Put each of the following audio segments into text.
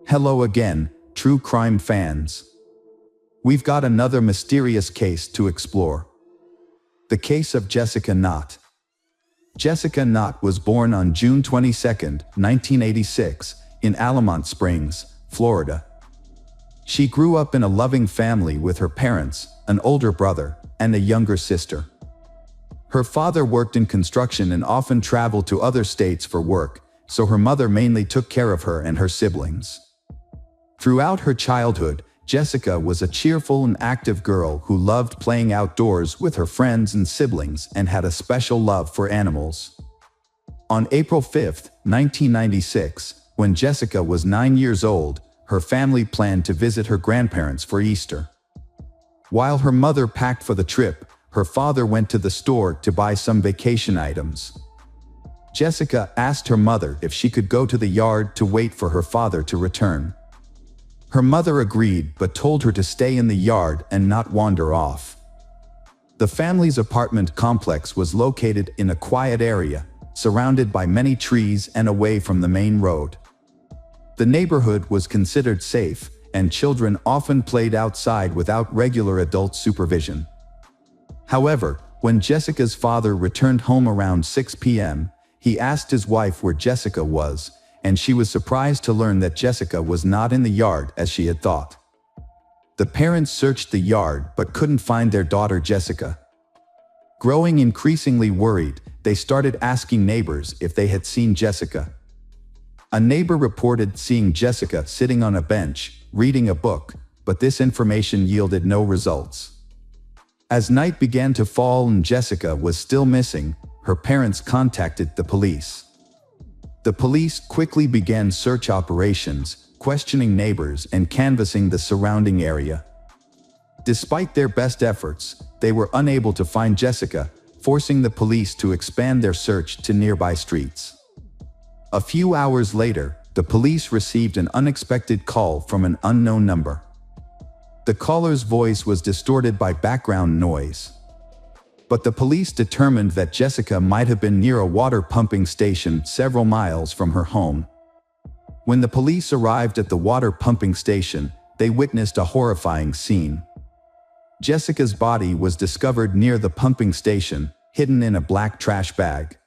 Hello again, true crime fans. We've got another mysterious case to explore. The case of Jessica Knott. Jessica Knott was born on June 22, 1986, in Allamont Springs, Florida. She grew up in a loving family with her parents, an older brother, and a younger sister. Her father worked in construction and often traveled to other states for work, so her mother mainly took care of her and her siblings. Throughout her childhood, Jessica was a cheerful and active girl who loved playing outdoors with her friends and siblings and had a special love for animals. On April 5, 1996, when Jessica was 9 years old, her family planned to visit her grandparents for Easter. While her mother packed for the trip, her father went to the store to buy some vacation items. Jessica asked her mother if she could go to the yard to wait for her father to return. Her mother agreed but told her to stay in the yard and not wander off. The family's apartment complex was located in a quiet area, surrounded by many trees and away from the main road. The neighborhood was considered safe, and children often played outside without regular adult supervision. However, when Jessica's father returned home around 6 p.m., he asked his wife where Jessica was, and she was surprised to learn that Jessica was not in the yard as she had thought. The parents searched the yard but couldn't find their daughter Jessica. Growing increasingly worried, they started asking neighbors if they had seen Jessica. A neighbor reported seeing Jessica sitting on a bench, reading a book, but this information yielded no results. As night began to fall and Jessica was still missing, her parents contacted the police. The police quickly began search operations, questioning neighbors and canvassing the surrounding area. Despite their best efforts, they were unable to find Jessica, forcing the police to expand their search to nearby streets. A few hours later, the police received an unexpected call from an unknown number. The caller's voice was distorted by background noise. But the police determined that Jessica might have been near a water pumping station several miles from her home. When the police arrived at the water pumping station, they witnessed a horrifying scene. Jessica's body was discovered near the pumping station, hidden in a black trash bag.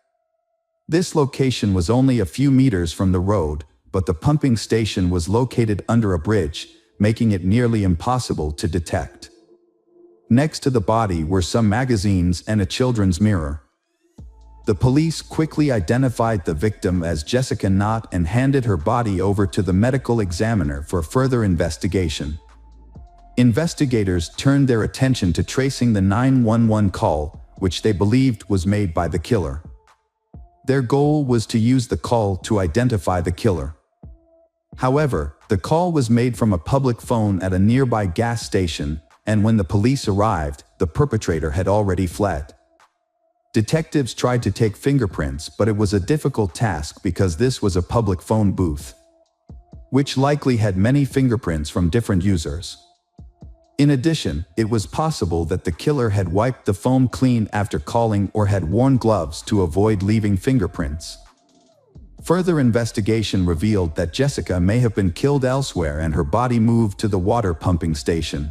This location was only a few meters from the road, but the pumping station was located under a bridge, making it nearly impossible to detect. Next to the body were some magazines and a children's mirror. The police quickly identified the victim as Jessica Knott and handed her body over to the medical examiner for further investigation. Investigators turned their attention to tracing the 911 call, which they believed was made by the killer. Their goal was to use the call to identify the killer. However, the call was made from a public phone at a nearby gas station, and when the police arrived, the perpetrator had already fled. Detectives tried to take fingerprints, but it was a difficult task because this was a public phone booth, which likely had many fingerprints from different users. In addition, it was possible that the killer had wiped the phone clean after calling or had worn gloves to avoid leaving fingerprints. Further investigation revealed that Jessica may have been killed elsewhere and her body moved to the water pumping station.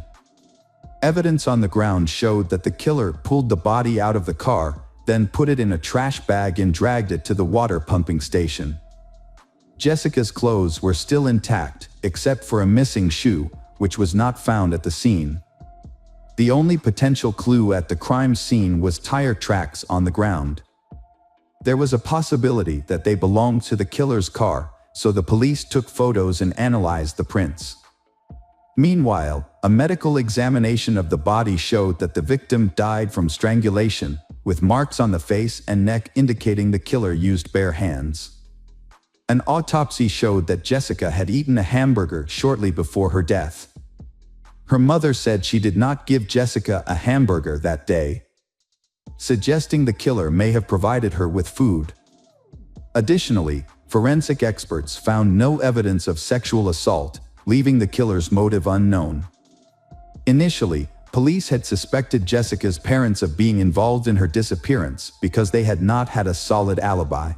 Evidence on the ground showed that the killer pulled the body out of the car, then put it in a trash bag and dragged it to the water pumping station. Jessica's clothes were still intact, except for a missing shoe, which was not found at the scene. The only potential clue at the crime scene was tire tracks on the ground. There was a possibility that they belonged to the killer's car, so the police took photos and analyzed the prints. Meanwhile, a medical examination of the body showed that the victim died from strangulation, with marks on the face and neck indicating the killer used bare hands. An autopsy showed that Jessica had eaten a hamburger shortly before her death. Her mother said she did not give Jessica a hamburger that day, suggesting the killer may have provided her with food. Additionally, forensic experts found no evidence of sexual assault, leaving the killer's motive unknown. Initially, police had suspected Jessica's parents of being involved in her disappearance because they had not had a solid alibi.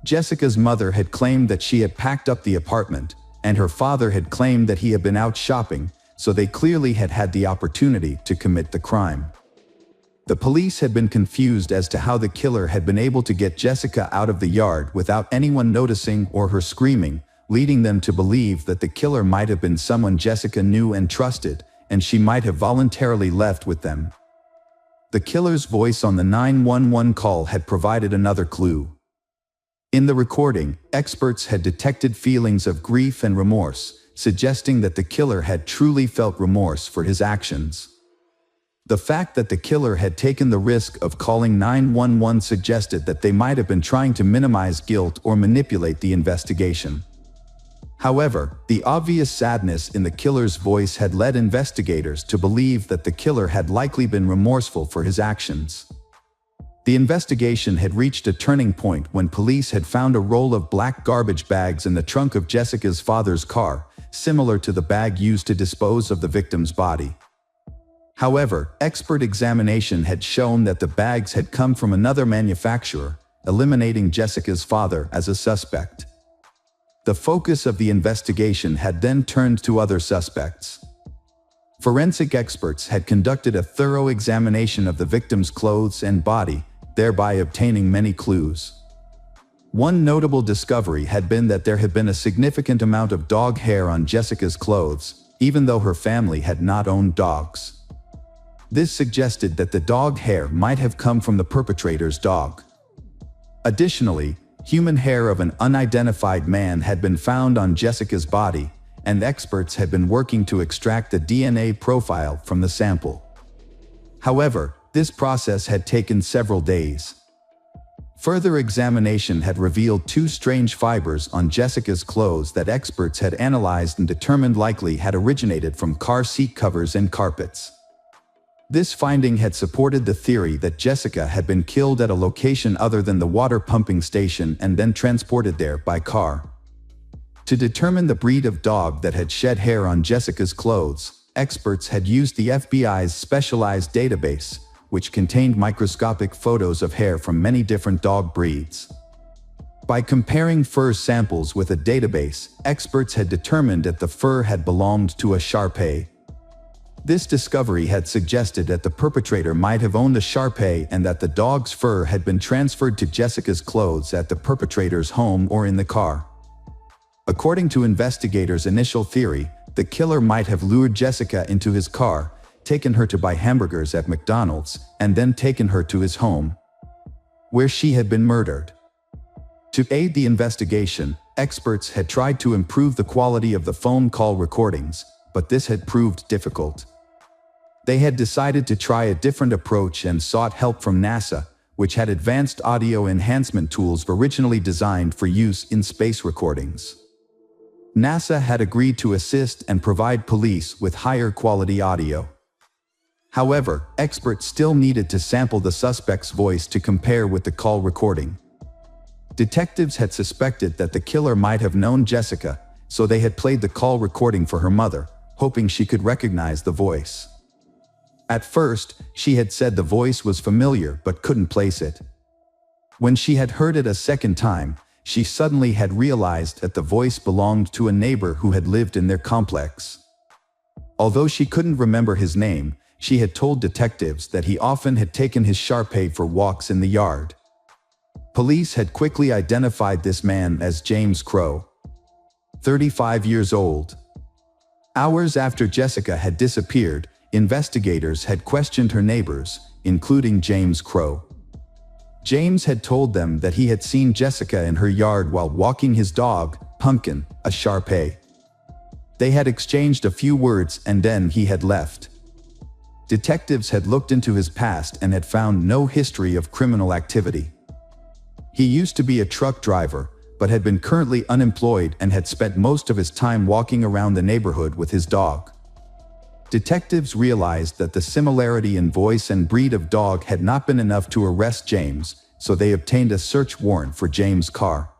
Jessica's mother had claimed that she had packed up the apartment, and her father had claimed that he had been out shopping, so they clearly had had the opportunity to commit the crime. The police had been confused as to how the killer had been able to get Jessica out of the yard without anyone noticing or her screaming, leading them to believe that the killer might have been someone Jessica knew and trusted, and she might have voluntarily left with them. The killer's voice on the 911 call had provided another clue. In the recording, experts had detected feelings of grief and remorse, suggesting that the killer had truly felt remorse for his actions. The fact that the killer had taken the risk of calling 911 suggested that they might have been trying to minimize guilt or manipulate the investigation. However, the obvious sadness in the killer's voice had led investigators to believe that the killer had likely been remorseful for his actions. The investigation had reached a turning point when police had found a roll of black garbage bags in the trunk of Jessica's father's car, similar to the bag used to dispose of the victim's body. However, expert examination had shown that the bags had come from another manufacturer, eliminating Jessica's father as a suspect. The focus of the investigation had then turned to other suspects. Forensic experts had conducted a thorough examination of the victim's clothes and body, thereby obtaining many clues. One notable discovery had been that there had been a significant amount of dog hair on Jessica's clothes, even though her family had not owned dogs. This suggested that the dog hair might have come from the perpetrator's dog. Additionally, human hair of an unidentified man had been found on Jessica's body, and experts had been working to extract the DNA profile from the sample. However, this process had taken several days. Further examination had revealed two strange fibers on Jessica's clothes that experts had analyzed and determined likely had originated from car seat covers and carpets. This finding had supported the theory that Jessica had been killed at a location other than the water pumping station and then transported there by car. To determine the breed of dog that had shed hair on Jessica's clothes, experts had used the FBI's specialized database, which contained microscopic photos of hair from many different dog breeds. By comparing fur samples with a database, experts had determined that the fur had belonged to a Shar-Pei. This discovery had suggested that the perpetrator might have owned a Shar-Pei and that the dog's fur had been transferred to Jessica's clothes at the perpetrator's home or in the car. According to investigators' initial theory, the killer might have lured Jessica into his car, taken her to buy hamburgers at McDonald's, and then taken her to his home, where she had been murdered. To aid the investigation, experts had tried to improve the quality of the phone call recordings, but this had proved difficult. They had decided to try a different approach and sought help from NASA, which had advanced audio enhancement tools originally designed for use in space recordings. NASA had agreed to assist and provide police with higher quality audio. However, experts still needed to sample the suspect's voice to compare with the call recording. Detectives had suspected that the killer might have known Jessica, so they had played the call recording for her mother, hoping she could recognize the voice. At first, she had said the voice was familiar but couldn't place it. When she had heard it a second time, she suddenly had realized that the voice belonged to a neighbor who had lived in their complex. Although she couldn't remember his name, she had told detectives that he often had taken his Shar-Pei for walks in the yard. Police had quickly identified this man as James Crow, 35 years old. Hours after Jessica had disappeared, investigators had questioned her neighbors, including James Crow. James had told them that he had seen Jessica in her yard while walking his dog, Pumpkin, a Shar-Pei. They had exchanged a few words and then he had left. Detectives had looked into his past and had found no history of criminal activity. He used to be a truck driver, but had been currently unemployed and had spent most of his time walking around the neighborhood with his dog. Detectives realized that the similarity in voice and breed of dog had not been enough to arrest James, so they obtained a search warrant for James' car.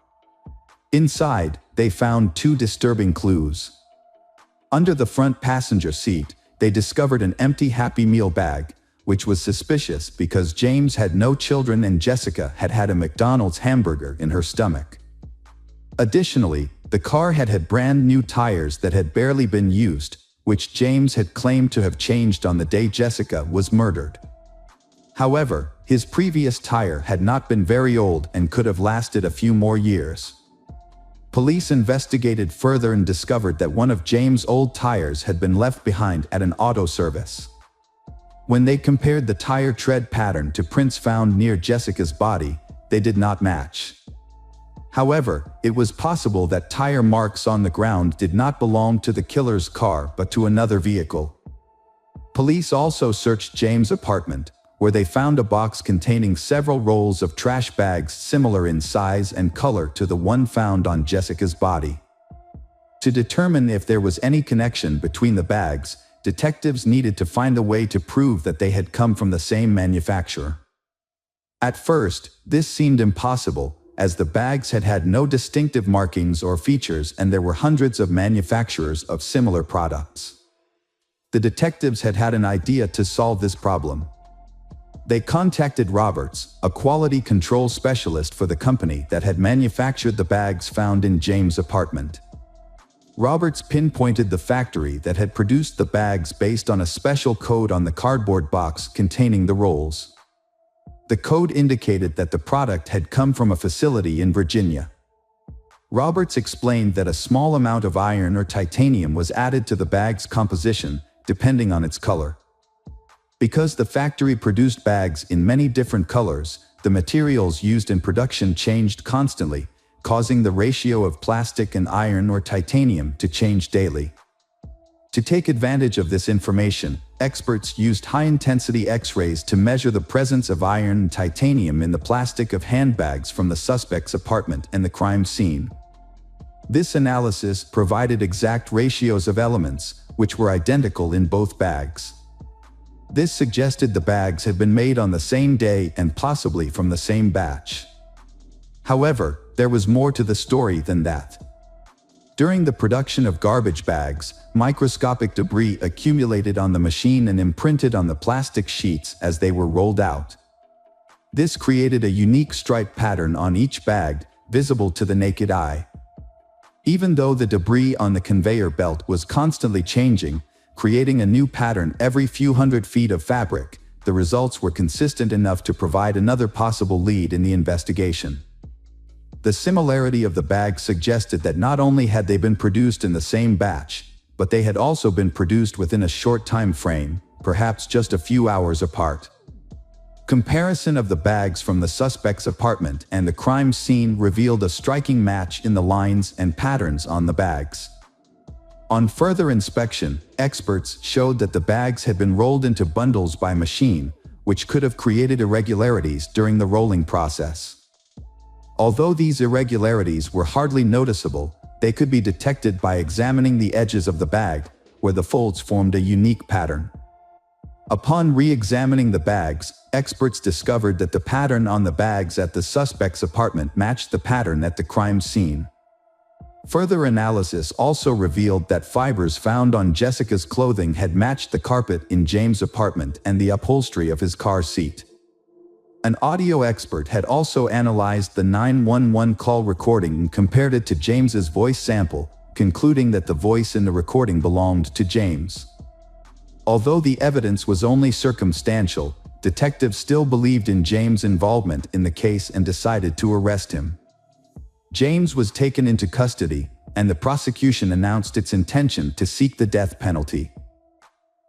Inside, they found two disturbing clues. Under the front passenger seat, they discovered an empty Happy Meal bag, which was suspicious because James had no children and Jessica had had a McDonald's hamburger in her stomach. Additionally, The car had brand new tires that had barely been used, which James had claimed to have changed on the day Jessica was murdered. However, his previous tire had not been very old and could have lasted a few more years. Police investigated further and discovered that one of James' old tires had been left behind at an auto service. When they compared the tire tread pattern to prints found near Jessica's body, they did not match. However, it was possible that tire marks on the ground did not belong to the killer's car but to another vehicle. Police also searched James' apartment, where they found a box containing several rolls of trash bags similar in size and color to the one found on Jessica's body. To determine if there was any connection between the bags, detectives needed to find a way to prove that they had come from the same manufacturer. At first, this seemed impossible, as the bags had no distinctive markings or features and there were hundreds of manufacturers of similar products. The detectives had an idea to solve this problem. They contacted Roberts, a quality control specialist for the company that had manufactured the bags found in James' apartment. Roberts pinpointed the factory that had produced the bags based on a special code on the cardboard box containing the rolls. The code indicated that the product had come from a facility in Virginia. Roberts explained that a small amount of iron or titanium was added to the bag's composition, depending on its color. Because the factory produced bags in many different colors, the materials used in production changed constantly, causing the ratio of plastic and iron or titanium to change daily. To take advantage of this information, experts used high-intensity X-rays to measure the presence of iron and titanium in the plastic of handbags from the suspect's apartment and the crime scene. This analysis provided exact ratios of elements, which were identical in both bags. This suggested the bags had been made on the same day and possibly from the same batch. However, there was more to the story than that. During the production of garbage bags, microscopic debris accumulated on the machine and imprinted on the plastic sheets as they were rolled out. This created a unique stripe pattern on each bag, visible to the naked eye. Even though the debris on the conveyor belt was constantly changing, creating a new pattern every few hundred feet of fabric, the results were consistent enough to provide another possible lead in the investigation. The similarity of the bags suggested that not only had they been produced in the same batch, but they had also been produced within a short time frame, perhaps just a few hours apart. Comparison of the bags from the suspect's apartment and the crime scene revealed a striking match in the lines and patterns on the bags. On further inspection, experts showed that the bags had been rolled into bundles by machine, which could have created irregularities during the rolling process. Although these irregularities were hardly noticeable, they could be detected by examining the edges of the bag, where the folds formed a unique pattern. Upon re-examining the bags, experts discovered that the pattern on the bags at the suspect's apartment matched the pattern at the crime scene. Further analysis also revealed that fibers found on Jessica's clothing had matched the carpet in James' apartment and the upholstery of his car seat. An audio expert had also analyzed the 911 call recording and compared it to James's voice sample, concluding that the voice in the recording belonged to James. Although the evidence was only circumstantial, detectives still believed in James' involvement in the case and decided to arrest him. James was taken into custody, and the prosecution announced its intention to seek the death penalty.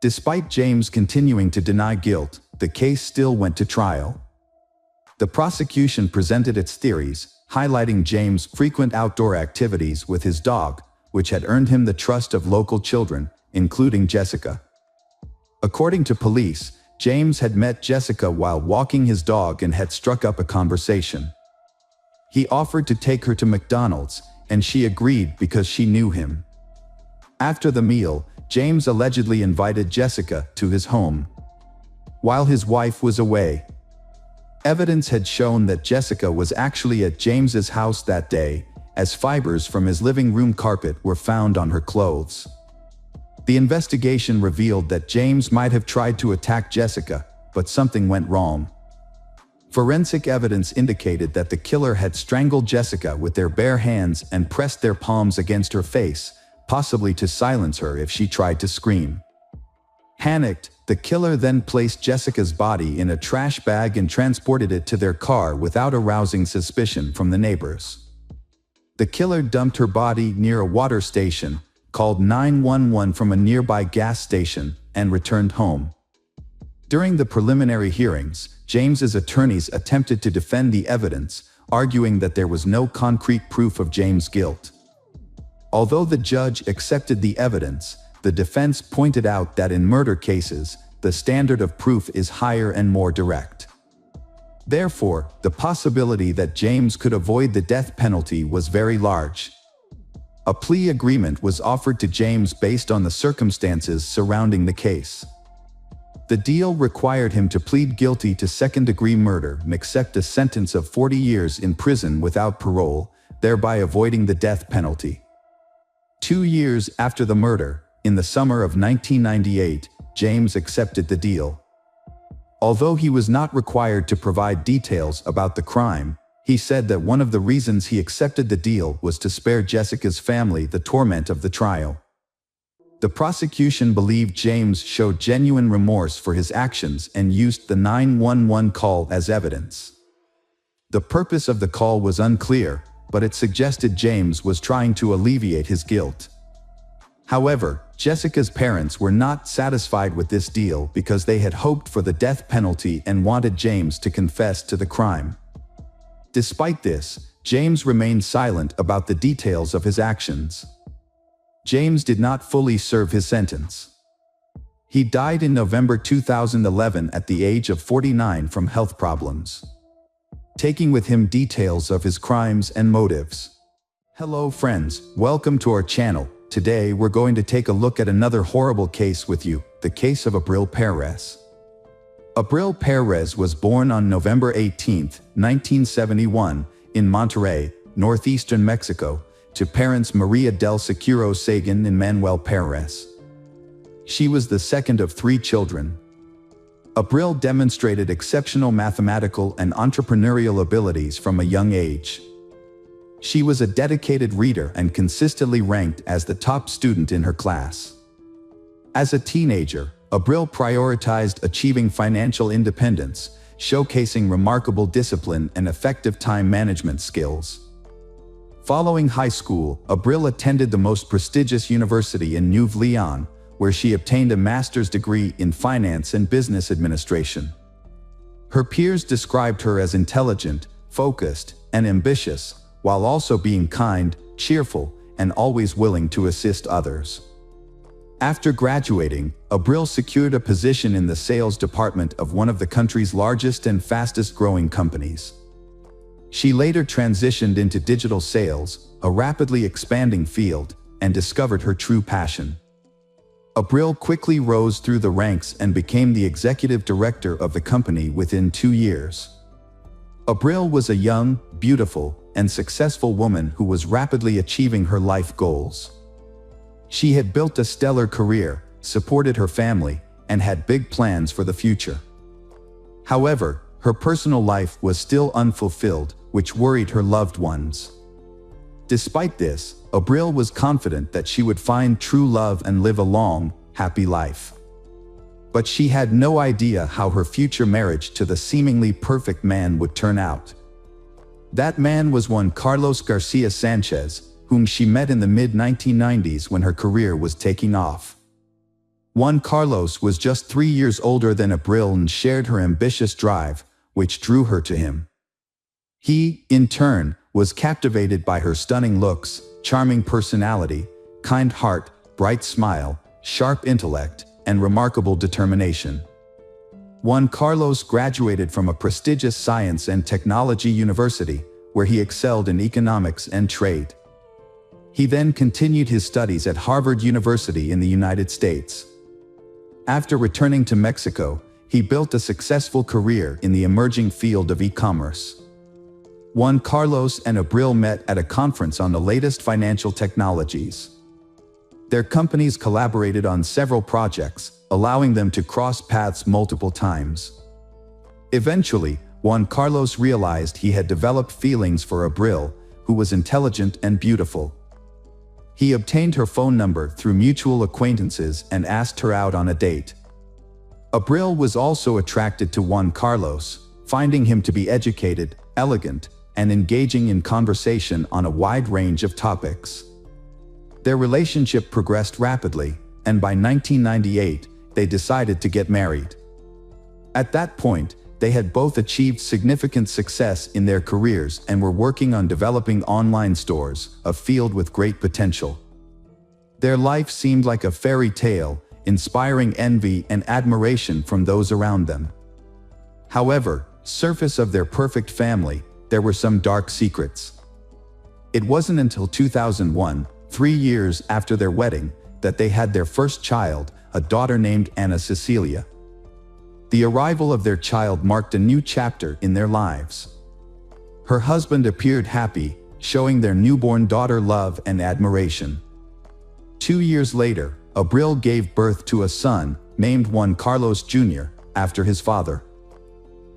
Despite James continuing to deny guilt, the case still went to trial. The prosecution presented its theories, highlighting James' frequent outdoor activities with his dog, which had earned him the trust of local children, including Jessica. According to police, James had met Jessica while walking his dog and had struck up a conversation. He offered to take her to McDonald's, and she agreed because she knew him. After the meal, James allegedly invited Jessica to his home. While his wife was away, evidence had shown that Jessica was actually at James's house that day, as fibers from his living room carpet were found on her clothes. The investigation revealed that James might have tried to attack Jessica, but something went wrong. Forensic evidence indicated that the killer had strangled Jessica with their bare hands and pressed their palms against her face, possibly to silence her if she tried to scream. Panicked, the killer then placed Jessica's body in a trash bag and transported it to their car without arousing suspicion from the neighbors. The killer dumped her body near a water station, called 911 from a nearby gas station, and returned home. During the preliminary hearings, James's attorneys attempted to defend the evidence, arguing that there was no concrete proof of James' guilt. Although the judge accepted the evidence, the defense pointed out that in murder cases, the standard of proof is higher and more direct. Therefore, the possibility that James could avoid the death penalty was very large. A plea agreement was offered to James based on the circumstances surrounding the case. The deal required him to plead guilty to second-degree murder and accept a sentence of 40 years in prison without parole, thereby avoiding the death penalty. 2 years after the murder, in the summer of 1998, James accepted the deal. Although he was not required to provide details about the crime, he said that one of the reasons he accepted the deal was to spare Jessica's family the torment of the trial. The prosecution believed James showed genuine remorse for his actions and used the 911 call as evidence. The purpose of the call was unclear, but it suggested James was trying to alleviate his guilt. However, Jessica's parents were not satisfied with this deal because they had hoped for the death penalty and wanted James to confess to the crime. Despite this, James remained silent about the details of his actions. James did not fully serve his sentence. He died in November 2011 at the age of 49 from health problems, taking with him details of his crimes and motives. Hello friends, welcome to our channel. Today we're going to take a look at another horrible case with you, the case of Abril Perez. Abril Perez was born on November 18, 1971, in Monterrey, northeastern Mexico, to parents Maria del Seguro Sagan and Manuel Perez. She was the second of 3 children. Abril demonstrated exceptional mathematical and entrepreneurial abilities from a young age. She was a dedicated reader and consistently ranked as the top student in her class. As a teenager, Abril prioritized achieving financial independence, showcasing remarkable discipline and effective time management skills. Following high school, Abril attended the most prestigious university in New Leon, where she obtained a master's degree in finance and business administration. Her peers described her as intelligent, focused, and ambitious, while also being kind, cheerful, and always willing to assist others. After graduating, Abril secured a position in the sales department of one of the country's largest and fastest-growing companies. She later transitioned into digital sales, a rapidly expanding field, and discovered her true passion. Abril quickly rose through the ranks and became the executive director of the company within 2 years. Abril was a young, beautiful, and successful woman who was rapidly achieving her life goals. She had built a stellar career, supported her family, and had big plans for the future. However, her personal life was still unfulfilled, which worried her loved ones. Despite this, Abril was confident that she would find true love and live a long, happy life. But she had no idea how her future marriage to the seemingly perfect man would turn out. That man was Juan Carlos Garcia Sanchez, whom she met in the mid-1990s when her career was taking off. Juan Carlos was just 3 years older than Abril and shared her ambitious drive, which drew her to him. He, in turn, was captivated by her stunning looks, charming personality, kind heart, bright smile, sharp intellect, and remarkable determination. Juan Carlos graduated from a prestigious science and technology university, where he excelled in economics and trade. He then continued his studies at Harvard University in the United States. After returning to Mexico, he built a successful career in the emerging field of e-commerce. Juan Carlos and Abril met at a conference on the latest financial technologies. Their companies collaborated on several projects, allowing them to cross paths multiple times. Eventually, Juan Carlos realized he had developed feelings for Abril, who was intelligent and beautiful. He obtained her phone number through mutual acquaintances and asked her out on a date. Abril was also attracted to Juan Carlos, finding him to be educated, elegant, and engaging in conversation on a wide range of topics. Their relationship progressed rapidly, and by 1998, they decided to get married. At that point, they had both achieved significant success in their careers and were working on developing online stores, a field with great potential. Their life seemed like a fairy tale, inspiring envy and admiration from those around them. However, surface of their perfect family, there were some dark secrets. It wasn't until 2001, 3 years after their wedding, that they had their first child, a daughter named Ana Cecilia. The arrival of their child marked a new chapter in their lives. Her husband appeared happy, showing their newborn daughter love and admiration. 2 years later, Abril gave birth to a son, named Juan Carlos Jr., after his father.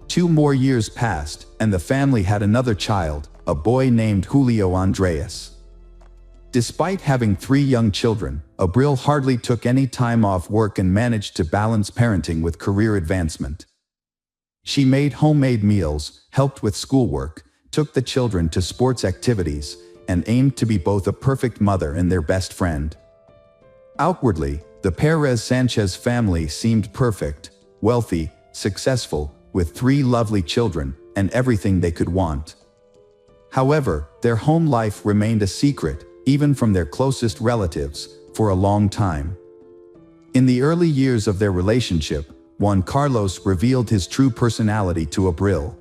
2 more years passed, and the family had another child, a boy named Julio Andres. Despite having 3 young children, Abril hardly took any time off work and managed to balance parenting with career advancement. She made homemade meals, helped with schoolwork, took the children to sports activities, and aimed to be both a perfect mother and their best friend. Outwardly, the Perez-Sanchez family seemed perfect, wealthy, successful, with 3 lovely children, and everything they could want. However, their home life remained a secret, even from their closest relatives, for a long time. In the early years of their relationship, Juan Carlos revealed his true personality to Abril.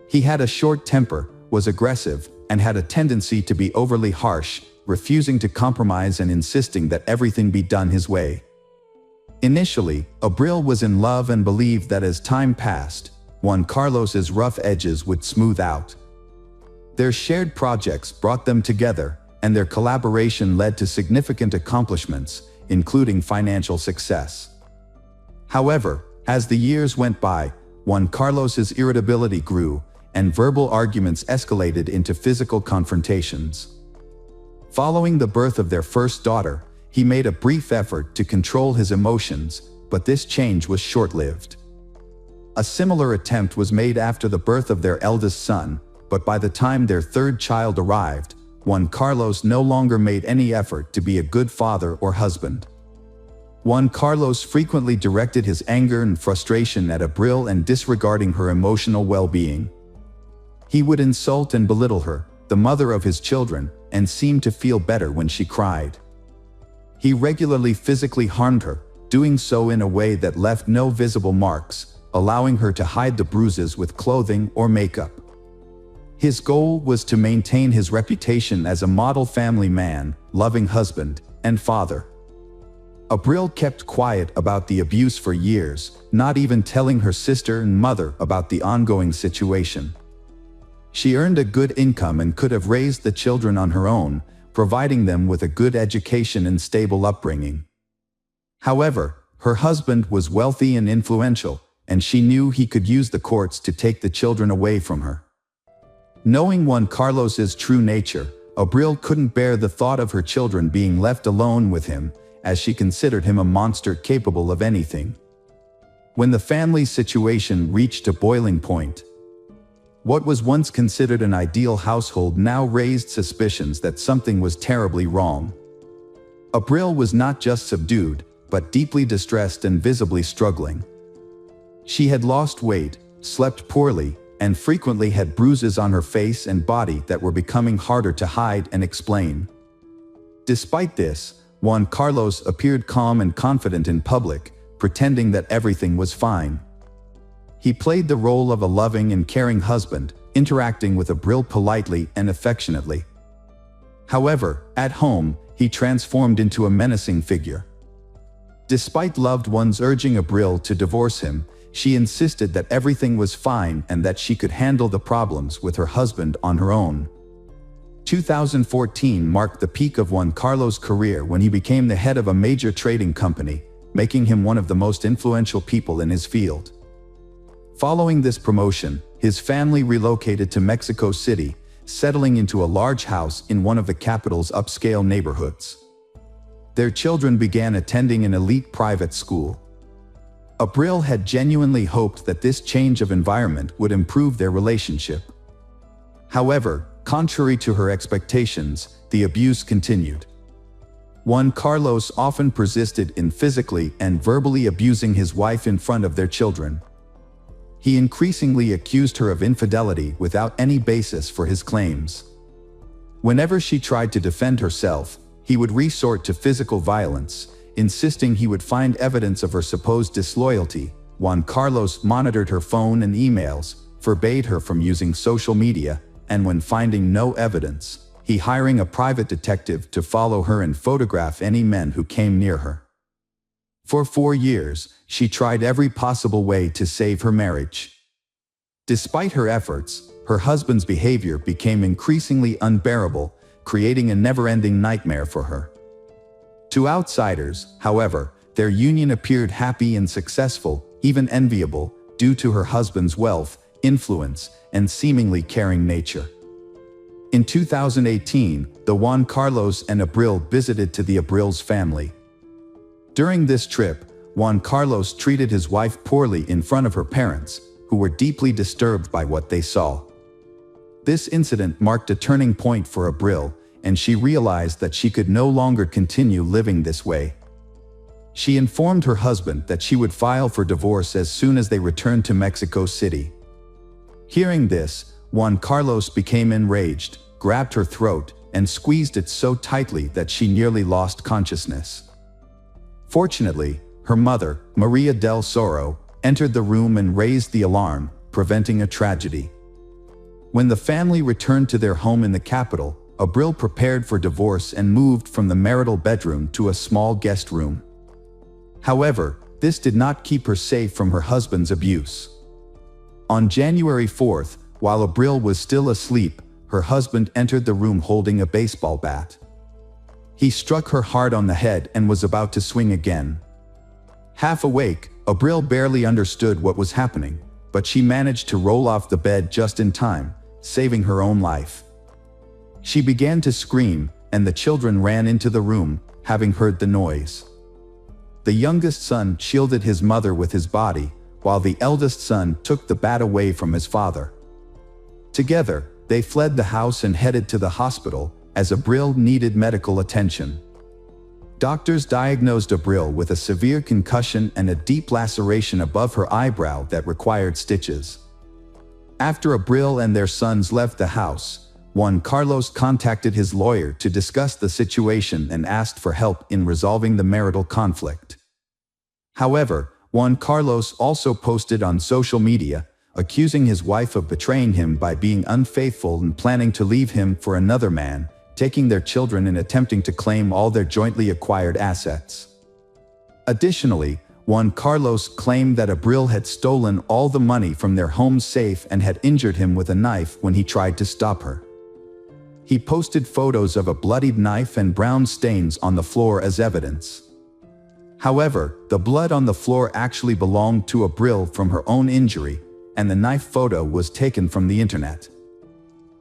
He had a short temper, was aggressive, and had a tendency to be overly harsh, refusing to compromise and insisting that everything be done his way. Initially, Abril was in love and believed that as time passed, Juan Carlos's rough edges would smooth out. Their shared projects brought them together, and their collaboration led to significant accomplishments, including financial success. However, as the years went by, Juan Carlos's irritability grew, and verbal arguments escalated into physical confrontations. Following the birth of their first daughter, he made a brief effort to control his emotions, but this change was short-lived. A similar attempt was made after the birth of their eldest son, but by the time their third child arrived, Juan Carlos no longer made any effort to be a good father or husband. Juan Carlos frequently directed his anger and frustration at Abril and disregarding her emotional well-being. He would insult and belittle her, the mother of his children, and seemed to feel better when she cried. He regularly physically harmed her, doing so in a way that left no visible marks, allowing her to hide the bruises with clothing or makeup. His goal was to maintain his reputation as a model family man, loving husband, and father. Abril kept quiet about the abuse for years, not even telling her sister and mother about the ongoing situation. She earned a good income and could have raised the children on her own, providing them with a good education and stable upbringing. However, her husband was wealthy and influential, and she knew he could use the courts to take the children away from her. Knowing Juan Carlos's true nature, Abril couldn't bear the thought of her children being left alone with him, as she considered him a monster capable of anything. When the family's situation reached a boiling point, what was once considered an ideal household now raised suspicions that something was terribly wrong. Abril was not just subdued, but deeply distressed and visibly struggling. She had lost weight, slept poorly, and frequently had bruises on her face and body that were becoming harder to hide and explain. Despite this, Juan Carlos appeared calm and confident in public, pretending that everything was fine. He played the role of a loving and caring husband, interacting with Abril politely and affectionately. However, at home, he transformed into a menacing figure. Despite loved ones urging Abril to divorce him, she insisted that everything was fine and that she could handle the problems with her husband on her own. 2014 marked the peak of Juan Carlos' career when he became the head of a major trading company, making him one of the most influential people in his field. Following this promotion, his family relocated to Mexico City, settling into a large house in one of the capital's upscale neighborhoods. Their children began attending an elite private school. Abril had genuinely hoped that this change of environment would improve their relationship. However, contrary to her expectations, the abuse continued. Juan Carlos often persisted in physically and verbally abusing his wife in front of their children. He increasingly accused her of infidelity without any basis for his claims. Whenever she tried to defend herself, he would resort to physical violence, insisting he would find evidence of her supposed disloyalty. Juan Carlos monitored her phone and emails, forbade her from using social media, and when finding no evidence, he hired a private detective to follow her and photograph any men who came near her. For 4 years, she tried every possible way to save her marriage. Despite her efforts, her husband's behavior became increasingly unbearable, creating a never-ending nightmare for her. To outsiders, however, their union appeared happy and successful, even enviable, due to her husband's wealth, influence, and seemingly caring nature. In 2018, the Juan Carlos and Abril visited to the Abril's family. During this trip, Juan Carlos treated his wife poorly in front of her parents, who were deeply disturbed by what they saw. This incident marked a turning point for Abril, and she realized that she could no longer continue living this way. She informed her husband that she would file for divorce as soon as they returned to Mexico City. Hearing this, Juan Carlos became enraged, grabbed her throat, and squeezed it so tightly that she nearly lost consciousness. Fortunately, her mother, Maria del Soro, entered the room and raised the alarm, preventing a tragedy. When the family returned to their home in the capital, Abril prepared for divorce and moved from the marital bedroom to a small guest room. However, this did not keep her safe from her husband's abuse. On January 4th, while Abril was still asleep, her husband entered the room holding a baseball bat. He struck her hard on the head and was about to swing again. Half awake, Abril barely understood what was happening, but she managed to roll off the bed just in time, saving her own life. She began to scream, and the children ran into the room, having heard the noise. The youngest son shielded his mother with his body, while the eldest son took the bat away from his father. Together, they fled the house and headed to the hospital, as Abril needed medical attention. Doctors diagnosed Abril with a severe concussion and a deep laceration above her eyebrow that required stitches. After Abril and their sons left the house, Juan Carlos contacted his lawyer to discuss the situation and asked for help in resolving the marital conflict. However, Juan Carlos also posted on social media, accusing his wife of betraying him by being unfaithful and planning to leave him for another man, taking their children and attempting to claim all their jointly acquired assets. Additionally, Juan Carlos claimed that Abril had stolen all the money from their home safe and had injured him with a knife when he tried to stop her. He posted photos of a bloodied knife and brown stains on the floor as evidence. However, the blood on the floor actually belonged to Abril from her own injury, and the knife photo was taken from the internet.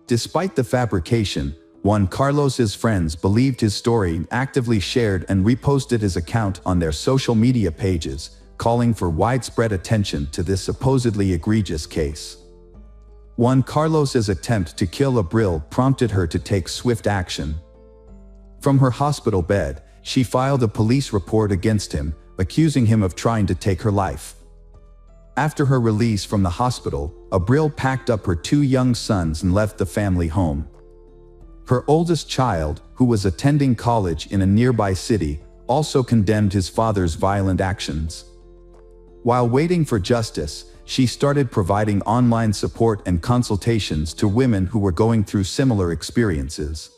Despite the fabrication, Juan Carlos's friends believed his story and actively shared and reposted his account on their social media pages, calling for widespread attention to this supposedly egregious case. Juan Carlos's attempt to kill Abril prompted her to take swift action. From her hospital bed, she filed a police report against him, accusing him of trying to take her life. After her release from the hospital, Abril packed up her 2 young sons and left the family home. Her oldest child, who was attending college in a nearby city, also condemned his father's violent actions. While waiting for justice, she started providing online support and consultations to women who were going through similar experiences.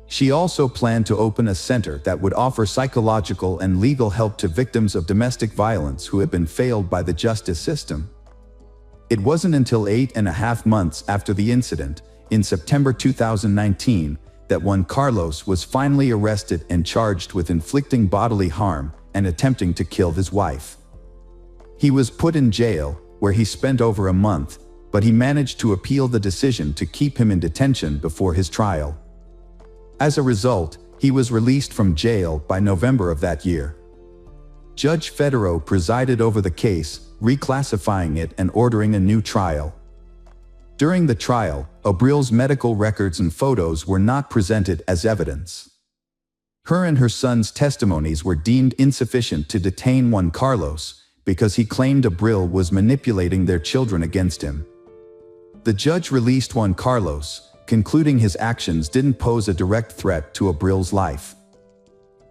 She also planned to open a center that would offer psychological and legal help to victims of domestic violence who had been failed by the justice system. It wasn't until 8.5 months after the incident, in September 2019, that Juan Carlos was finally arrested and charged with inflicting bodily harm and attempting to kill his wife. He was put in jail, where he spent over a month, but he managed to appeal the decision to keep him in detention before his trial. As a result, he was released from jail by November of that year. Judge Federer presided over the case, reclassifying it and ordering a new trial. During the trial, Abril's medical records and photos were not presented as evidence. Her and her son's testimonies were deemed insufficient to detain Juan Carlos because he claimed Abril was manipulating their children against him. The judge released Juan Carlos, concluding his actions didn't pose a direct threat to Abril's life.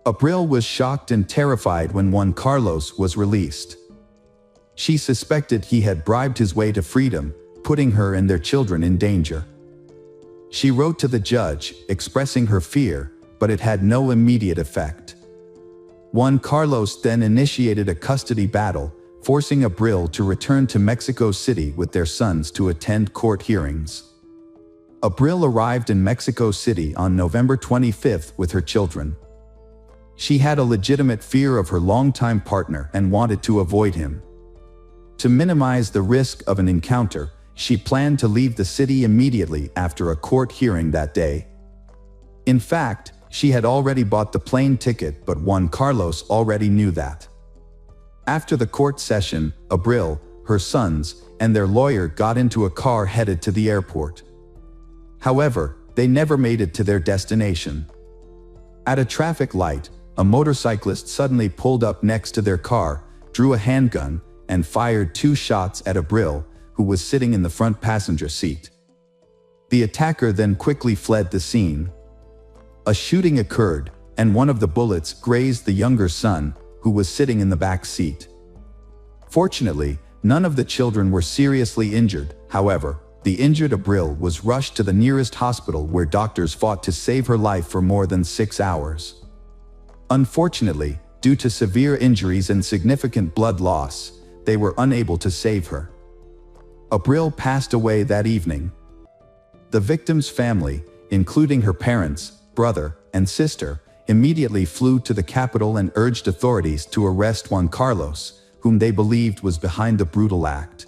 Abril was shocked and terrified when Juan Carlos was released. She suspected he had bribed his way to freedom, putting her and their children in danger. She wrote to the judge, expressing her fear, but it had no immediate effect. Juan Carlos then initiated a custody battle, forcing Abril to return to Mexico City with their sons to attend court hearings. Abril arrived in Mexico City on November 25 with her children. She had a legitimate fear of her longtime partner and wanted to avoid him. To minimize the risk of an encounter, she planned to leave the city immediately after a court hearing that day. In fact, she had already bought the plane ticket, but Juan Carlos already knew that. After the court session, Abril, her sons, and their lawyer got into a car headed to the airport. However, they never made it to their destination. At a traffic light, a motorcyclist suddenly pulled up next to their car, drew a handgun, and fired 2 shots at Abril, who was sitting in the front passenger seat. The attacker then quickly fled the scene. A shooting occurred, and one of the bullets grazed the younger son, who was sitting in the back seat. Fortunately, none of the children were seriously injured. However, the injured Abril was rushed to the nearest hospital where doctors fought to save her life for more than 6 hours. Unfortunately, due to severe injuries and significant blood loss, they were unable to save her. Abril passed away that evening. The victim's family, including her parents, brother, and sister, immediately flew to the capital and urged authorities to arrest Juan Carlos, whom they believed was behind the brutal act.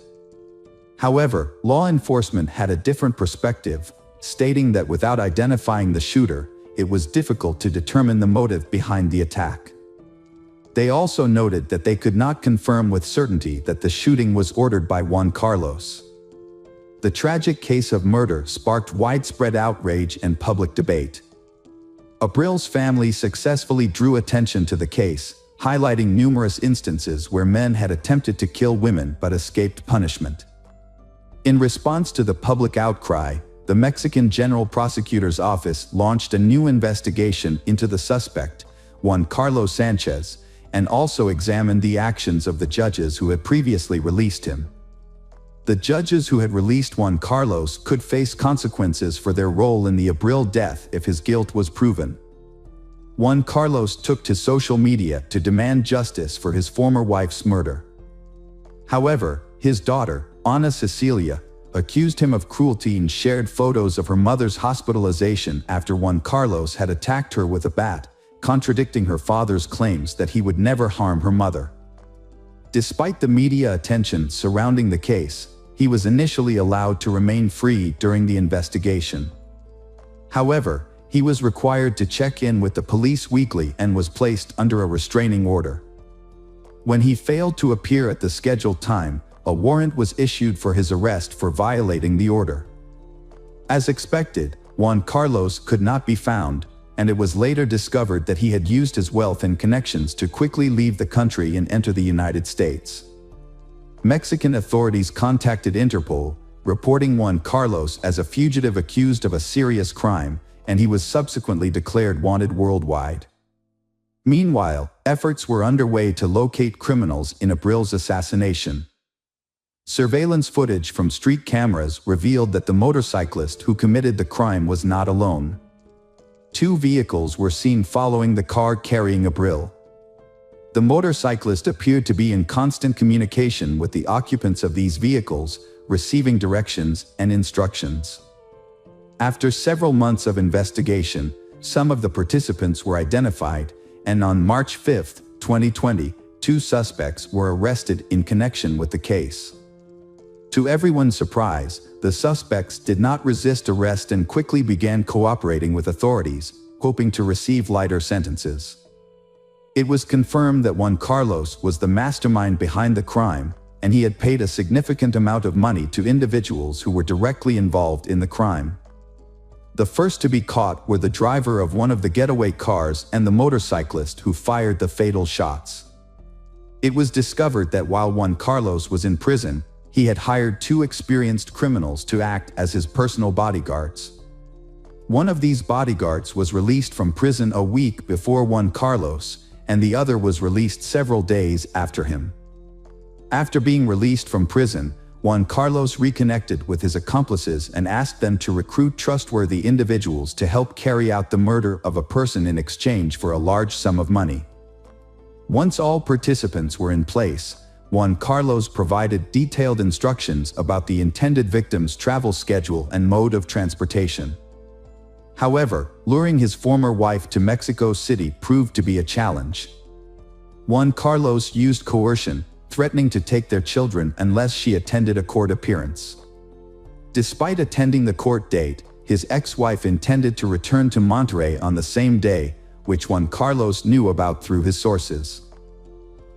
However, law enforcement had a different perspective, stating that without identifying the shooter, it was difficult to determine the motive behind the attack. They also noted that they could not confirm with certainty that the shooting was ordered by Juan Carlos. The tragic case of murder sparked widespread outrage and public debate. Abril's family successfully drew attention to the case, highlighting numerous instances where men had attempted to kill women but escaped punishment. In response to the public outcry, the Mexican General Prosecutor's Office launched a new investigation into the suspect, Juan Carlos Sanchez, and also examined the actions of the judges who had previously released him. The judges who had released Juan Carlos could face consequences for their role in the Abril death if his guilt was proven. Juan Carlos took to social media to demand justice for his former wife's murder. However, his daughter, Ana Cecilia, accused him of cruelty and shared photos of her mother's hospitalization after Juan Carlos had attacked her with a bat, contradicting her father's claims that he would never harm her mother. Despite the media attention surrounding the case, he was initially allowed to remain free during the investigation. However, he was required to check in with the police weekly and was placed under a restraining order. When he failed to appear at the scheduled time, a warrant was issued for his arrest for violating the order. As expected, Juan Carlos could not be found, and it was later discovered that he had used his wealth and connections to quickly leave the country and enter the United States. Mexican authorities contacted Interpol, reporting Juan Carlos as a fugitive accused of a serious crime, and he was subsequently declared wanted worldwide. Meanwhile, efforts were underway to locate criminals in Abril's assassination. Surveillance footage from street cameras revealed that the motorcyclist who committed the crime was not alone. 2 vehicles were seen following the car carrying Abril. The motorcyclist appeared to be in constant communication with the occupants of these vehicles, receiving directions and instructions. After several months of investigation, some of the participants were identified, and on March 5, 2020, 2 suspects were arrested in connection with the case. To everyone's surprise, the suspects did not resist arrest and quickly began cooperating with authorities, hoping to receive lighter sentences. It was confirmed that Juan Carlos was the mastermind behind the crime, and he had paid a significant amount of money to individuals who were directly involved in the crime. The first to be caught were the driver of one of the getaway cars and the motorcyclist who fired the fatal shots. It was discovered that while Juan Carlos was in prison, he had hired two experienced criminals to act as his personal bodyguards. One of these bodyguards was released from prison a week before Juan Carlos, and the other was released several days after him. After being released from prison, Juan Carlos reconnected with his accomplices and asked them to recruit trustworthy individuals to help carry out the murder of a person in exchange for a large sum of money. Once all participants were in place, Juan Carlos provided detailed instructions about the intended victim's travel schedule and mode of transportation. However, luring his former wife to Mexico City proved to be a challenge. Juan Carlos used coercion, threatening to take their children unless she attended a court appearance. Despite attending the court date, his ex-wife intended to return to Monterrey on the same day, which Juan Carlos knew about through his sources.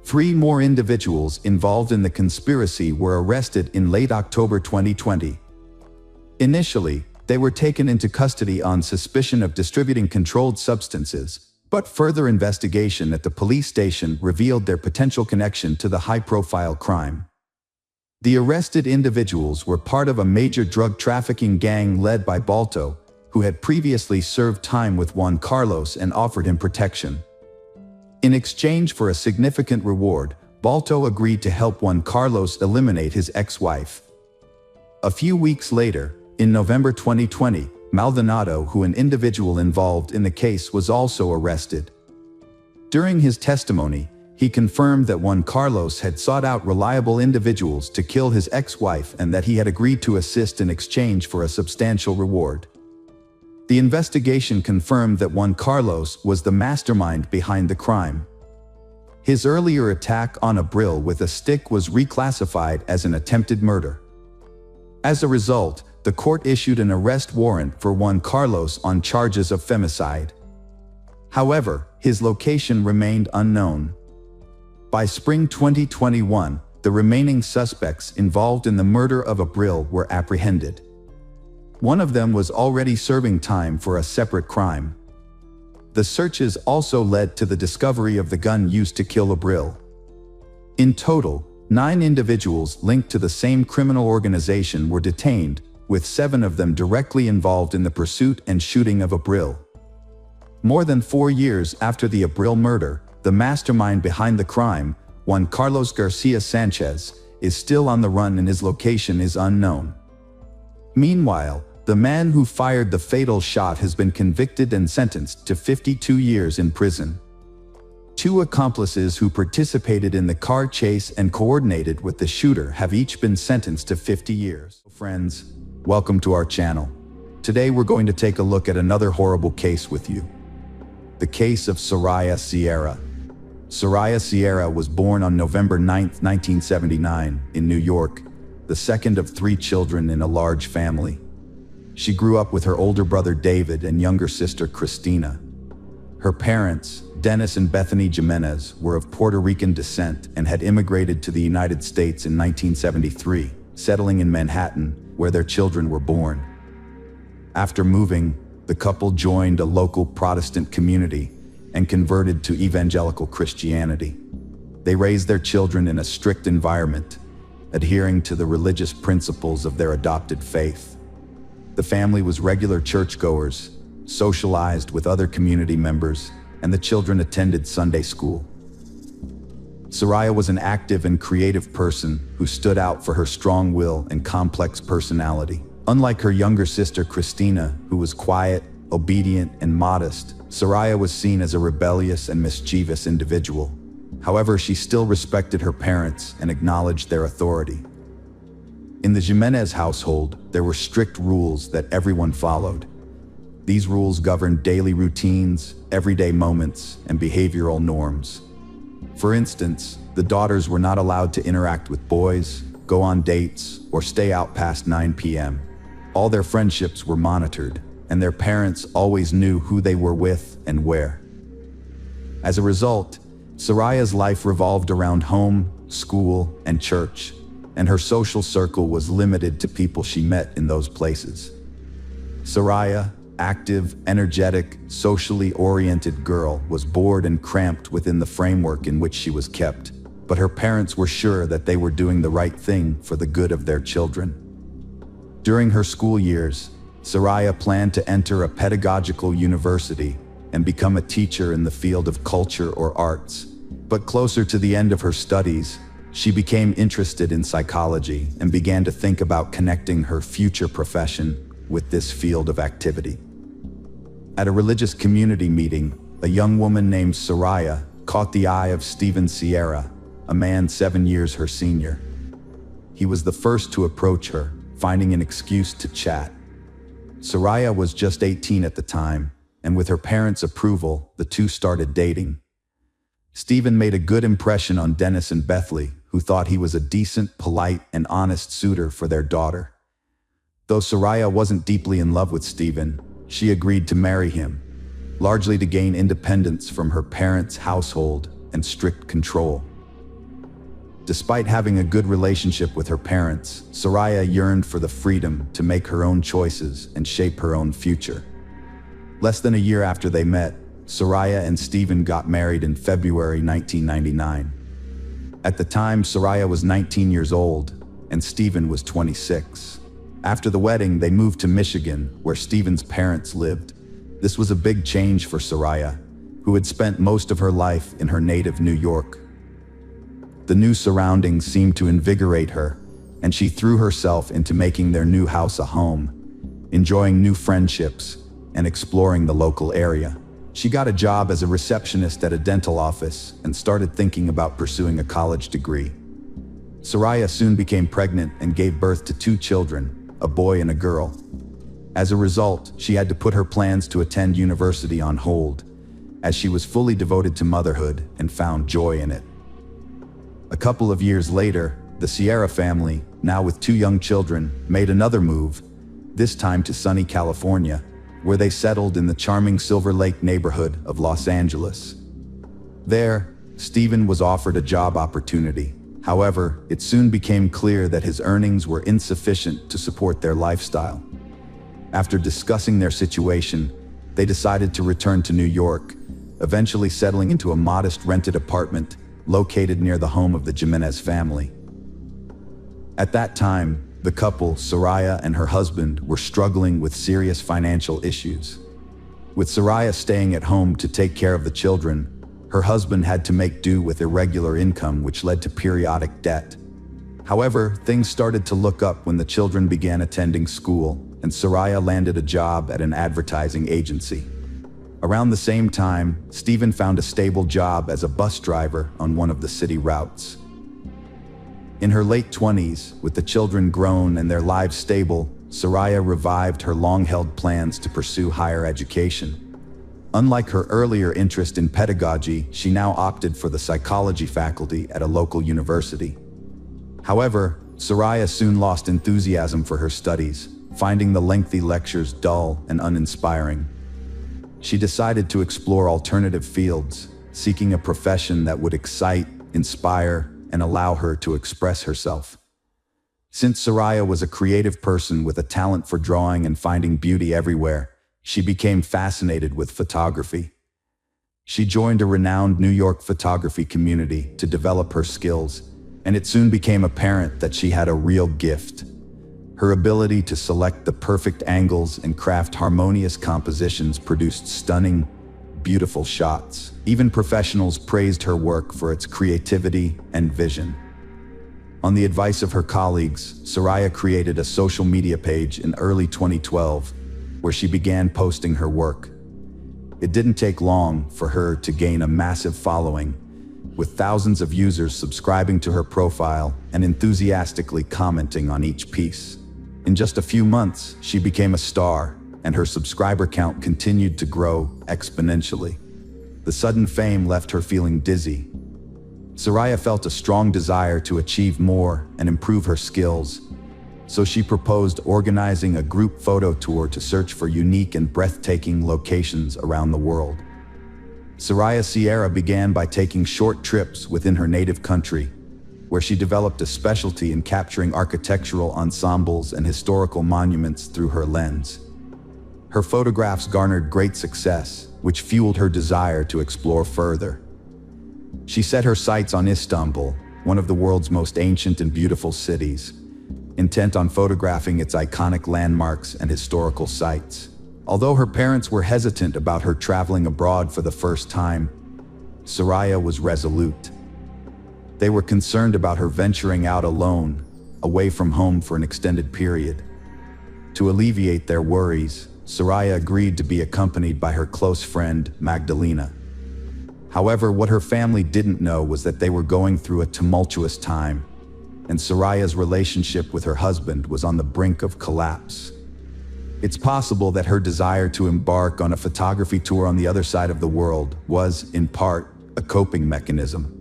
3 more individuals involved in the conspiracy were arrested in late October 2020. Initially, they were taken into custody on suspicion of distributing controlled substances, but further investigation at the police station revealed their potential connection to the high-profile crime. The arrested individuals were part of a major drug trafficking gang led by Balto, who had previously served time with Juan Carlos and offered him protection. In exchange for a significant reward, Balto agreed to help Juan Carlos eliminate his ex-wife. A few weeks later, in November 2020, Maldonado, who an individual involved in the case, was also arrested. During his testimony, he confirmed that Juan Carlos had sought out reliable individuals to kill his ex-wife and that he had agreed to assist in exchange for a substantial reward. The investigation confirmed that Juan Carlos was the mastermind behind the crime. His earlier attack on Abril with a stick was reclassified as an attempted murder. As a result, the court issued an arrest warrant for Juan Carlos on charges of femicide. However, his location remained unknown. By spring 2021, the remaining suspects involved in the murder of Abril were apprehended. One of them was already serving time for a separate crime. The searches also led to the discovery of the gun used to kill Abril. In total, 9 individuals linked to the same criminal organization were detained, with 7 of them directly involved in the pursuit and shooting of Abril. More than 4 years after the Abril murder, the mastermind behind the crime, Juan Carlos Garcia Sanchez, is still on the run and his location is unknown. Meanwhile, the man who fired the fatal shot has been convicted and sentenced to 52 years in prison. 2 accomplices who participated in the car chase and coordinated with the shooter have each been sentenced to 50 years. Friends, welcome to our channel. Today we're going to take a look at another horrible case with you. The case of Soraya Sierra. Soraya Sierra was born on November 9, 1979, in New York, the second of 3 children in a large family. She grew up with her older brother David and younger sister Christina. Her parents, Dennis and Bethany Jimenez, were of Puerto Rican descent and had immigrated to the United States in 1973, settling in Manhattan, where their children were born. After moving, the couple joined a local Protestant community and converted to evangelical Christianity. They raised their children in a strict environment, adhering to the religious principles of their adopted faith. The family was regular churchgoers, socialized with other community members, and the children attended Sunday school. Soraya was an active and creative person who stood out for her strong will and complex personality. Unlike her younger sister Christina, who was quiet, obedient, and modest, Soraya was seen as a rebellious and mischievous individual. However, she still respected her parents and acknowledged their authority. In the Jimenez household, there were strict rules that everyone followed. These rules governed daily routines, everyday moments, and behavioral norms. For instance, the daughters were not allowed to interact with boys, go on dates, or stay out past 9 p.m. All their friendships were monitored, and their parents always knew who they were with and where. As a result, Soraya's life revolved around home, school, and church, and her social circle was limited to people she met in those places. Soraya, active, energetic, socially oriented girl, was bored and cramped within the framework in which she was kept, but her parents were sure that they were doing the right thing for the good of their children. During her school years, Soraya planned to enter a pedagogical university and become a teacher in the field of culture or arts. But closer to the end of her studies, she became interested in psychology and began to think about connecting her future profession with this field of activity. At a religious community meeting, a young woman named Soraya caught the eye of Stephen Sierra, a man 7 years her senior. He was the first to approach her, finding an excuse to chat. Soraya was just 18 at the time, and with her parents' approval, the two started dating. Stephen made a good impression on Dennis and Bethley, who thought he was a decent, polite, and honest suitor for their daughter. Though Soraya wasn't deeply in love with Stephen, she agreed to marry him, largely to gain independence from her parents' household and strict control. Despite having a good relationship with her parents, Soraya yearned for the freedom to make her own choices and shape her own future. Less than a year after they met, Soraya and Stephen got married in February 1999. At the time, Soraya was 19 years old, and Stephen was 26. After the wedding, they moved to Michigan, where Stephen's parents lived. This was a big change for Soraya, who had spent most of her life in her native New York. The new surroundings seemed to invigorate her, and she threw herself into making their new house a home, enjoying new friendships, and exploring the local area. She got a job as a receptionist at a dental office and started thinking about pursuing a college degree. Soraya soon became pregnant and gave birth to 2 children, a boy and a girl. As a result, she had to put her plans to attend university on hold, as she was fully devoted to motherhood and found joy in it. A couple of years later, the Sierra family, now with 2 young children, made another move, this time to sunny California, where they settled in the charming Silver Lake neighborhood of Los Angeles. There, Stephen was offered a job opportunity. However, it soon became clear that his earnings were insufficient to support their lifestyle. After discussing their situation, they decided to return to New York, eventually settling into a modest rented apartment located near the home of the Jimenez family. At that time, the couple, Soraya and her husband, were struggling with serious financial issues. With Soraya staying at home to take care of the children, her husband had to make do with irregular income, which led to periodic debt. However, things started to look up when the children began attending school, and Soraya landed a job at an advertising agency. Around the same time, Stephen found a stable job as a bus driver on one of the city routes. In her late 20s, with the children grown and their lives stable, Soraya revived her long-held plans to pursue higher education. Unlike her earlier interest in pedagogy, she now opted for the psychology faculty at a local university. However, Soraya soon lost enthusiasm for her studies, finding the lengthy lectures dull and uninspiring. She decided to explore alternative fields, seeking a profession that would excite, inspire, and allow her to express herself. Since Soraya was a creative person with a talent for drawing and finding beauty everywhere, she became fascinated with photography. She joined a renowned New York photography community to develop her skills, and it soon became apparent that she had a real gift. Her ability to select the perfect angles and craft harmonious compositions produced stunning, beautiful shots. Even professionals praised her work for its creativity and vision. On the advice of her colleagues, Soraya created a social media page in early 2012, where she began posting her work. It didn't take long for her to gain a massive following, with thousands of users subscribing to her profile and enthusiastically commenting on each piece. In just a few months, she became a star, and her subscriber count continued to grow exponentially. The sudden fame left her feeling dizzy. Soraya felt a strong desire to achieve more and improve her skills, so she proposed organizing a group photo tour to search for unique and breathtaking locations around the world. Soraya Sierra began by taking short trips within her native country, where she developed a specialty in capturing architectural ensembles and historical monuments through her lens. Her photographs garnered great success, which fueled her desire to explore further. She set her sights on Istanbul, one of the world's most ancient and beautiful cities, intent on photographing its iconic landmarks and historical sites. Although her parents were hesitant about her traveling abroad for the first time, Soraya was resolute. They were concerned about her venturing out alone, away from home for an extended period. To alleviate their worries, Soraya agreed to be accompanied by her close friend, Magdalena. However, what her family didn't know was that they were going through a tumultuous time, and Soraya's relationship with her husband was on the brink of collapse. It's possible that her desire to embark on a photography tour on the other side of the world was, in part, a coping mechanism.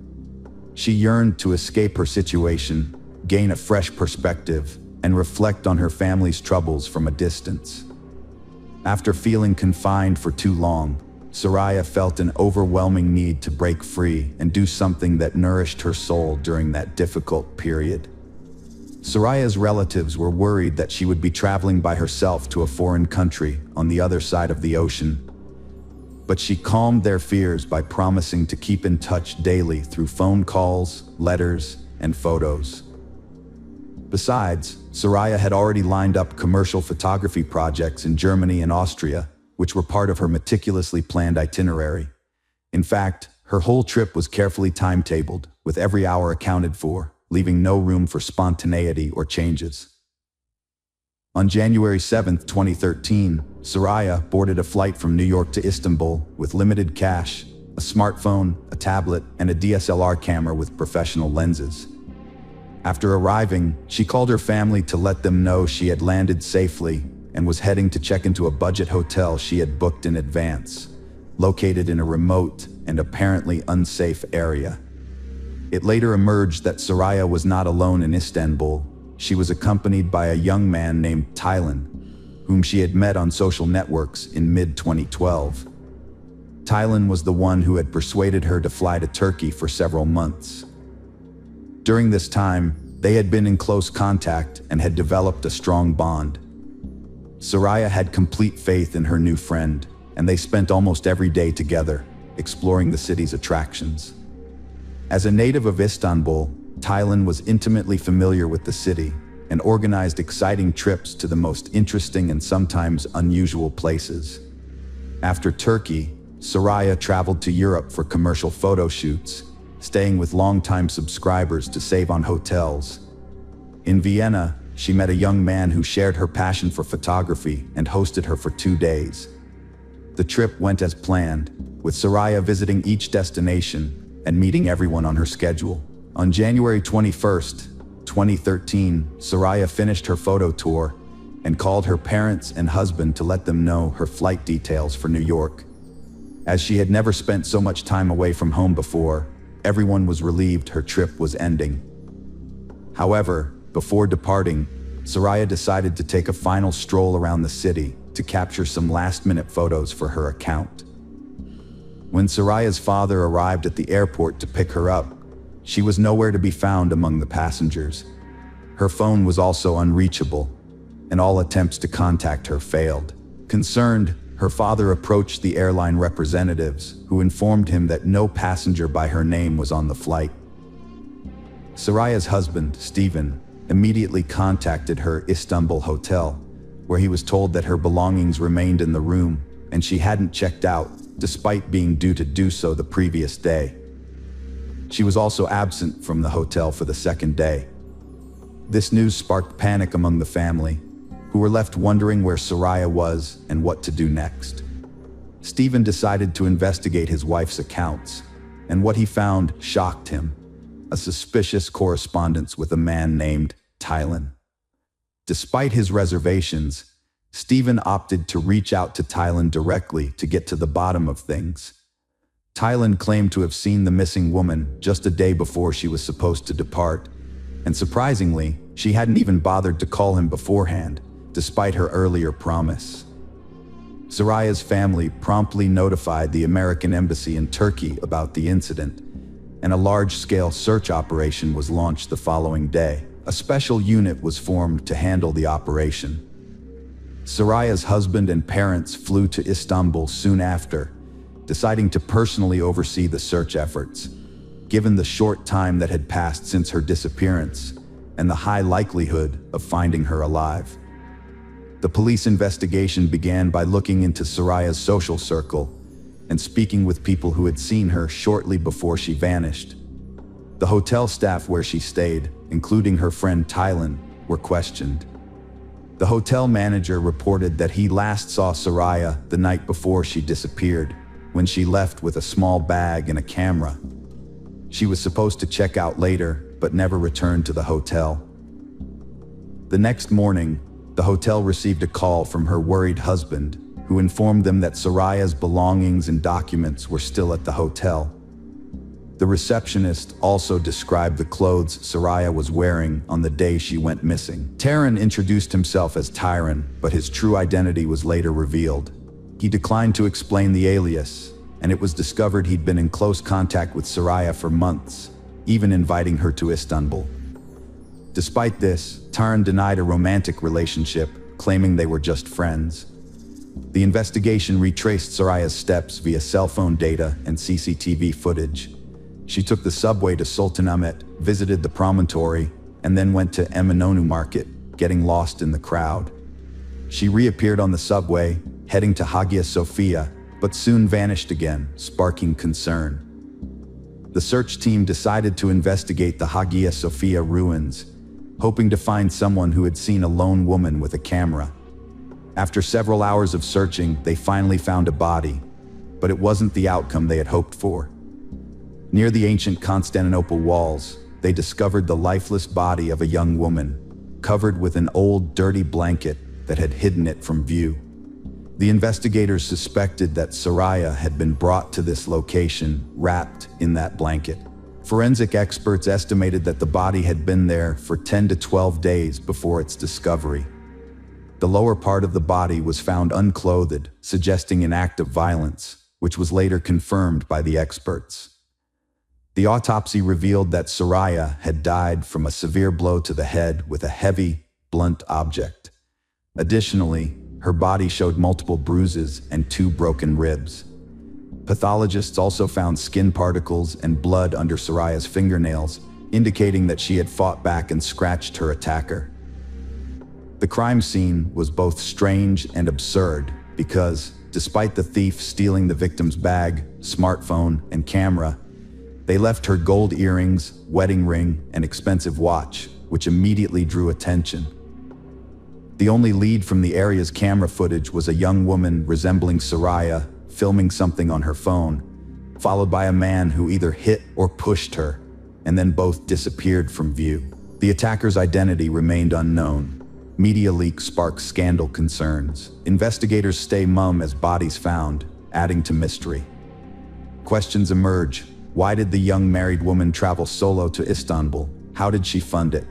She yearned to escape her situation, gain a fresh perspective, and reflect on her family's troubles from a distance. After feeling confined for too long, Soraya felt an overwhelming need to break free and do something that nourished her soul during that difficult period. Soraya's relatives were worried that she would be traveling by herself to a foreign country on the other side of the ocean. But she calmed their fears by promising to keep in touch daily through phone calls, letters, and photos. Besides, Soraya had already lined up commercial photography projects in Germany and Austria, which were part of her meticulously planned itinerary. In fact, her whole trip was carefully timetabled, with every hour accounted for, leaving no room for spontaneity or changes. On January 7, 2013, Soraya boarded a flight from New York to Istanbul with limited cash, a smartphone, a tablet, and a DSLR camera with professional lenses. After arriving, she called her family to let them know she had landed safely and was heading to check into a budget hotel she had booked in advance, located in a remote and apparently unsafe area. It later emerged that Soraya was not alone in Istanbul. She was accompanied by a young man named Tylan, whom she had met on social networks in mid-2012. Tylan was the one who had persuaded her to fly to Turkey for several months. During this time, they had been in close contact and had developed a strong bond. Soraya had complete faith in her new friend, and they spent almost every day together, exploring the city's attractions. As a native of Istanbul, Tylan was intimately familiar with the city and organized exciting trips to the most interesting and sometimes unusual places. After Turkey, Soraya traveled to Europe for commercial photo shoots, staying with longtime subscribers to save on hotels. In Vienna, she met a young man who shared her passion for photography and hosted her for 2 days. The trip went as planned, with Soraya visiting each destination and meeting everyone on her schedule. On January 21st, 2013, Soraya finished her photo tour and called her parents and husband to let them know her flight details for New York. As she had never spent so much time away from home before, everyone was relieved her trip was ending. However, before departing, Soraya decided to take a final stroll around the city to capture some last-minute photos for her account. When Soraya's father arrived at the airport to pick her up, she was nowhere to be found among the passengers. Her phone was also unreachable, and all attempts to contact her failed. Concerned, her father approached the airline representatives, who informed him that no passenger by her name was on the flight. Soraya's husband, Stephen, immediately contacted her Istanbul hotel, where he was told that her belongings remained in the room and she hadn't checked out, despite being due to do so the previous day. She was also absent from the hotel for the second day. This news sparked panic among the family, who were left wondering where Soraya was and what to do next. Stephen decided to investigate his wife's accounts, and what he found shocked him: a suspicious correspondence with a man named Tylan. Despite his reservations, Stephen opted to reach out to Tylan directly to get to the bottom of things. Thailand claimed to have seen the missing woman just a day before she was supposed to depart, and surprisingly, she hadn't even bothered to call him beforehand, despite her earlier promise. Soraya's family promptly notified the American embassy in Turkey about the incident, and a large-scale search operation was launched the following day. A special unit was formed to handle the operation. Soraya's husband and parents flew to Istanbul soon after, deciding to personally oversee the search efforts, given the short time that had passed since her disappearance and the high likelihood of finding her alive. The police investigation began by looking into Soraya's social circle and speaking with people who had seen her shortly before she vanished. The hotel staff where she stayed, including her friend Thailand, were questioned. The hotel manager reported that he last saw Soraya the night before she disappeared, when she left with a small bag and a camera. She was supposed to check out later, but never returned to the hotel. The next morning, the hotel received a call from her worried husband, who informed them that Soraya's belongings and documents were still at the hotel. The receptionist also described the clothes Soraya was wearing on the day she went missing. Taran introduced himself as Tyron, but his true identity was later revealed. He declined to explain the alias, and it was discovered he'd been in close contact with Soraya for months, even inviting her to Istanbul. Despite this, Taran denied a romantic relationship, claiming they were just friends. The investigation retraced Soraya's steps via cell phone data and CCTV footage. She took the subway to Sultanahmet, visited the promontory, and then went to Eminönü Market, getting lost in the crowd. She reappeared on the subway, heading to Hagia Sophia, but soon vanished again, sparking concern. The search team decided to investigate the Hagia Sophia ruins, hoping to find someone who had seen a lone woman with a camera. After several hours of searching, they finally found a body, but it wasn't the outcome they had hoped for. Near the ancient Constantinople walls, they discovered the lifeless body of a young woman, covered with an old, dirty blanket that had hidden it from view. The investigators suspected that Soraya had been brought to this location, wrapped in that blanket. Forensic experts estimated that the body had been there for 10 to 12 days before its discovery. The lower part of the body was found unclothed, suggesting an act of violence, which was later confirmed by the experts. The autopsy revealed that Soraya had died from a severe blow to the head with a heavy, blunt object. Additionally, her body showed multiple bruises and 2 broken ribs. Pathologists also found skin particles and blood under Soraya's fingernails, indicating that she had fought back and scratched her attacker. The crime scene was both strange and absurd because, despite the thief stealing the victim's bag, smartphone, and camera, they left her gold earrings, wedding ring, and expensive watch, which immediately drew attention. The only lead from the area's camera footage was a young woman resembling Soraya filming something on her phone, followed by a man who either hit or pushed her, and then both disappeared from view. The attacker's identity remained unknown. Media leaks spark scandal concerns. Investigators stay mum as bodies found, adding to mystery. Questions emerge. Why did the young married woman travel solo to Istanbul? How did she fund it?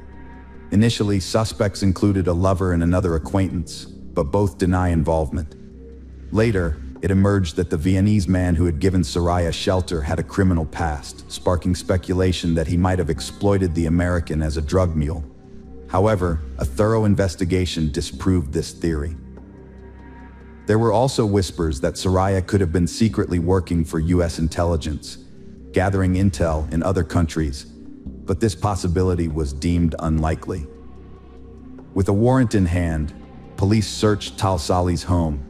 Initially, suspects included a lover and another acquaintance, but both deny involvement. Later, it emerged that the Viennese man who had given Soraya shelter had a criminal past, sparking speculation that he might have exploited the American as a drug mule. However, a thorough investigation disproved this theory. There were also whispers that Soraya could have been secretly working for US intelligence, gathering intel in other countries, but this possibility was deemed unlikely. With a warrant in hand, police searched Talsali's home,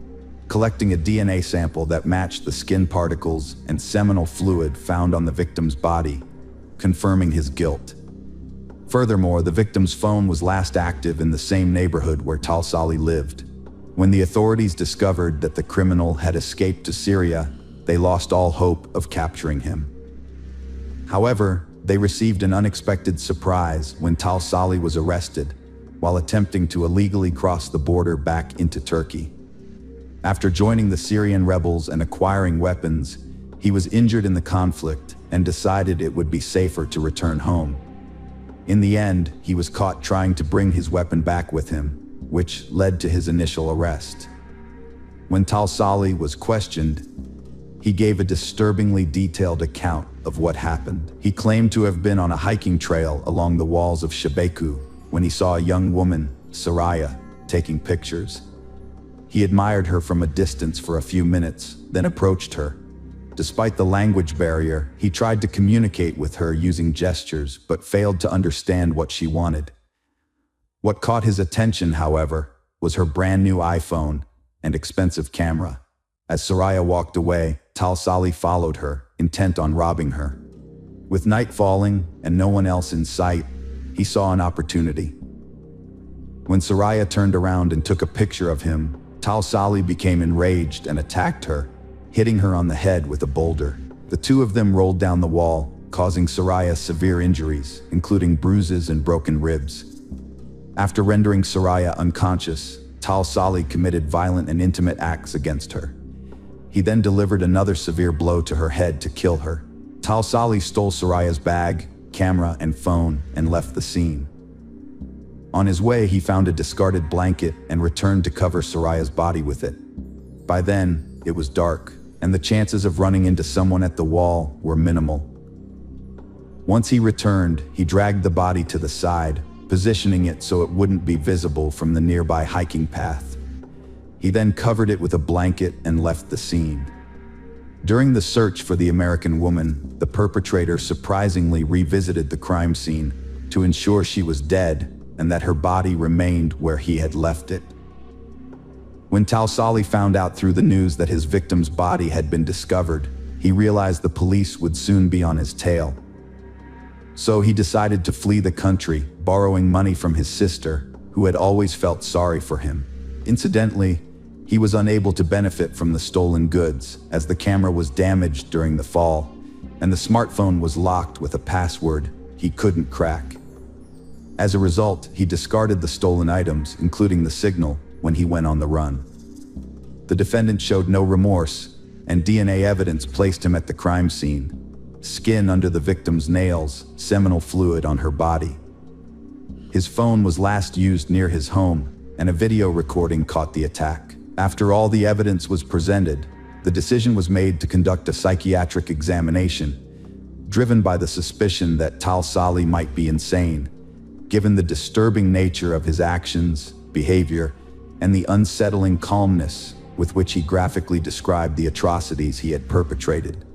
collecting a DNA sample that matched the skin particles and seminal fluid found on the victim's body, confirming his guilt. Furthermore, the victim's phone was last active in the same neighborhood where Talsali lived. When the authorities discovered that the criminal had escaped to Syria, they lost all hope of capturing him. However, they received an unexpected surprise when Talsali was arrested while attempting to illegally cross the border back into Turkey. After joining the Syrian rebels and acquiring weapons, He was injured in the conflict and decided it would be safer to return home. In the end, he was caught trying to bring his weapon back with him, which led to his initial arrest. When Talsali was questioned, he gave a disturbingly detailed account of what happened. He claimed to have been on a hiking trail along the walls of Shebeku when he saw a young woman, Soraya, taking pictures. He admired her from a distance for a few minutes, then approached her. Despite the language barrier, he tried to communicate with her using gestures, but failed to understand what she wanted. What caught his attention, however, was her brand new iPhone and expensive camera. As Soraya walked away, Talsali followed her, intent on robbing her. With night falling and no one else in sight, he saw an opportunity. When Soraya turned around and took a picture of him, Talsali became enraged and attacked her, hitting her on the head with a boulder. The two of them rolled down the wall, causing Soraya severe injuries, including bruises and broken ribs. After rendering Soraya unconscious, Talsali committed violent and intimate acts against her. He then delivered another severe blow to her head to kill her. Talsali stole Soraya's bag, camera, and phone and left the scene. On his way, he found a discarded blanket and returned to cover Soraya's body with it. By then, it was dark, and the chances of running into someone at the wall were minimal. Once he returned, he dragged the body to the side, positioning it so it wouldn't be visible from the nearby hiking path. He then covered it with a blanket and left the scene. During the search for the American woman, the perpetrator surprisingly revisited the crime scene to ensure she was dead and that her body remained where he had left it. When Talsali found out through the news that his victim's body had been discovered, he realized the police would soon be on his tail. So he decided to flee the country, borrowing money from his sister, who had always felt sorry for him. Incidentally, he was unable to benefit from the stolen goods, as the camera was damaged during the fall, and the smartphone was locked with a password he couldn't crack. As a result, he discarded the stolen items, including the signal, when he went on the run. The defendant showed no remorse, and DNA evidence placed him at the crime scene. Skin under the victim's nails, seminal fluid on her body. His phone was last used near his home, and a video recording caught the attack. After all the evidence was presented, the decision was made to conduct a psychiatric examination, driven by the suspicion that Talsali might be insane, given the disturbing nature of his actions, behavior, and the unsettling calmness with which he graphically described the atrocities he had perpetrated.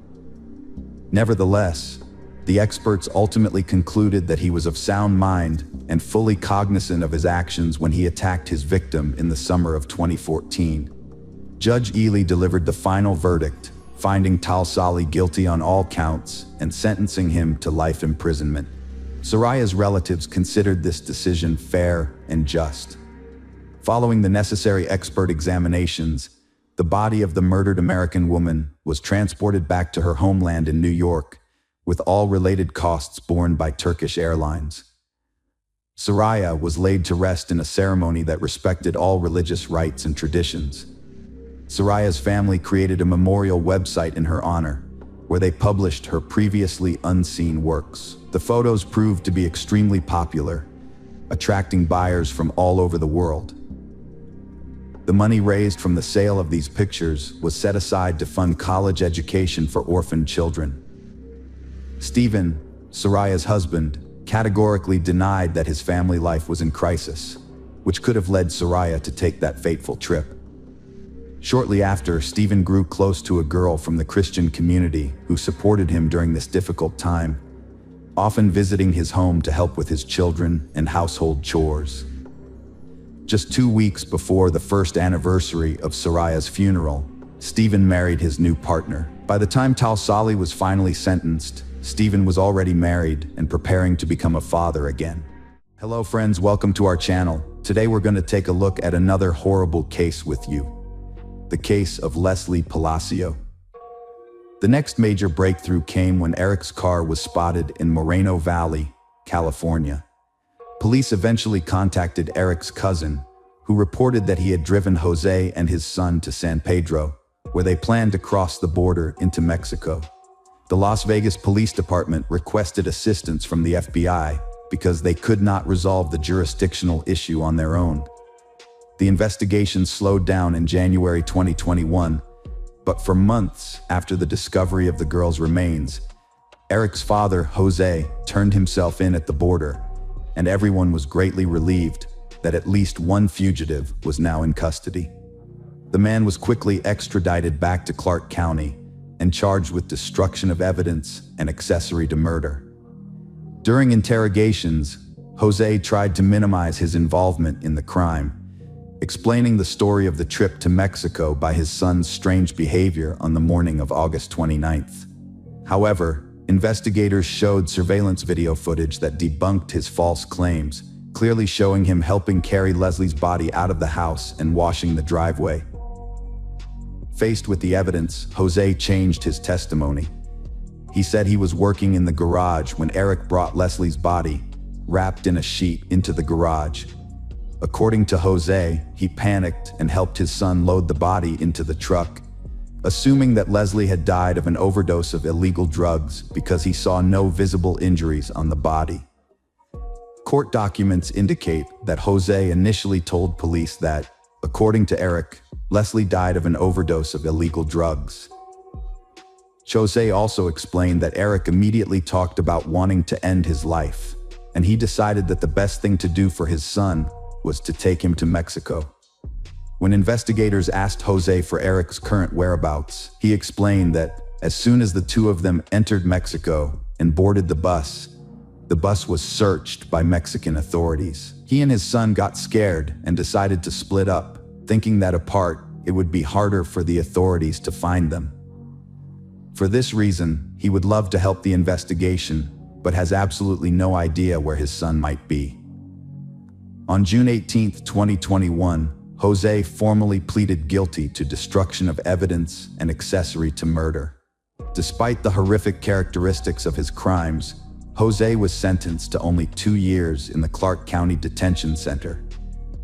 Nevertheless, the experts ultimately concluded that he was of sound mind and fully cognizant of his actions when he attacked his victim in the summer of 2014. Judge Ely delivered the final verdict, finding Talsali guilty on all counts and sentencing him to life imprisonment. Soraya's relatives considered this decision fair and just. Following the necessary expert examinations, the body of the murdered American woman was transported back to her homeland in New York, with all related costs borne by Turkish Airlines. Soraya was laid to rest in a ceremony that respected all religious rites and traditions. Soraya's family created a memorial website in her honor, where they published her previously unseen works. The photos proved to be extremely popular, attracting buyers from all over the world. The money raised from the sale of these pictures was set aside to fund college education for orphaned children. Stephen, Soraya's husband, categorically denied that his family life was in crisis, which could have led Soraya to take that fateful trip. Shortly after, Stephen grew close to a girl from the Christian community who supported him during this difficult time, often visiting his home to help with his children and household chores. Just 2 weeks before the first anniversary of Soraya's funeral, Stephen married his new partner. By the time Talsali was finally sentenced, Stephen was already married and preparing to become a father again. Hello friends, welcome to our channel. Today we're going to take a look at another horrible case with you. The case of Leslie Palacio. The next major breakthrough came when Eric's car was spotted in Moreno Valley, California. Police eventually contacted Eric's cousin, who reported that he had driven Jose and his son to San Pedro, where they planned to cross the border into Mexico. The Las Vegas Police Department requested assistance from the FBI because they could not resolve the jurisdictional issue on their own. The investigation slowed down in January 2021, but for months after the discovery of the girl's remains, Eric's father, Jose, turned himself in at the border, and everyone was greatly relieved that at least one fugitive was now in custody. The man was quickly extradited back to Clark County and charged with destruction of evidence and accessory to murder. During interrogations, Jose tried to minimize his involvement in the crime, explaining the story of the trip to Mexico by his son's strange behavior on the morning of August 29th. However, investigators showed surveillance video footage that debunked his false claims, clearly showing him helping carry Leslie's body out of the house and washing the driveway. Faced with the evidence, Jose changed his testimony. He said he was working in the garage when Eric brought Leslie's body, wrapped in a sheet, into the garage. According to Jose, he panicked and helped his son load the body into the truck, assuming that Leslie had died of an overdose of illegal drugs because he saw no visible injuries on the body. Court documents indicate that Jose initially told police that, according to Eric, Leslie died of an overdose of illegal drugs. Jose also explained that Eric immediately talked about wanting to end his life, and he decided that the best thing to do for his son was to take him to Mexico. When investigators asked Jose for Eric's current whereabouts, he explained that as soon as the two of them entered Mexico and boarded the bus was searched by Mexican authorities. He and his son got scared and decided to split up, thinking that apart it would be harder for the authorities to find them. For this reason, he would love to help the investigation, but has absolutely no idea where his son might be. On June 18, 2021, Jose formally pleaded guilty to destruction of evidence and accessory to murder. Despite the horrific characteristics of his crimes, Jose was sentenced to only 2 years in the Clark County Detention Center,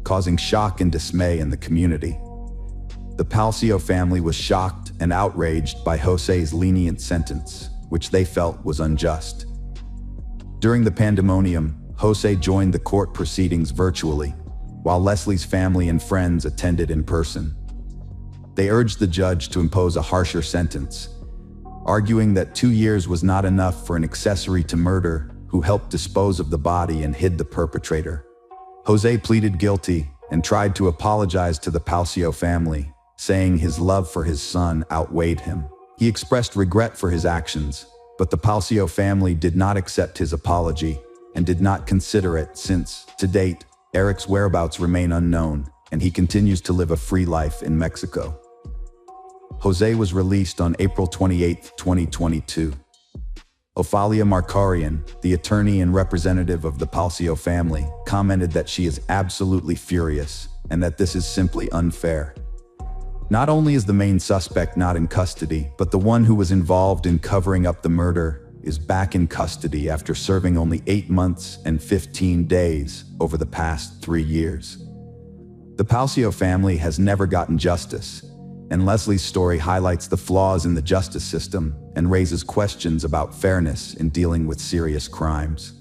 causing shock and dismay in the community. The Palcio family was shocked and outraged by Jose's lenient sentence, which they felt was unjust. During the pandemonium, Jose joined the court proceedings virtually, while Leslie's family and friends attended in person. They urged the judge to impose a harsher sentence, arguing that 2 years was not enough for an accessory to murder who helped dispose of the body and hid the perpetrator. Jose pleaded guilty and tried to apologize to the Palcio family, saying his love for his son outweighed him. He expressed regret for his actions, but the Palcio family did not accept his apology and did not consider it since, to date, Eric's whereabouts remain unknown and he continues to live a free life in Mexico. Jose was released on April 28, 2022. Ofalia Markarian, the attorney and representative of the Palcio family, commented that she is absolutely furious and that this is simply unfair. Not only is the main suspect not in custody, but the one who was involved in covering up the murder is back in custody after serving only 8 months and 15 days over the past 3 years. The Palcio family has never gotten justice, and Leslie's story highlights the flaws in the justice system and raises questions about fairness in dealing with serious crimes.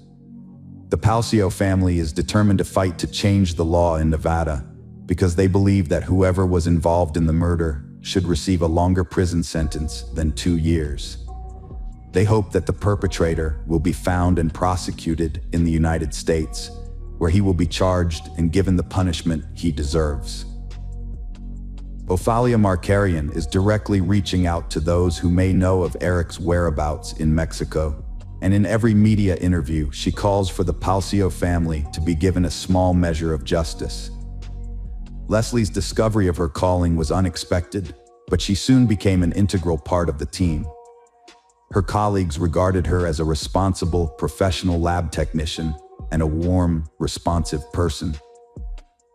The Palcio family is determined to fight to change the law in Nevada because they believe that whoever was involved in the murder should receive a longer prison sentence than 2 years. They hope that the perpetrator will be found and prosecuted in the United States, where he will be charged and given the punishment he deserves. Ofalia Markarian is directly reaching out to those who may know of Eric's whereabouts in Mexico, and in every media interview she calls for the Palcio family to be given a small measure of justice. Leslie's discovery of her calling was unexpected, but she soon became an integral part of the team. Her colleagues regarded her as a responsible, professional lab technician and a warm, responsive person.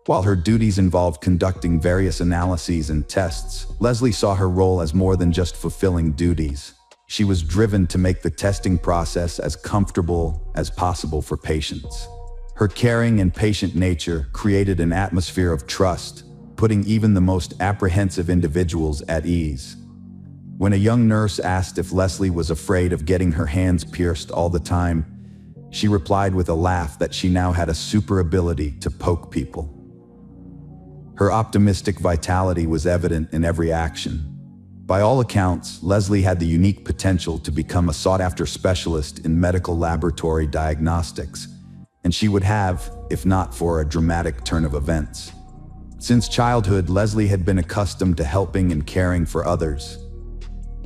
While her duties involved conducting various analyses and tests, Leslie saw her role as more than just fulfilling duties. She was driven to make the testing process as comfortable as possible for patients. Her caring and patient nature created an atmosphere of trust, putting even the most apprehensive individuals at ease. When a young nurse asked if Leslie was afraid of getting her hands pierced all the time, she replied with a laugh that she now had a super ability to poke people. Her optimistic vitality was evident in every action. By all accounts, Leslie had the unique potential to become a sought-after specialist in medical laboratory diagnostics, and she would have, if not for a dramatic turn of events. Since childhood, Leslie had been accustomed to helping and caring for others.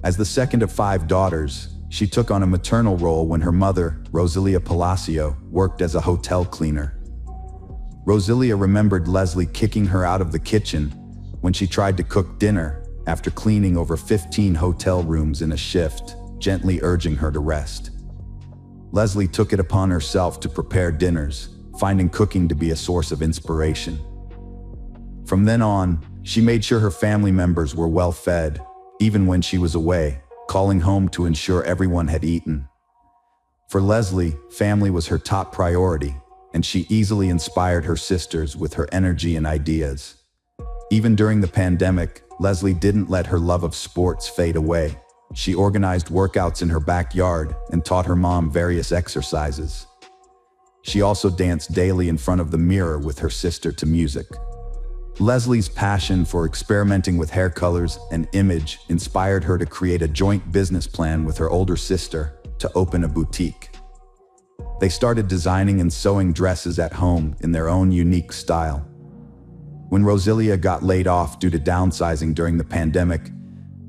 As the second of 5 daughters, she took on a maternal role when her mother, Rosalia Palacio, worked as a hotel cleaner. Rosalia remembered Leslie kicking her out of the kitchen when she tried to cook dinner after cleaning over 15 hotel rooms in a shift, gently urging her to rest. Leslie took it upon herself to prepare dinners, finding cooking to be a source of inspiration. From then on, she made sure her family members were well fed, even when she was away, calling home to ensure everyone had eaten. For Leslie, family was her top priority, and she easily inspired her sisters with her energy and ideas. Even during the pandemic, Leslie didn't let her love of sports fade away. She organized workouts in her backyard and taught her mom various exercises. She also danced daily in front of the mirror with her sister to music. Leslie's passion for experimenting with hair colors and image inspired her to create a joint business plan with her older sister to open a boutique. They started designing and sewing dresses at home in their own unique style. When Rosalia got laid off due to downsizing during the pandemic,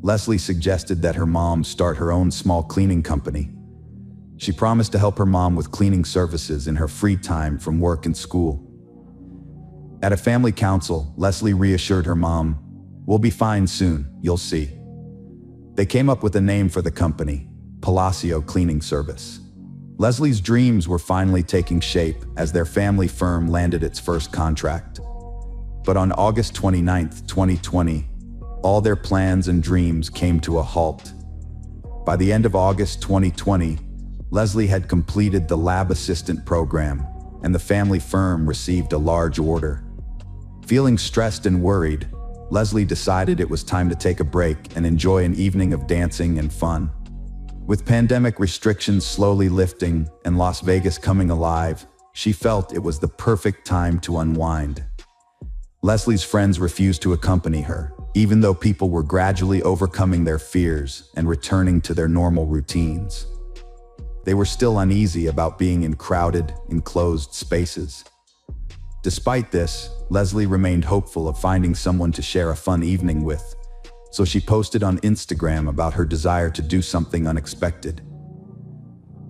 Leslie suggested that her mom start her own small cleaning company. She promised to help her mom with cleaning services in her free time from work and school. At a family council, Leslie reassured her mom, "We'll be fine soon, you'll see." They came up with a name for the company, Palacio Cleaning Service. Leslie's dreams were finally taking shape as their family firm landed its first contract. But on August 29, 2020, all their plans and dreams came to a halt. By the end of August 2020, Leslie had completed the lab assistant program, and the family firm received a large order. Feeling stressed and worried, Leslie decided it was time to take a break and enjoy an evening of dancing and fun. With pandemic restrictions slowly lifting and Las Vegas coming alive, she felt it was the perfect time to unwind. Leslie's friends refused to accompany her, even though people were gradually overcoming their fears and returning to their normal routines. They were still uneasy about being in crowded, enclosed spaces. Despite this, Leslie remained hopeful of finding someone to share a fun evening with, so she posted on Instagram about her desire to do something unexpected.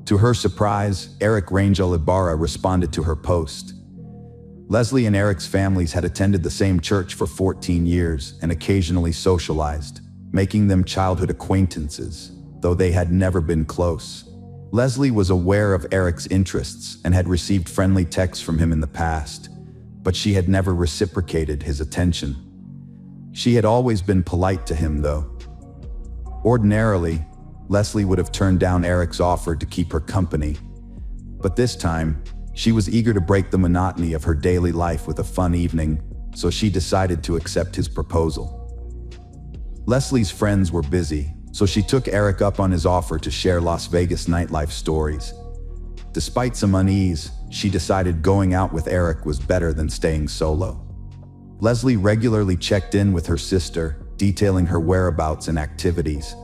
To her surprise, Eric Rangel Ibarra responded to her post. Leslie and Eric's families had attended the same church for 14 years and occasionally socialized, making them childhood acquaintances, though they had never been close. Leslie was aware of Eric's interests and had received friendly texts from him in the past, but she had never reciprocated his attention. She had always been polite to him, though. Ordinarily, Leslie would have turned down Eric's offer to keep her company, but this time, she was eager to break the monotony of her daily life with a fun evening, so she decided to accept his proposal. Leslie's friends were busy, so she took Eric up on his offer to share Las Vegas nightlife stories. Despite some unease, she decided going out with Eric was better than staying solo. Leslie regularly checked in with her sister, detailing her whereabouts and activities.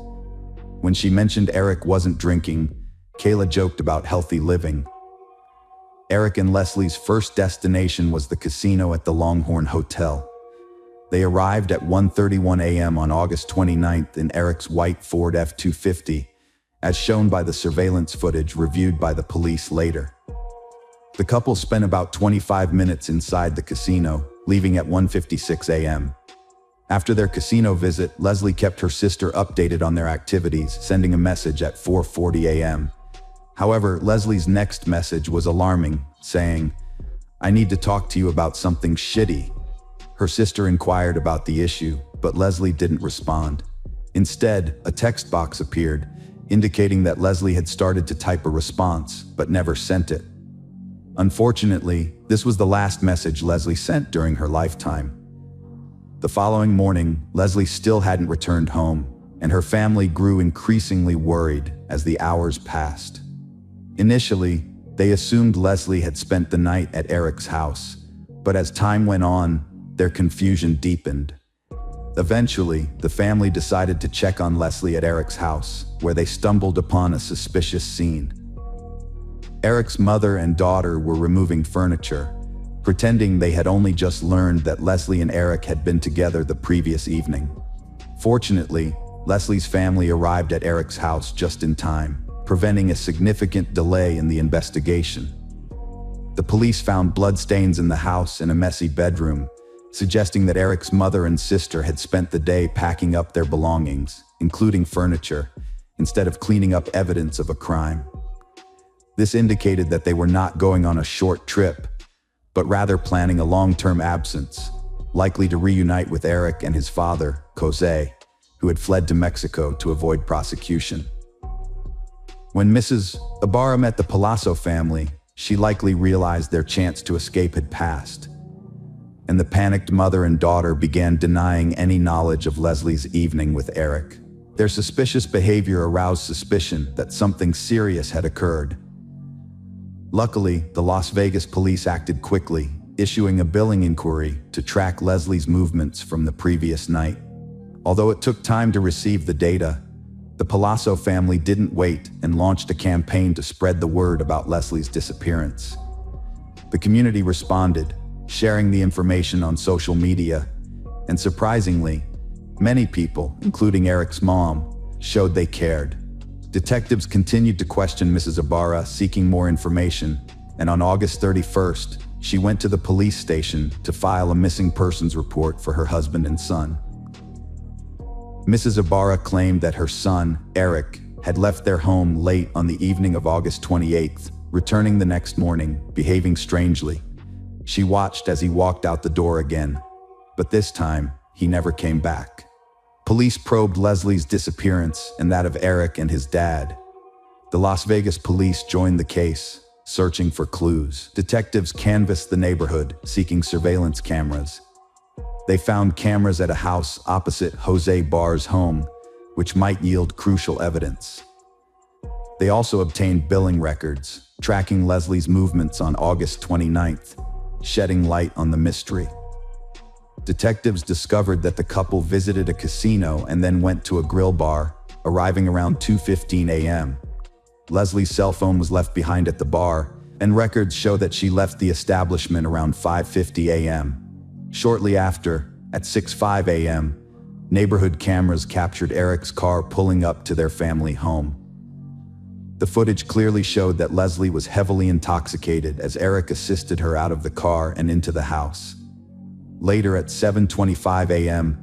When she mentioned Eric wasn't drinking, Kayla joked about healthy living. Eric and Leslie's first destination was the casino at the Longhorn Hotel. They arrived at 1:31 a.m. on August 29th in Eric's white Ford F-250, as shown by the surveillance footage reviewed by the police later. The couple spent about 25 minutes inside the casino, leaving at 1:56 a.m. After their casino visit, Leslie kept her sister updated on their activities, sending a message at 4:40 a.m. However, Leslie's next message was alarming, saying, "I need to talk to you about something shitty." Her sister inquired about the issue, but Leslie didn't respond. Instead, a text box appeared, indicating that Leslie had started to type a response, but never sent it. Unfortunately, this was the last message Leslie sent during her lifetime. The following morning, Leslie still hadn't returned home, and her family grew increasingly worried as the hours passed. Initially, they assumed Leslie had spent the night at Eric's house, but as time went on, their confusion deepened. Eventually, the family decided to check on Leslie at Eric's house, where they stumbled upon a suspicious scene. Eric's mother and daughter were removing furniture, pretending they had only just learned that Leslie and Eric had been together the previous evening. Fortunately, Leslie's family arrived at Eric's house just in time, preventing a significant delay in the investigation. The police found bloodstains in the house and a messy bedroom, suggesting that Eric's mother and sister had spent the day packing up their belongings, including furniture, instead of cleaning up evidence of a crime. This indicated that they were not going on a short trip, but rather planning a long-term absence, likely to reunite with Eric and his father, Jose, who had fled to Mexico to avoid prosecution. When Mrs. Ibarra met the Palazzo family, she likely realized their chance to escape had passed, and the panicked mother and daughter began denying any knowledge of Leslie's evening with Eric. Their suspicious behavior aroused suspicion that something serious had occurred. Luckily, the Las Vegas police acted quickly, issuing a billing inquiry to track Leslie's movements from the previous night. Although it took time to receive the data, the Palazzo family didn't wait and launched a campaign to spread the word about Leslie's disappearance. The community responded, sharing the information on social media, and surprisingly, many people, including Eric's mom, showed they cared. Detectives continued to question Mrs. Ibarra, seeking more information, and on August 31st, she went to the police station to file a missing persons report for her husband and son. Mrs. Ibarra claimed that her son, Eric, had left their home late on the evening of August 28th, returning the next morning, behaving strangely. She watched as he walked out the door again, but this time, he never came back. Police probed Leslie's disappearance and that of Eric and his dad. The Las Vegas police joined the case, searching for clues. Detectives canvassed the neighborhood, seeking surveillance cameras. They found cameras at a house opposite Jose Barr's home, which might yield crucial evidence. They also obtained billing records, tracking Leslie's movements on August 29th, shedding light on the mystery. Detectives discovered that the couple visited a casino and then went to a grill bar, arriving around 2:15 a.m. Leslie's cell phone was left behind at the bar, and records show that she left the establishment around 5:50 a.m. Shortly after, at 6:05 a.m., neighborhood cameras captured Eric's car pulling up to their family home. The footage clearly showed that Leslie was heavily intoxicated as Eric assisted her out of the car and into the house. Later at 7:25 a.m.,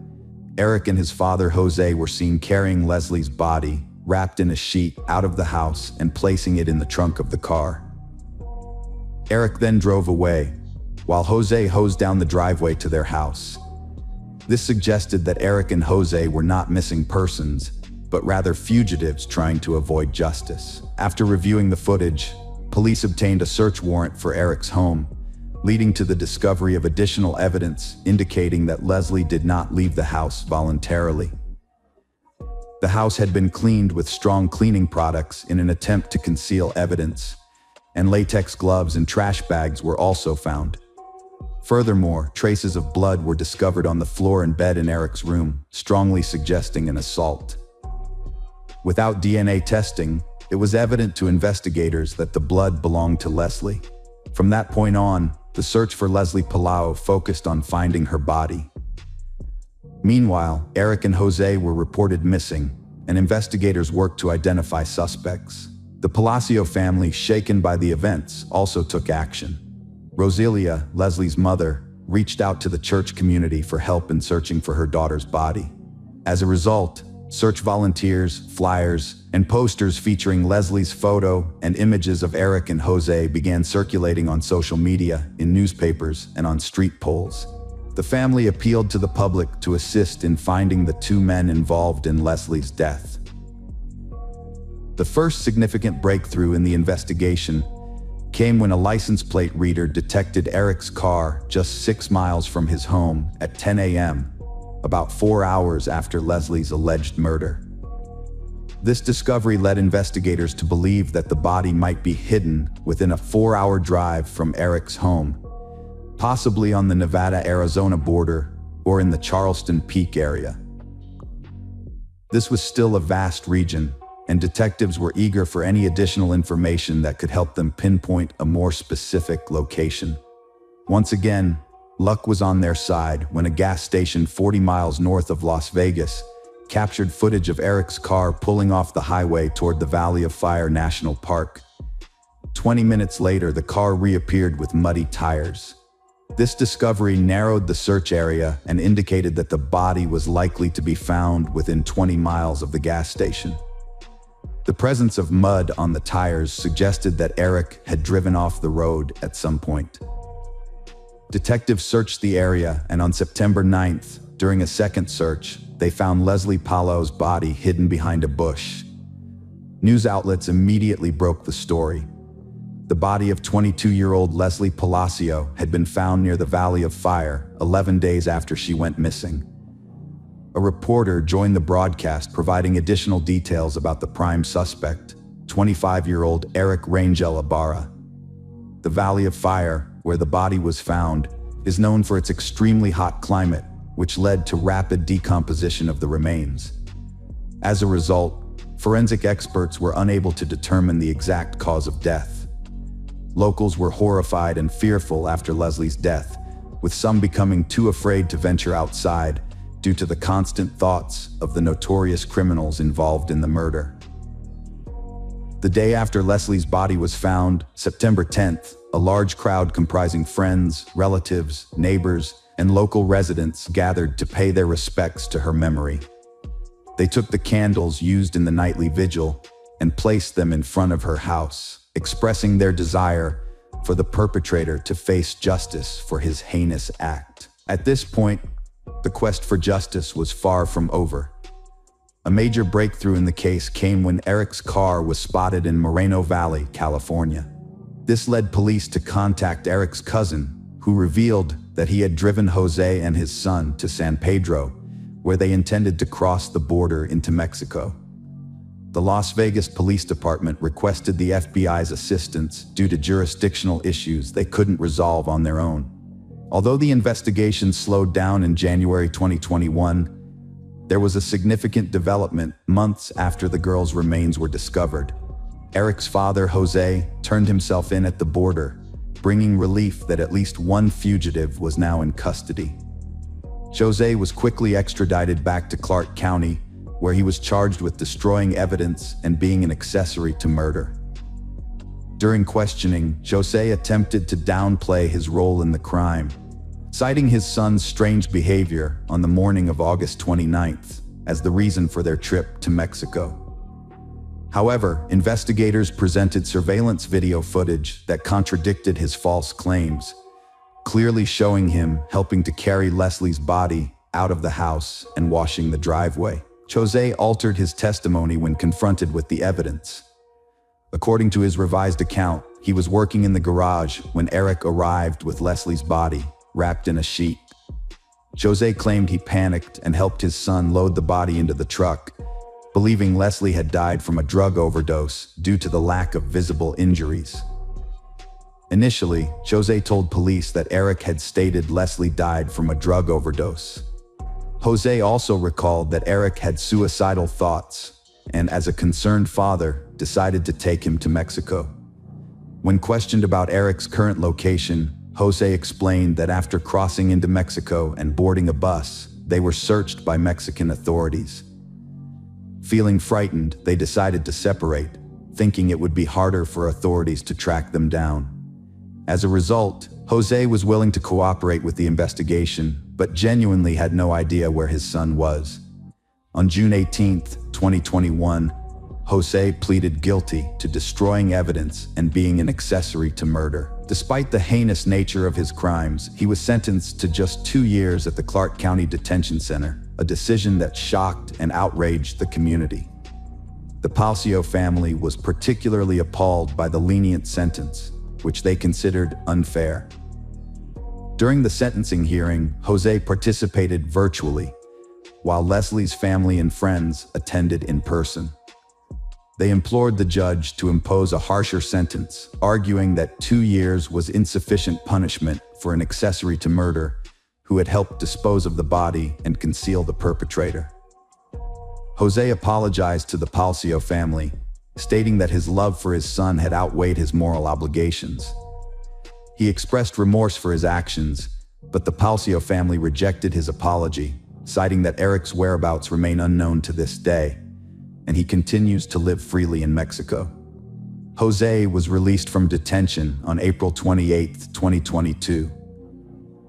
Eric and his father Jose were seen carrying Leslie's body, wrapped in a sheet, out of the house and placing it in the trunk of the car. Eric then drove away, while Jose hosed down the driveway to their house. This suggested that Eric and Jose were not missing persons, but rather fugitives trying to avoid justice. After reviewing the footage, police obtained a search warrant for Eric's home, leading to the discovery of additional evidence indicating that Leslie did not leave the house voluntarily. The house had been cleaned with strong cleaning products in an attempt to conceal evidence, and latex gloves and trash bags were also found. Furthermore, traces of blood were discovered on the floor and bed in Eric's room, strongly suggesting an assault. Without DNA testing, it was evident to investigators that the blood belonged to Leslie. From that point on, the search for Leslie Palau focused on finding her body. Meanwhile, Eric and Jose were reported missing, and investigators worked to identify suspects. The Palacio family, shaken by the events, also took action. Roselia, Leslie's mother, reached out to the church community for help in searching for her daughter's body. As a result, search volunteers, flyers, and posters featuring Leslie's photo and images of Eric and Jose began circulating on social media, in newspapers, and on street poles. The family appealed to the public to assist in finding the two men involved in Leslie's death. The first significant breakthrough in the investigation came when a license plate reader detected Eric's car just 6 miles from his home at 10 a.m., about 4 hours after Leslie's alleged murder. This discovery led investigators to believe that the body might be hidden within a 4-hour drive from Eric's home, possibly on the Nevada-Arizona border or in the Charleston Peak area. This was still a vast region, and detectives were eager for any additional information that could help them pinpoint a more specific location. Once again, luck was on their side when a gas station 40 miles north of Las Vegas captured footage of Eric's car pulling off the highway toward the Valley of Fire National Park. 20 minutes later, the car reappeared with muddy tires. This discovery narrowed the search area and indicated that the body was likely to be found within 20 miles of the gas station. The presence of mud on the tires suggested that Eric had driven off the road at some point. Detectives searched the area, and on September 9th, during a second search, they found Leslie Palo's body hidden behind a bush. News outlets immediately broke the story. The body of 22-year-old Leslie Palacio had been found near the Valley of Fire 11 days after she went missing. A reporter joined the broadcast, providing additional details about the prime suspect, 25-year-old Eric Rangel Ibarra. The Valley of Fire, where the body was found, is known for its extremely hot climate, which led to rapid decomposition of the remains. As a result, forensic experts were unable to determine the exact cause of death. Locals were horrified and fearful after Leslie's death, with some becoming too afraid to venture outside due to the constant thoughts of the notorious criminals involved in the murder. The day after Leslie's body was found, September 10th, a large crowd comprising friends, relatives, neighbors, and local residents gathered to pay their respects to her memory. They took the candles used in the nightly vigil and placed them in front of her house, expressing their desire for the perpetrator to face justice for his heinous act. At this point, the quest for justice was far from over. A major breakthrough in the case came when Eric's car was spotted in Moreno Valley, California. This led police to contact Eric's cousin, who revealed that he had driven Jose and his son to San Pedro, where they intended to cross the border into Mexico. The Las Vegas Police Department requested the FBI's assistance due to jurisdictional issues they couldn't resolve on their own. Although the investigation slowed down in January 2021, there was a significant development months after the girls' remains were discovered. Eric's father, Jose, turned himself in at the border, bringing relief that at least one fugitive was now in custody. Jose was quickly extradited back to Clark County, where he was charged with destroying evidence and being an accessory to murder. During questioning, Jose attempted to downplay his role in the crime, citing his son's strange behavior on the morning of August 29th as the reason for their trip to Mexico. However, investigators presented surveillance video footage that contradicted his false claims, clearly showing him helping to carry Leslie's body out of the house and washing the driveway. Jose altered his testimony when confronted with the evidence. According to his revised account, he was working in the garage when Eric arrived with Leslie's body, wrapped in a sheet. Jose claimed he panicked and helped his son load the body into the truck, believing Leslie had died from a drug overdose due to the lack of visible injuries. Initially, Jose told police that Eric had stated Leslie died from a drug overdose. Jose also recalled that Eric had suicidal thoughts and, as a concerned father, decided to take him to Mexico. When questioned about Eric's current location, Jose explained that after crossing into Mexico and boarding a bus, they were searched by Mexican authorities. Feeling frightened, they decided to separate, thinking it would be harder for authorities to track them down. As a result, Jose was willing to cooperate with the investigation, but genuinely had no idea where his son was. On June 18, 2021, Jose pleaded guilty to destroying evidence and being an accessory to murder. Despite the heinous nature of his crimes, he was sentenced to just 2 years at the Clark County Detention Center, a decision that shocked and outraged the community. The Palacio family was particularly appalled by the lenient sentence, which they considered unfair. During the sentencing hearing, Jose participated virtually, while Leslie's family and friends attended in person. They implored the judge to impose a harsher sentence, arguing that 2 years was insufficient punishment for an accessory to murder who had helped dispose of the body and conceal the perpetrator. Jose apologized to the Palcio family, stating that his love for his son had outweighed his moral obligations. He expressed remorse for his actions, but the Palcio family rejected his apology, citing that Eric's whereabouts remain unknown to this day, and he continues to live freely in Mexico. Jose was released from detention on April 28, 2022.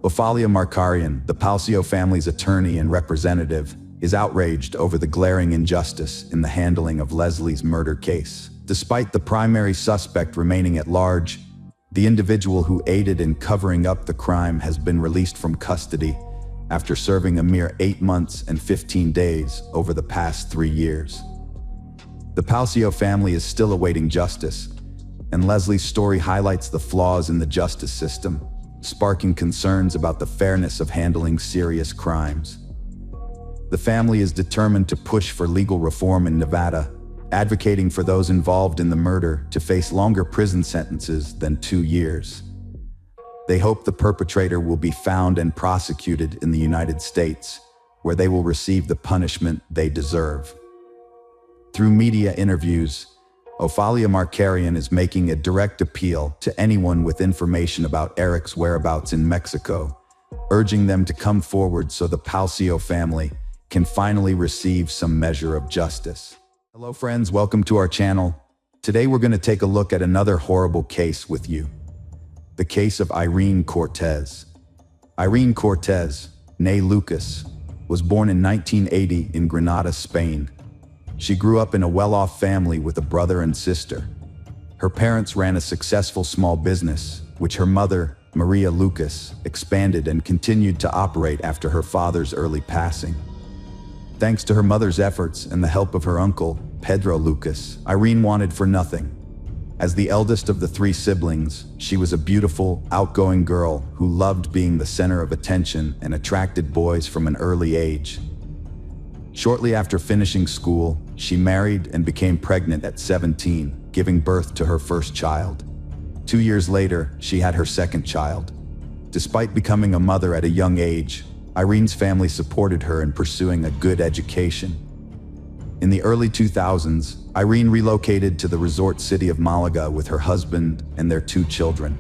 Ofalia Markarian, the Palcio family's attorney and representative, is outraged over the glaring injustice in the handling of Leslie's murder case. Despite the primary suspect remaining at large, the individual who aided in covering up the crime has been released from custody after serving a mere 8 months and 15 days over the past 3 years. The Palcio family is still awaiting justice, and Leslie's story highlights the flaws in the justice system, sparking concerns about the fairness of handling serious crimes. The family is determined to push for legal reform in Nevada, advocating for those involved in the murder to face longer prison sentences than 2 years. They hope the perpetrator will be found and prosecuted in the United States, where they will receive the punishment they deserve. Through media interviews, Ofalia Markarian is making a direct appeal to anyone with information about Eric's whereabouts in Mexico, urging them to come forward so the Palcio family can finally receive some measure of justice. Hello friends, welcome to our channel. Today we're going to take a look at another horrible case with you. The case of Irene Cortez. Irene Cortez, née Lucas, was born in 1980 in Granada, Spain. She grew up in a well-off family with a brother and sister. Her parents ran a successful small business, which her mother, Maria Lucas, expanded and continued to operate after her father's early passing. Thanks to her mother's efforts and the help of her uncle, Pedro Lucas, Irene wanted for nothing. As the eldest of the 3 siblings, she was a beautiful, outgoing girl who loved being the center of attention and attracted boys from an early age. Shortly after finishing school, she married and became pregnant at 17, giving birth to her first child. 2 years later, she had her second child. Despite becoming a mother at a young age, Irene's family supported her in pursuing a good education. In the early 2000s, Irene relocated to the resort city of Malaga with her husband and their 2 children.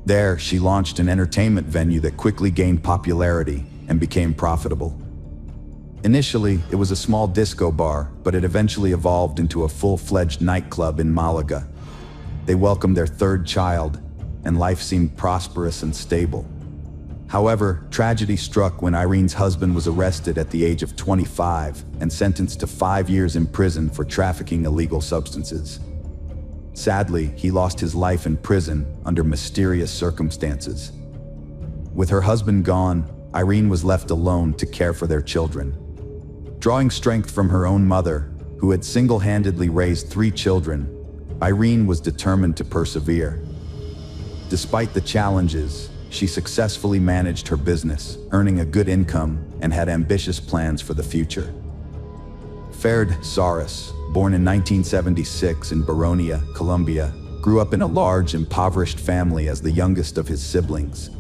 There, she launched an entertainment venue that quickly gained popularity and became profitable. Initially, it was a small disco bar, but it eventually evolved into a full-fledged nightclub in Malaga. They welcomed their 3rd child, and life seemed prosperous and stable. However, tragedy struck when Irene's husband was arrested at the age of 25 and sentenced to 5 years in prison for trafficking illegal substances. Sadly, he lost his life in prison under mysterious circumstances. With her husband gone, Irene was left alone to care for their children. Drawing strength from her own mother, who had single-handedly raised 3 children, Irene was determined to persevere. Despite the challenges, she successfully managed her business, earning a good income, and had ambitious plans for the future. Ferd Saras, born in 1976 in Baronia, Colombia, grew up in a large, impoverished family as the youngest of his siblings.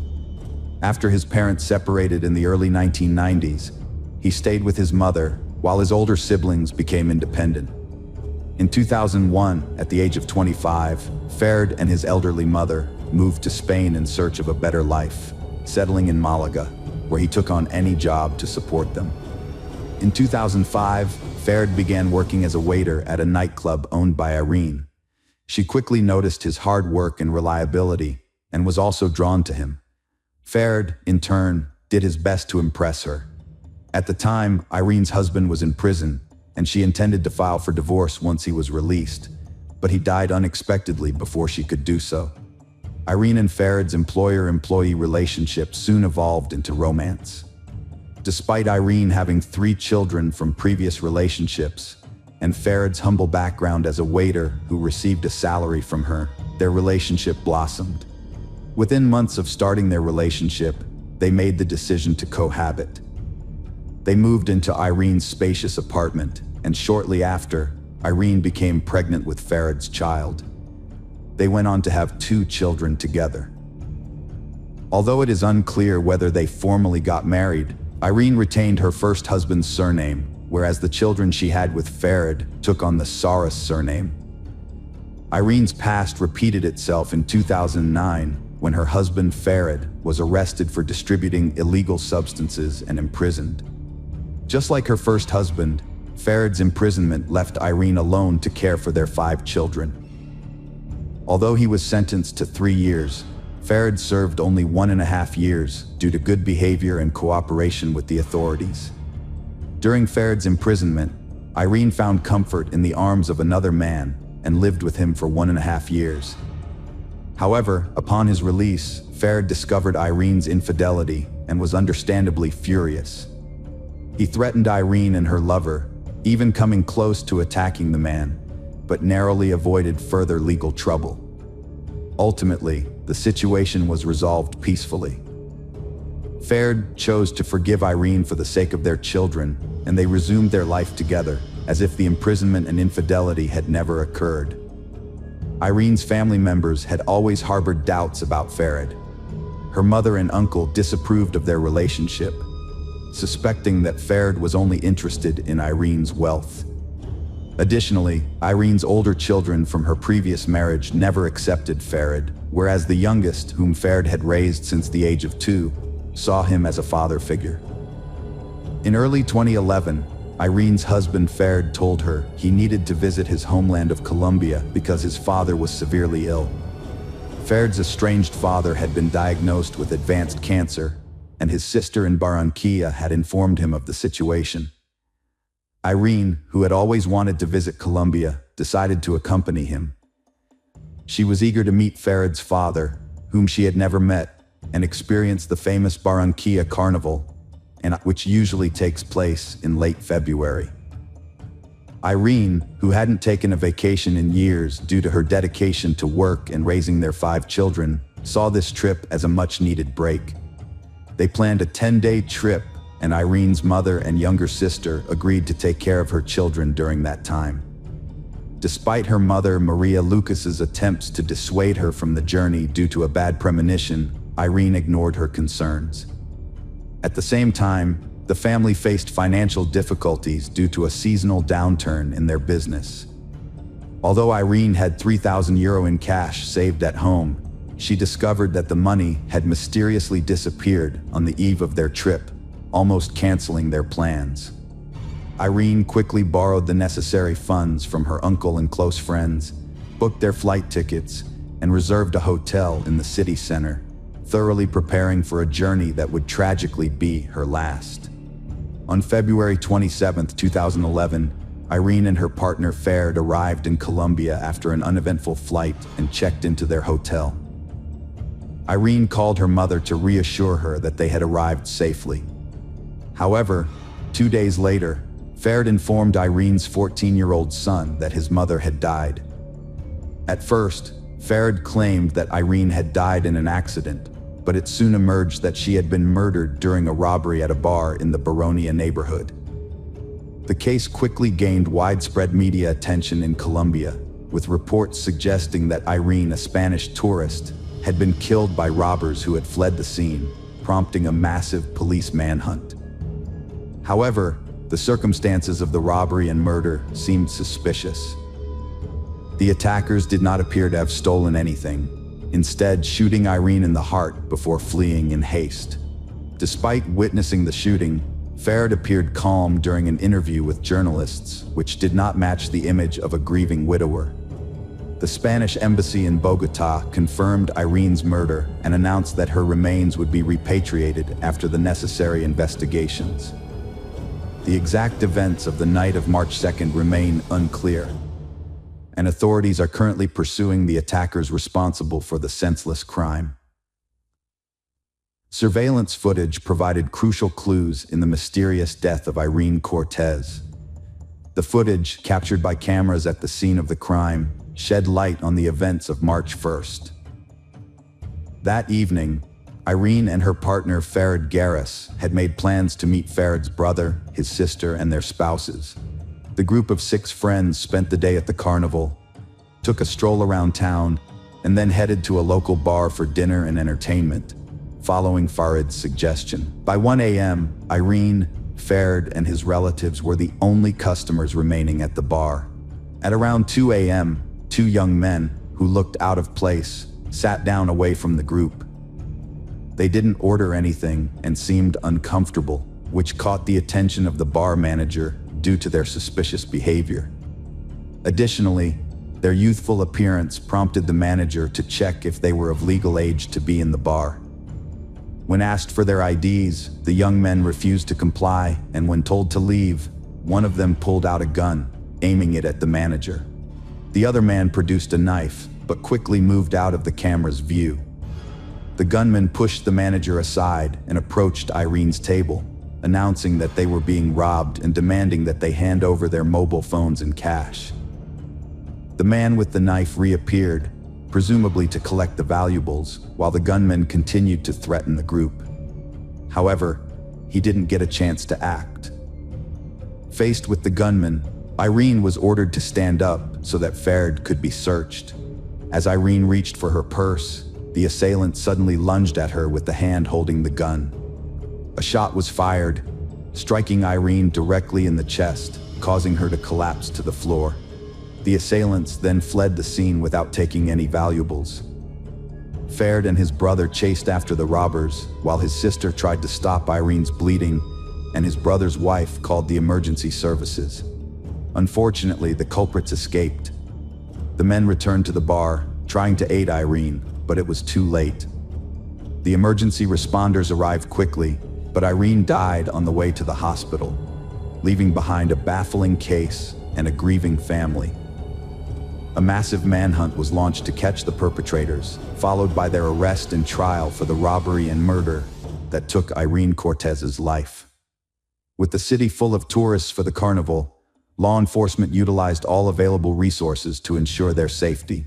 After his parents separated in the early 1990s, he stayed with his mother, while his older siblings became independent. In 2001, at the age of 25, Ferd and his elderly mother moved to Spain in search of a better life, settling in Malaga, where he took on any job to support them. In 2005, Ferd began working as a waiter at a nightclub owned by Irene. She quickly noticed his hard work and reliability, and was also drawn to him. Ferd, in turn, did his best to impress her. At the time, Irene's husband was in prison, and she intended to file for divorce once he was released, but he died unexpectedly before she could do so. Irene and Ferd's employer-employee relationship soon evolved into romance. Despite Irene having 3 children from previous relationships, and Ferd's humble background as a waiter who received a salary from her, their relationship blossomed. Within months of starting their relationship, they made the decision to cohabit. They moved into Irene's spacious apartment, and shortly after, Irene became pregnant with Farad's child. They went on to have 2 children together. Although it is unclear whether they formally got married, Irene retained her first husband's surname, whereas the children she had with Farad took on the Saras surname. Irene's past repeated itself in 2009 when her husband Farad was arrested for distributing illegal substances and imprisoned. Just like her first husband, Farad's imprisonment left Irene alone to care for their 5 children. Although he was sentenced to 3 years, Farad served only 1.5 years due to good behavior and cooperation with the authorities. During Farad's imprisonment, Irene found comfort in the arms of another man and lived with him for 1.5 years. However, upon his release, Farad discovered Irene's infidelity and was understandably furious. He threatened Irene and her lover, even coming close to attacking the man, but narrowly avoided further legal trouble. Ultimately, the situation was resolved peacefully. Farad chose to forgive Irene for the sake of their children, and they resumed their life together, as if the imprisonment and infidelity had never occurred. Irene's family members had always harbored doubts about Farad. Her mother and uncle disapproved of their relationship, suspecting that Farad was only interested in Irene's wealth. Additionally, Irene's older children from her previous marriage never accepted Farad, whereas the youngest, whom Farad had raised since the age of 2, saw him as a father figure. In early 2011, Irene's husband Farad told her he needed to visit his homeland of Colombia because his father was severely ill. Farad's estranged father had been diagnosed with advanced cancer, and his sister in Barranquilla had informed him of the situation. Irene, who had always wanted to visit Colombia, decided to accompany him. She was eager to meet Farad's father, whom she had never met, and experience the famous Barranquilla Carnival, which usually takes place in late February. Irene, who hadn't taken a vacation in years due to her dedication to work and raising their 5 children, saw this trip as a much-needed break. They planned a 10-day trip, and Irene's mother and younger sister agreed to take care of her children during that time. Despite her mother Maria Lucas's attempts to dissuade her from the journey due to a bad premonition, Irene ignored her concerns. At the same time, the family faced financial difficulties due to a seasonal downturn in their business. Although Irene had €3,000 in cash saved at home, she discovered that the money had mysteriously disappeared on the eve of their trip, almost canceling their plans. Irene quickly borrowed the necessary funds from her uncle and close friends, booked their flight tickets, and reserved a hotel in the city center, thoroughly preparing for a journey that would tragically be her last. On February 27, 2011, Irene and her partner Farad arrived in Colombia after an uneventful flight and checked into their hotel. Irene called her mother to reassure her that they had arrived safely. However, 2 days later, Farad informed Irene's 14-year-old son that his mother had died. At first, Farad claimed that Irene had died in an accident, but it soon emerged that she had been murdered during a robbery at a bar in the Baronia neighborhood. The case quickly gained widespread media attention in Colombia, with reports suggesting that Irene, a Spanish tourist, had been killed by robbers who had fled the scene, prompting a massive police manhunt. However, the circumstances of the robbery and murder seemed suspicious. The attackers did not appear to have stolen anything, instead shooting Irene in the heart before fleeing in haste. Despite witnessing the shooting, Farad appeared calm during an interview with journalists, which did not match the image of a grieving widower. The Spanish embassy in Bogotá confirmed Irene's murder and announced that her remains would be repatriated after the necessary investigations. The exact events of the night of March 2nd remain unclear, and authorities are currently pursuing the attackers responsible for the senseless crime. Surveillance footage provided crucial clues in the mysterious death of Irene Cortez. The footage, captured by cameras at the scene of the crime, shed light on the events of March 1st. That evening, Irene and her partner Farid Garris had made plans to meet Farid's brother, his sister, and their spouses. The group of 6 friends spent the day at the carnival, took a stroll around town, and then headed to a local bar for dinner and entertainment, following Farid's suggestion. By 1 a.m., Irene, Farid, and his relatives were the only customers remaining at the bar. At around 2 a.m., 2 young men, who looked out of place, sat down away from the group. They didn't order anything and seemed uncomfortable, which caught the attention of the bar manager due to their suspicious behavior. Additionally, their youthful appearance prompted the manager to check if they were of legal age to be in the bar. When asked for their IDs, the young men refused to comply, and when told to leave, one of them pulled out a gun, aiming it at the manager. The other man produced a knife, but quickly moved out of the camera's view. The gunman pushed the manager aside and approached Irene's table, announcing that they were being robbed and demanding that they hand over their mobile phones and cash. The man with the knife reappeared, presumably to collect the valuables, while the gunman continued to threaten the group. However, he didn't get a chance to act. Faced with the gunman, Irene was ordered to stand up so that Farid could be searched. As Irene reached for her purse, the assailant suddenly lunged at her with the hand holding the gun. A shot was fired, striking Irene directly in the chest, causing her to collapse to the floor. The assailants then fled the scene without taking any valuables. Farid and his brother chased after the robbers, while his sister tried to stop Irene's bleeding, and his brother's wife called the emergency services. Unfortunately, the culprits escaped. The men returned to the bar, trying to aid Irene, but it was too late. The emergency responders arrived quickly, but Irene died on the way to the hospital, leaving behind a baffling case and a grieving family. A massive manhunt was launched to catch the perpetrators, followed by their arrest and trial for the robbery and murder that took Irene Cortez's life. With the city full of tourists for the carnival, law enforcement utilized all available resources to ensure their safety.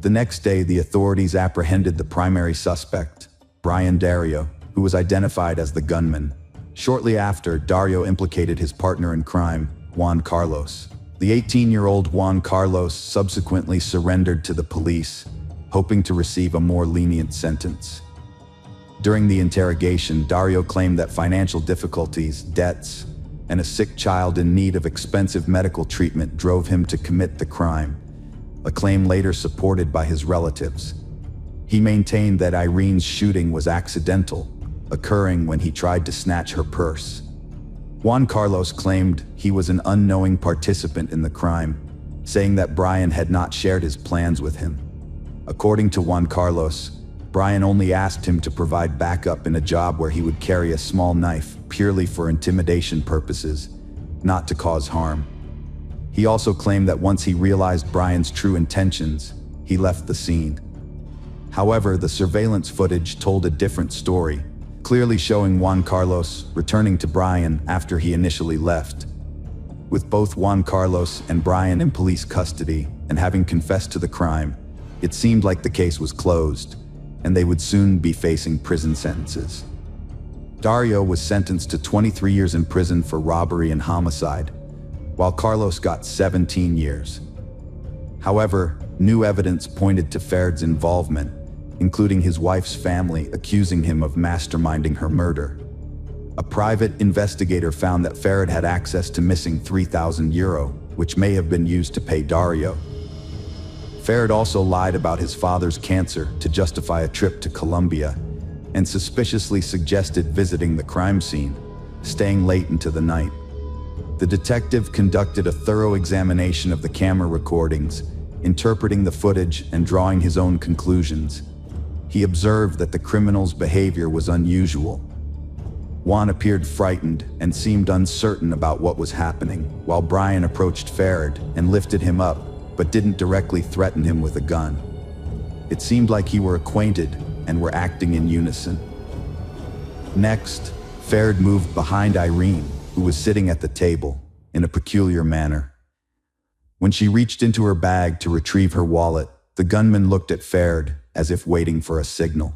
The next day, the authorities apprehended the primary suspect, Brian Dario, who was identified as the gunman. Shortly after, Dario implicated his partner in crime, Juan Carlos. The 18-year-old Juan Carlos subsequently surrendered to the police, hoping to receive a more lenient sentence. During the interrogation, Dario claimed that financial difficulties, debts, and a sick child in need of expensive medical treatment drove him to commit the crime, a claim later supported by his relatives. He maintained that Irene's shooting was accidental, occurring when he tried to snatch her purse. Juan Carlos claimed he was an unknowing participant in the crime, saying that Brian had not shared his plans with him. According to Juan Carlos, Brian only asked him to provide backup in a job where he would carry a small knife purely for intimidation purposes, not to cause harm. He also claimed that once he realized Brian's true intentions, he left the scene. However, the surveillance footage told a different story, clearly showing Juan Carlos returning to Brian after he initially left. With both Juan Carlos and Brian in police custody and having confessed to the crime, it seemed like the case was closed, and they would soon be facing prison sentences. Dario was sentenced to 23 years in prison for robbery and homicide, while Carlos got 17 years. However, new evidence pointed to Farid's involvement, including his wife's family accusing him of masterminding her murder. A private investigator found that Farid had access to missing €3,000, which may have been used to pay Dario. Farid also lied about his father's cancer to justify a trip to Colombia, and suspiciously suggested visiting the crime scene, staying late into the night. The detective conducted a thorough examination of the camera recordings, interpreting the footage and drawing his own conclusions. He observed that the criminal's behavior was unusual. Juan appeared frightened and seemed uncertain about what was happening, while Brian approached Farid and lifted him up, but didn't directly threaten him with a gun. It seemed like he were acquainted and were acting in unison. Next, Farid moved behind Irene, who was sitting at the table, in a peculiar manner. When she reached into her bag to retrieve her wallet, the gunman looked at Farid as if waiting for a signal.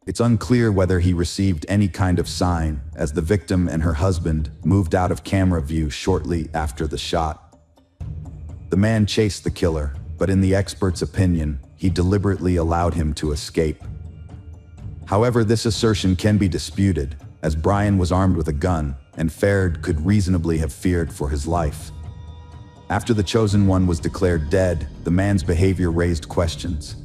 It's unclear whether he received any kind of sign, as the victim and her husband moved out of camera view shortly after the shot. The man chased the killer, but in the expert's opinion, he deliberately allowed him to escape. However, this assertion can be disputed, as Brian was armed with a gun, and Ferd could reasonably have feared for his life. After the chosen one was declared dead, the man's behavior raised questions.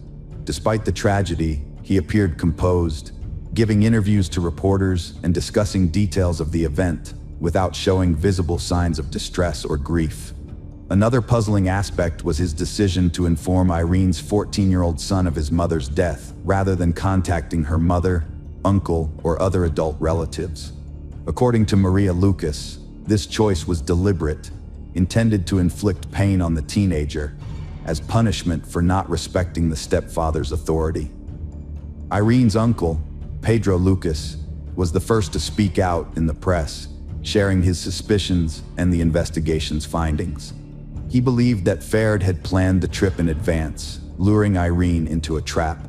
Despite the tragedy, he appeared composed, giving interviews to reporters and discussing details of the event, without showing visible signs of distress or grief. Another puzzling aspect was his decision to inform Irene's 14-year-old son of his mother's death, rather than contacting her mother, uncle, or other adult relatives. According to Maria Lucas, this choice was deliberate, intended to inflict pain on the teenager, as punishment for not respecting the stepfather's authority. Irene's uncle, Pedro Lucas, was the first to speak out in the press, sharing his suspicions and the investigation's findings. He believed that Ferd had planned the trip in advance, luring Irene into a trap.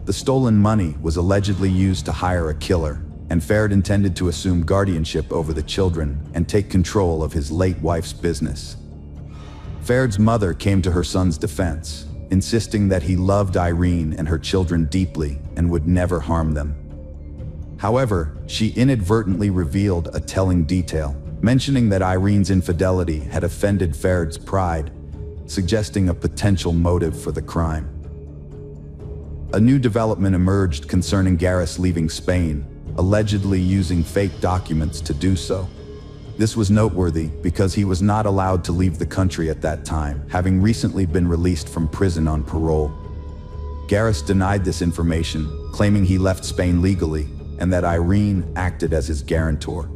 The stolen money was allegedly used to hire a killer, and Ferd intended to assume guardianship over the children and take control of his late wife's business. Ferd's mother came to her son's defense, insisting that he loved Irene and her children deeply and would never harm them. However, she inadvertently revealed a telling detail, mentioning that Irene's infidelity had offended Ferd's pride, suggesting a potential motive for the crime. A new development emerged concerning Garris leaving Spain, allegedly using fake documents to do so. This was noteworthy because he was not allowed to leave the country at that time, having recently been released from prison on parole. Garris denied this information, claiming he left Spain legally and that Irene acted as his guarantor.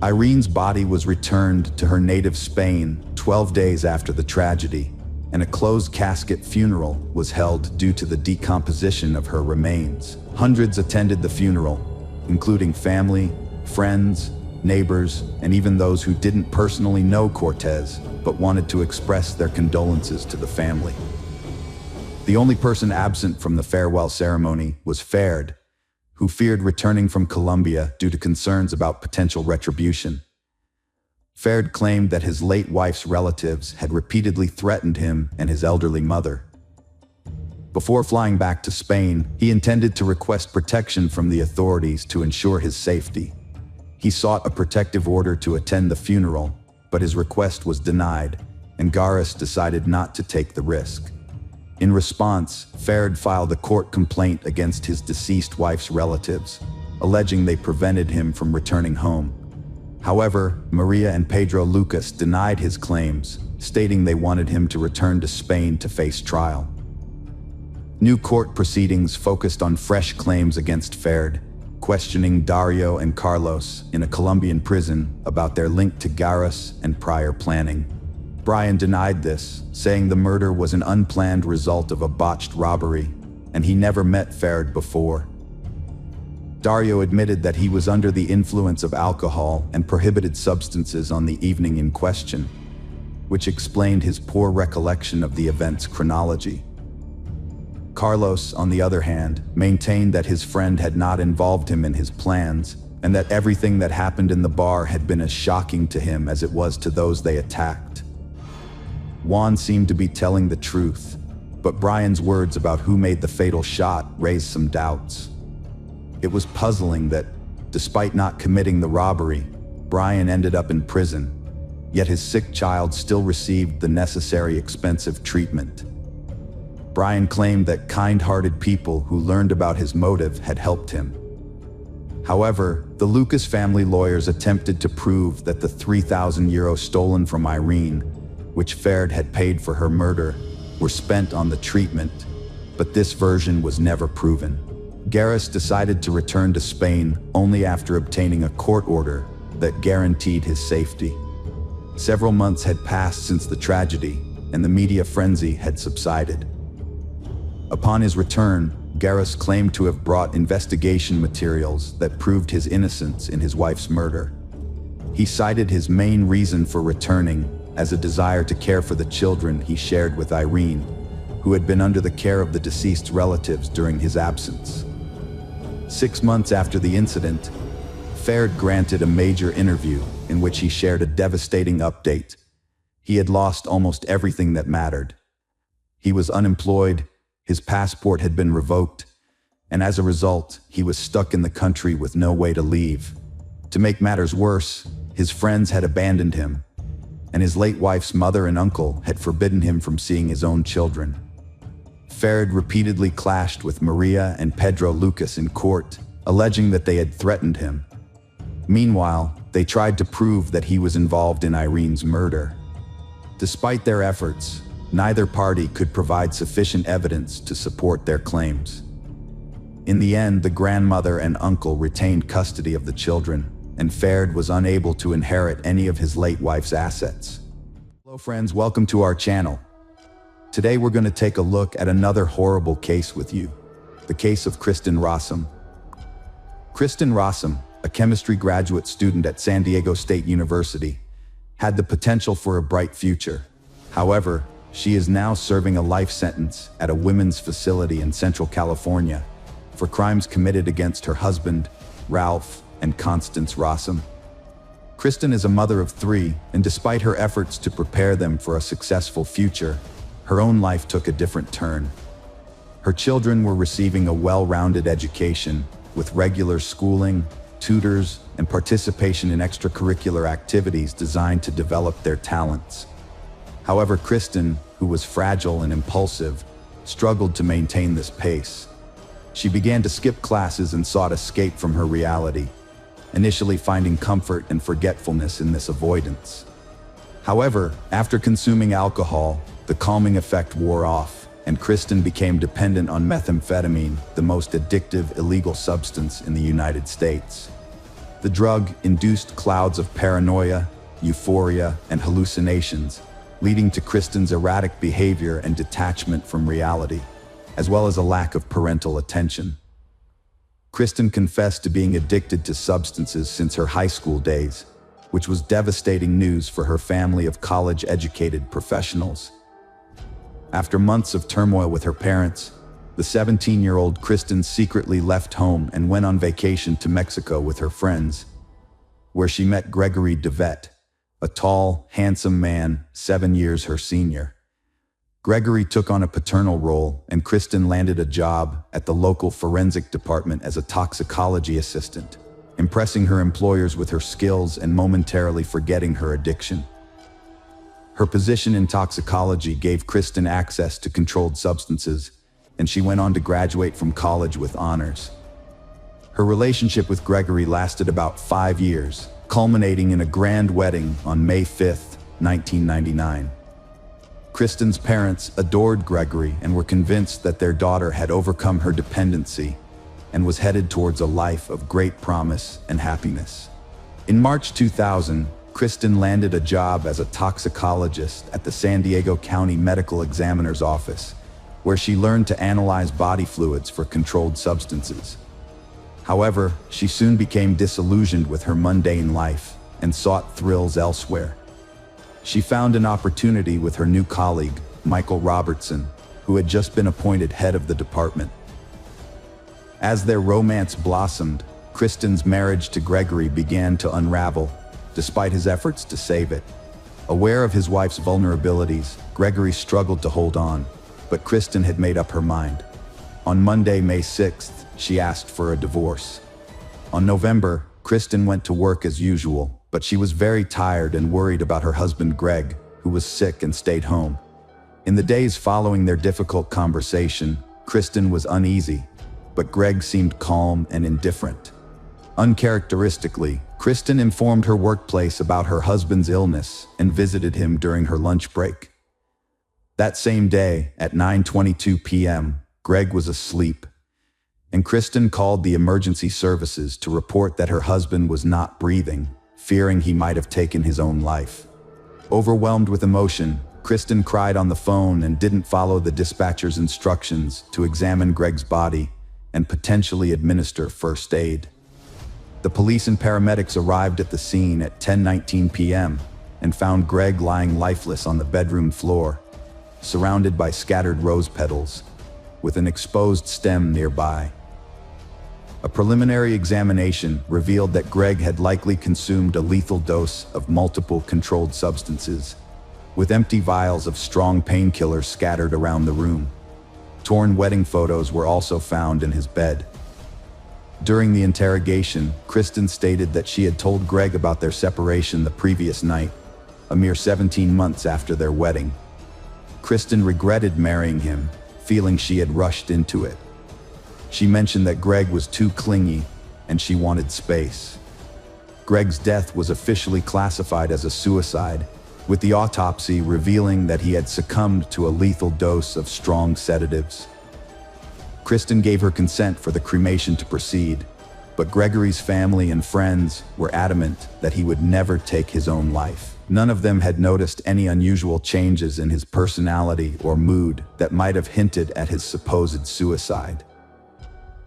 Irene's body was returned to her native Spain 12 days after the tragedy, and a closed casket funeral was held due to the decomposition of her remains. Hundreds attended the funeral, including family, friends, neighbors, and even those who didn't personally know Cortez, but wanted to express their condolences to the family. The only person absent from the farewell ceremony was Ferd, who feared returning from Colombia due to concerns about potential retribution. Ferd claimed that his late wife's relatives had repeatedly threatened him and his elderly mother. Before flying back to Spain, he intended to request protection from the authorities to ensure his safety. He sought a protective order to attend the funeral, but his request was denied, and Garris decided not to take the risk. In response, Ferd filed a court complaint against his deceased wife's relatives, alleging they prevented him from returning home. However, Maria and Pedro Lucas denied his claims, stating they wanted him to return to Spain to face trial. New court proceedings focused on fresh claims against Ferd, questioning Dario and Carlos in a Colombian prison about their link to Garris and prior planning. Brian denied this, saying the murder was an unplanned result of a botched robbery, and he never met Ferd before. Dario admitted that he was under the influence of alcohol and prohibited substances on the evening in question, which explained his poor recollection of the event's chronology. Carlos, on the other hand, maintained that his friend had not involved him in his plans, and that everything that happened in the bar had been as shocking to him as it was to those they attacked. Juan seemed to be telling the truth, but Brian's words about who made the fatal shot raised some doubts. It was puzzling that, despite not committing the robbery, Brian ended up in prison, yet his sick child still received the necessary expensive treatment. Brian claimed that kind-hearted people who learned about his motive had helped him. However, the Lucas family lawyers attempted to prove that the €3,000 stolen from Irene, which Ferd had paid for her murder, were spent on the treatment, but this version was never proven. Garris decided to return to Spain only after obtaining a court order that guaranteed his safety. Several months had passed since the tragedy, and the media frenzy had subsided. Upon his return, Garris claimed to have brought investigation materials that proved his innocence in his wife's murder. He cited his main reason for returning as a desire to care for the children he shared with Irene, who had been under the care of the deceased's relatives during his absence. 6 months after the incident, Ferd granted a major interview in which he shared a devastating update. He had lost almost everything that mattered. He was unemployed, his passport had been revoked, and as a result, he was stuck in the country with no way to leave. To make matters worse, his friends had abandoned him, and his late wife's mother and uncle had forbidden him from seeing his own children. Ferd repeatedly clashed with Maria and Pedro Lucas in court, alleging that they had threatened him. Meanwhile, they tried to prove that he was involved in Irene's murder. Despite their efforts, neither party could provide sufficient evidence to support their claims. In the end, the grandmother and uncle retained custody of the children, and Ferd was unable to inherit any of his late wife's assets. Hello friends, welcome to our channel. Today we're going to take a look at another horrible case with you, the case of Kristen Rossum. Kristen Rossum, a chemistry graduate student at San Diego State University, had the potential for a bright future. However, she is now serving a life sentence at a women's facility in Central California for crimes committed against her husband, Ralph, and Constance Rossum. Kristen is a mother of 3, and despite her efforts to prepare them for a successful future, her own life took a different turn. Her children were receiving a well-rounded education with regular schooling, tutors, and participation in extracurricular activities designed to develop their talents. However, Kristen, who was fragile and impulsive, struggled to maintain this pace. She began to skip classes and sought escape from her reality, initially finding comfort and forgetfulness in this avoidance. However, after consuming alcohol, the calming effect wore off, and Kristen became dependent on methamphetamine, the most addictive illegal substance in the United States. The drug induced clouds of paranoia, euphoria, and hallucinations, leading to Kristen's erratic behavior and detachment from reality, as well as a lack of parental attention. Kristen confessed to being addicted to substances since her high school days, which was devastating news for her family of college-educated professionals. After months of turmoil with her parents, the 17-year-old Kristen secretly left home and went on vacation to Mexico with her friends, where she met Gregory DeVette, a tall, handsome man, 7 years her senior. Gregory took on a paternal role, and Kristen landed a job at the local forensic department as a toxicology assistant, impressing her employers with her skills and momentarily forgetting her addiction. Her position in toxicology gave Kristen access to controlled substances, and she went on to graduate from college with honors. Her relationship with Gregory lasted about 5 years, culminating in a grand wedding on May 5, 1999. Kristen's parents adored Gregory and were convinced that their daughter had overcome her dependency and was headed towards a life of great promise and happiness. In March 2000, Kristen landed a job as a toxicologist at the San Diego County Medical Examiner's Office, where she learned to analyze body fluids for controlled substances. However, she soon became disillusioned with her mundane life and sought thrills elsewhere. She found an opportunity with her new colleague, Michael Robertson, who had just been appointed head of the department. As their romance blossomed, Kristen's marriage to Gregory began to unravel, despite his efforts to save it. Aware of his wife's vulnerabilities, Gregory struggled to hold on, but Kristen had made up her mind. On Monday, May 6th, she asked for a divorce. On November, Kristen went to work as usual, but she was very tired and worried about her husband Greg, who was sick and stayed home. In the days following their difficult conversation, Kristen was uneasy, but Greg seemed calm and indifferent. Uncharacteristically, Kristen informed her workplace about her husband's illness and visited him during her lunch break. That same day, at 9:22 p.m., Greg was asleep, and Kristen called the emergency services to report that her husband was not breathing, fearing he might have taken his own life. Overwhelmed with emotion, Kristen cried on the phone and didn't follow the dispatcher's instructions to examine Greg's body and potentially administer first aid. The police and paramedics arrived at the scene at 10:19 p.m. and found Greg lying lifeless on the bedroom floor, surrounded by scattered rose petals, with an exposed stem nearby. A preliminary examination revealed that Greg had likely consumed a lethal dose of multiple controlled substances, with empty vials of strong painkillers scattered around the room. Torn wedding photos were also found in his bed. During the interrogation, Kristen stated that she had told Greg about their separation the previous night, a mere 17 months after their wedding. Kristen regretted marrying him, feeling she had rushed into it. She mentioned that Greg was too clingy and she wanted space. Greg's death was officially classified as a suicide, with the autopsy revealing that he had succumbed to a lethal dose of strong sedatives. Kristen gave her consent for the cremation to proceed, but Gregory's family and friends were adamant that he would never take his own life. None of them had noticed any unusual changes in his personality or mood that might have hinted at his supposed suicide.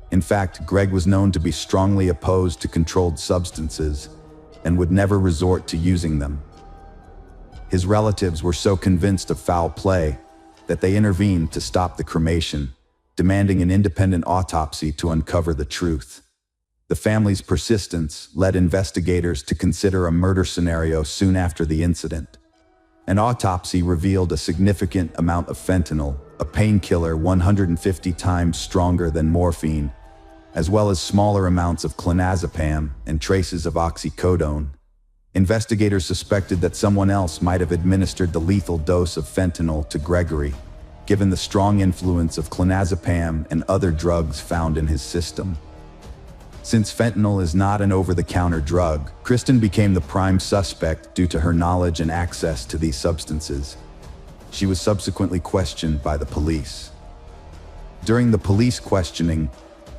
In fact, Greg was known to be strongly opposed to controlled substances and would never resort to using them. His relatives were so convinced of foul play that they intervened to stop the cremation, demanding an independent autopsy to uncover the truth. The family's persistence led investigators to consider a murder scenario soon after the incident. An autopsy revealed a significant amount of fentanyl, a painkiller 150 times stronger than morphine, as well as smaller amounts of clonazepam and traces of oxycodone. Investigators suspected that someone else might have administered the lethal dose of fentanyl to Gregory, given the strong influence of clonazepam and other drugs found in his system. Since fentanyl is not an over-the-counter drug, Kristen became the prime suspect due to her knowledge and access to these substances. She was subsequently questioned by the police. During the police questioning,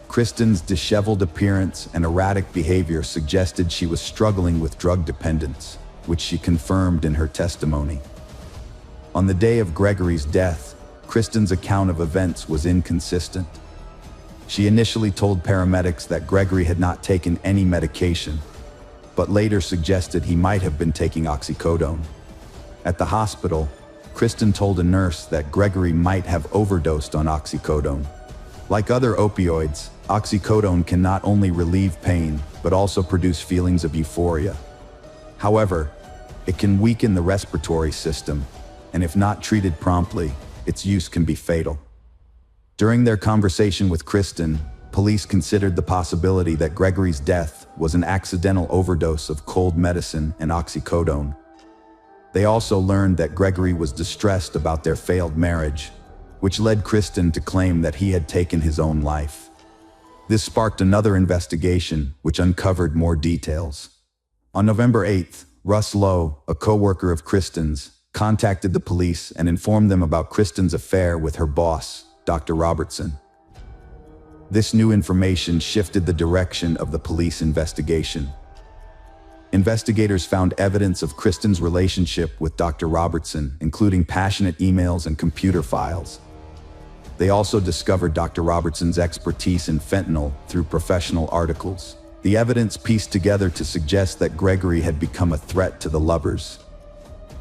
Kristen's disheveled appearance and erratic behavior suggested she was struggling with drug dependence, which she confirmed in her testimony. On the day of Gregory's death, Kristen's account of events was inconsistent. She initially told paramedics that Gregory had not taken any medication, but later suggested he might have been taking oxycodone. At the hospital, Kristen told a nurse that Gregory might have overdosed on oxycodone. Like other opioids, oxycodone can not only relieve pain, but also produce feelings of euphoria. However, it can weaken the respiratory system, and if not treated promptly, its use can be fatal. During their conversation with Kristen, police considered the possibility that Gregory's death was an accidental overdose of cold medicine and oxycodone. They also learned that Gregory was distressed about their failed marriage, which led Kristen to claim that he had taken his own life. This sparked another investigation, which uncovered more details. On November 8th, Russ Lowe, a co-worker of Kristen's, contacted the police and informed them about Kristen's affair with her boss, Dr. Robertson. This new information shifted the direction of the police investigation. Investigators found evidence of Kristen's relationship with Dr. Robertson, including passionate emails and computer files. They also discovered Dr. Robertson's expertise in fentanyl through professional articles. The evidence pieced together to suggest that Gregory had become a threat to the lovers.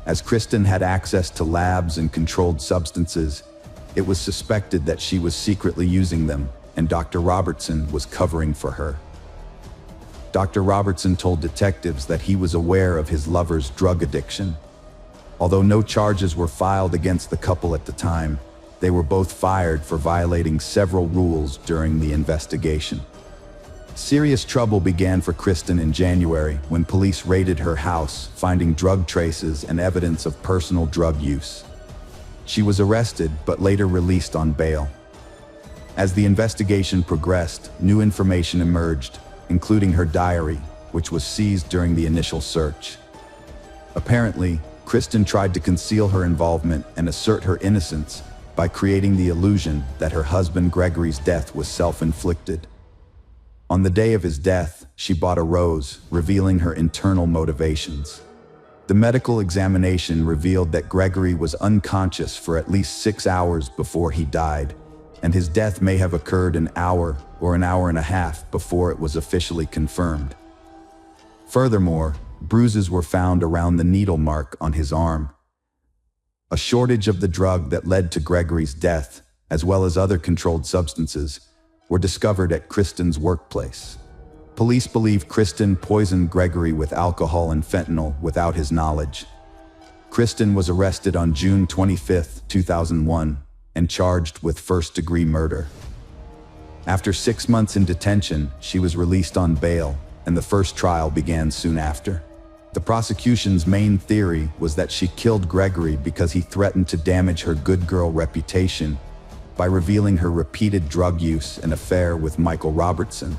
As Kristen had access to labs and controlled substances, it was suspected that she was secretly using them, and Dr. Robertson was covering for her. Dr. Robertson told detectives that he was aware of his lover's drug addiction. Although no charges were filed against the couple at the time, they were both fired for violating several rules during the investigation. Serious trouble began for Kristen in January when police raided her house, finding drug traces and evidence of personal drug use. She was arrested but later released on bail. As the investigation progressed, new information emerged, including her diary, which was seized during the initial search. Apparently, Kristen tried to conceal her involvement and assert her innocence by creating the illusion that her husband Gregory's death was self-inflicted. On the day of his death, she bought a rose, revealing her internal motivations. The medical examination revealed that Gregory was unconscious for at least 6 hours before he died, and his death may have occurred an hour or an hour and a half before it was officially confirmed. Furthermore, bruises were found around the needle mark on his arm. A shortage of the drug that led to Gregory's death, as well as other controlled substances, were discovered at Kristen's workplace. Police believe Kristen poisoned Gregory with alcohol and fentanyl without his knowledge. Kristen was arrested on June 25, 2001, and charged with first-degree murder. After 6 months in detention, she was released on bail, and the first trial began soon after. The prosecution's main theory was that she killed Gregory because he threatened to damage her good girl reputation by revealing her repeated drug use and affair with Michael Robertson.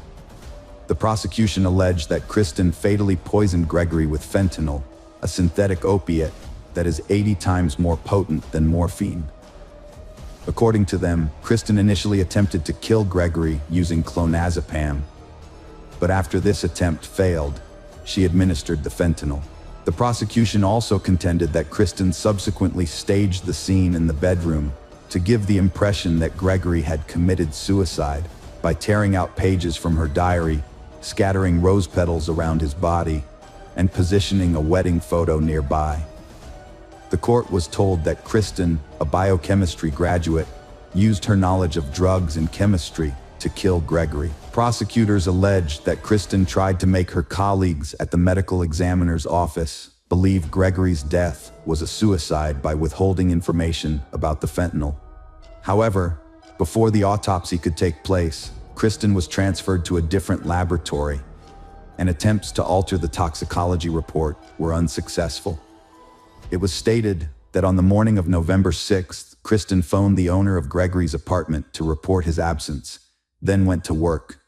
The prosecution alleged that Kristen fatally poisoned Gregory with fentanyl, a synthetic opiate that is 80 times more potent than morphine. According to them, Kristen initially attempted to kill Gregory using clonazepam, but after this attempt failed, she administered the fentanyl. The prosecution also contended that Kristen subsequently staged the scene in the bedroom to give the impression that Gregory had committed suicide by tearing out pages from her diary, scattering rose petals around his body, and positioning a wedding photo nearby. The court was told that Kristen, a biochemistry graduate, used her knowledge of drugs and chemistry to kill Gregory. Prosecutors alleged that Kristen tried to make her colleagues at the medical examiner's office believe Gregory's death was a suicide by withholding information about the fentanyl. However, before the autopsy could take place, Kristen was transferred to a different laboratory, and attempts to alter the toxicology report were unsuccessful. It was stated that on the morning of November 6th, Kristen phoned the owner of Gregory's apartment to report his absence, then went to work.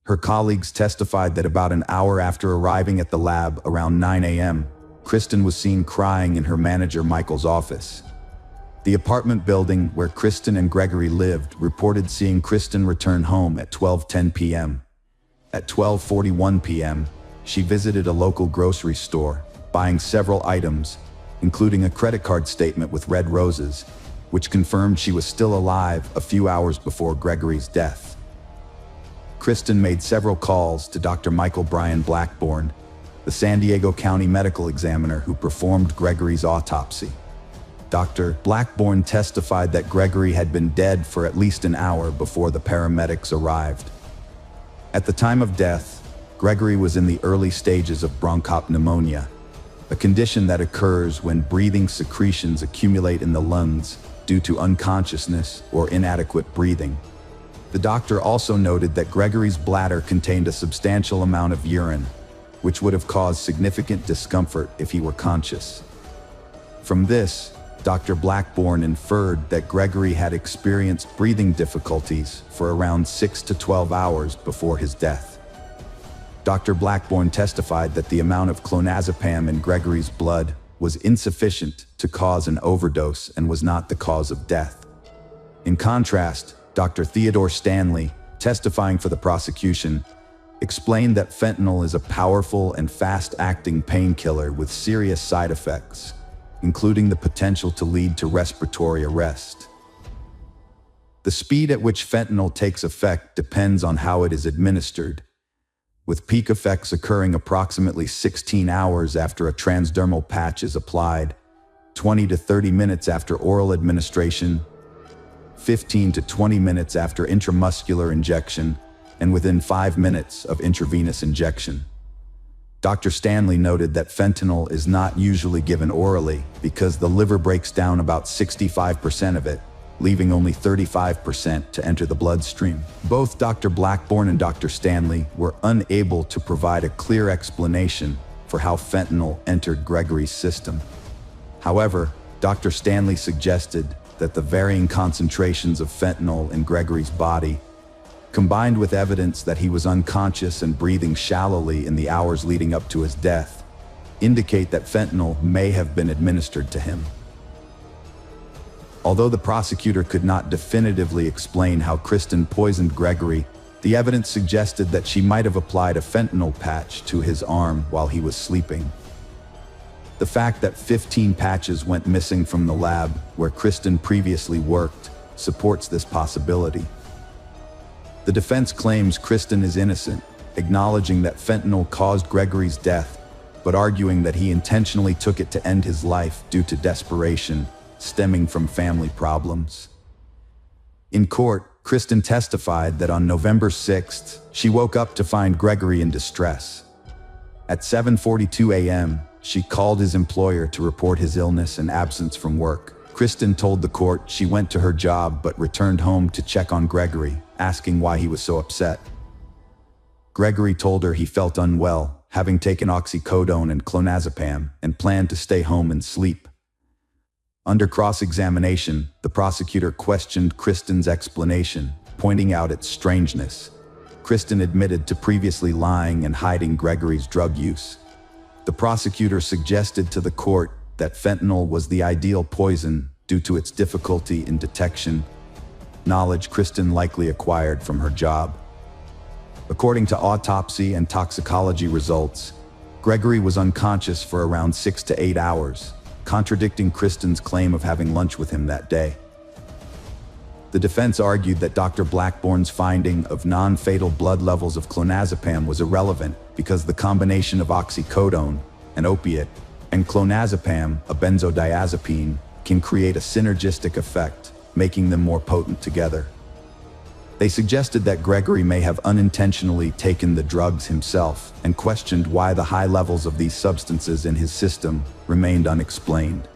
Her colleagues testified that about an hour after arriving at the lab around 9 a.m., Kristen was seen crying in her manager Michael's office. The apartment building where Kristen and Gregory lived reported seeing Kristen return home at 12:10 p.m. At 12:41 p.m., she visited a local grocery store, buying several items, including a credit card statement with red roses, which confirmed she was still alive a few hours before Gregory's death. Kristen made several calls to Dr. Michael Brian Blackburn, the San Diego County medical examiner who performed Gregory's autopsy. Dr. Blackburn testified that Gregory had been dead for at least an hour before the paramedics arrived. At the time of death, Gregory was in the early stages of bronchopneumonia, a condition that occurs when breathing secretions accumulate in the lungs due to unconsciousness or inadequate breathing. The doctor also noted that Gregory's bladder contained a substantial amount of urine, which would have caused significant discomfort if he were conscious. From this, Dr. Blackburn inferred that Gregory had experienced breathing difficulties for around 6 to 12 hours before his death. Dr. Blackburn testified that the amount of clonazepam in Gregory's blood was insufficient to cause an overdose and was not the cause of death. In contrast, Dr. Theodore Stanley, testifying for the prosecution, explained that fentanyl is a powerful and fast-acting painkiller with serious side effects, including the potential to lead to respiratory arrest. The speed at which fentanyl takes effect depends on how it is administered, with peak effects occurring approximately 16 hours after a transdermal patch is applied, 20 to 30 minutes after oral administration, 15 to 20 minutes after intramuscular injection, and within 5 minutes of intravenous injection. Dr. Stanley noted that fentanyl is not usually given orally because the liver breaks down about 65% of it, leaving only 35% to enter the bloodstream. Both Dr. Blackburn and Dr. Stanley were unable to provide a clear explanation for how fentanyl entered Gregory's system. However, Dr. Stanley suggested that the varying concentrations of fentanyl in Gregory's body, combined with evidence that he was unconscious and breathing shallowly in the hours leading up to his death, indicate that fentanyl may have been administered to him. Although the prosecutor could not definitively explain how Kristen poisoned Gregory, the evidence suggested that she might have applied a fentanyl patch to his arm while he was sleeping. The fact that 15 patches went missing from the lab where Kristen previously worked supports this possibility. The defense claims Kristen is innocent, acknowledging that fentanyl caused Gregory's death, but arguing that he intentionally took it to end his life due to desperation stemming from family problems. In court, Kristen testified that on November 6th, she woke up to find Gregory in distress. At 7:42 a.m., she called his employer to report his illness and absence from work. Kristen told the court she went to her job but returned home to check on Gregory, asking why he was so upset. Gregory told her he felt unwell, having taken oxycodone and clonazepam, and planned to stay home and sleep. Under cross-examination, the prosecutor questioned Kristen's explanation, pointing out its strangeness. Kristen admitted to previously lying and hiding Gregory's drug use. The prosecutor suggested to the court that fentanyl was the ideal poison due to its difficulty in detection, knowledge Kristen likely acquired from her job. According to autopsy and toxicology results, Gregory was unconscious for around 6 to 8 hours, contradicting Kristen's claim of having lunch with him that day. The defense argued that Dr. Blackbourne's finding of non-fatal blood levels of clonazepam was irrelevant because the combination of oxycodone, an opiate, and clonazepam, a benzodiazepine, can create a synergistic effect, making them more potent together. They suggested that Gregory may have unintentionally taken the drugs himself and questioned why the high levels of these substances in his system remained unexplained.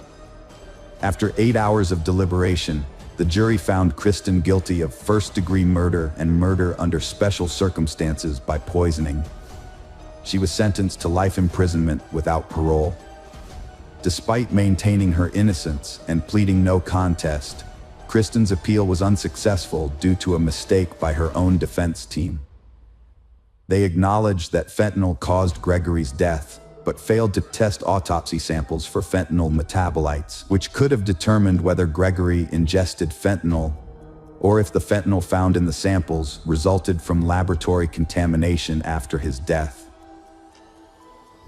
After 8 hours of deliberation, the jury found Kristen guilty of first-degree murder and murder under special circumstances by poisoning. She was sentenced to life imprisonment without parole. Despite maintaining her innocence and pleading no contest, Kristen's appeal was unsuccessful due to a mistake by her own defense team. They acknowledged that fentanyl caused Gregory's death, but failed to test autopsy samples for fentanyl metabolites, which could have determined whether Gregory ingested fentanyl or if the fentanyl found in the samples resulted from laboratory contamination after his death.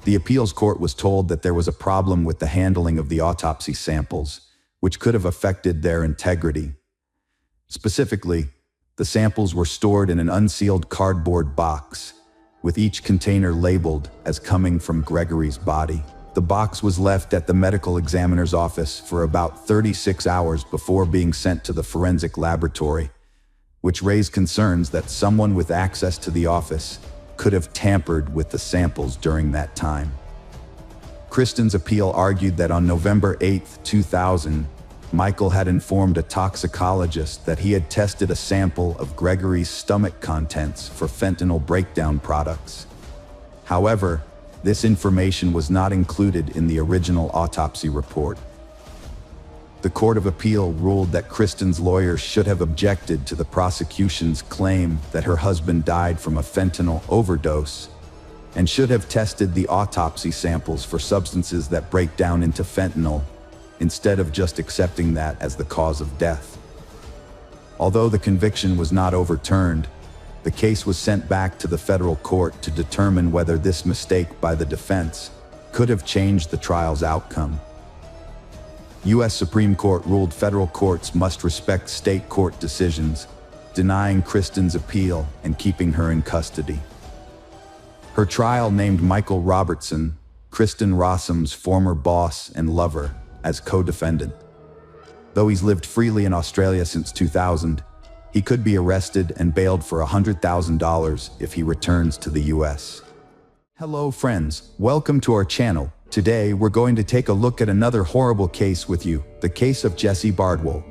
The appeals court was told that there was a problem with the handling of the autopsy samples, which could have affected their integrity. Specifically, the samples were stored in an unsealed cardboard box, with each container labeled as coming from Gregory's body. The box was left at the medical examiner's office for about 36 hours before being sent to the forensic laboratory, which raised concerns that someone with access to the office could have tampered with the samples during that time. Kristen's appeal argued that on November 8, 2000, Michael had informed a toxicologist that he had tested a sample of Gregory's stomach contents for fentanyl breakdown products. However, this information was not included in the original autopsy report. The Court of Appeal ruled that Kristen's lawyer should have objected to the prosecution's claim that her husband died from a fentanyl overdose and should have tested the autopsy samples for substances that break down into fentanyl, instead of just accepting that as the cause of death. Although the conviction was not overturned, the case was sent back to the federal court to determine whether this mistake by the defense could have changed the trial's outcome. U.S. Supreme Court ruled federal courts must respect state court decisions, denying Kristen's appeal and keeping her in custody. Her trial named Michael Robertson, Kristen Rossum's former boss and lover, as co-defendant. Though he's lived freely in Australia since 2000, he could be arrested and bailed for $100,000 if he returns to the US. Hello friends, welcome to our channel. Today we're going to take a look at another horrible case with you, the case of Jesse Bardwell.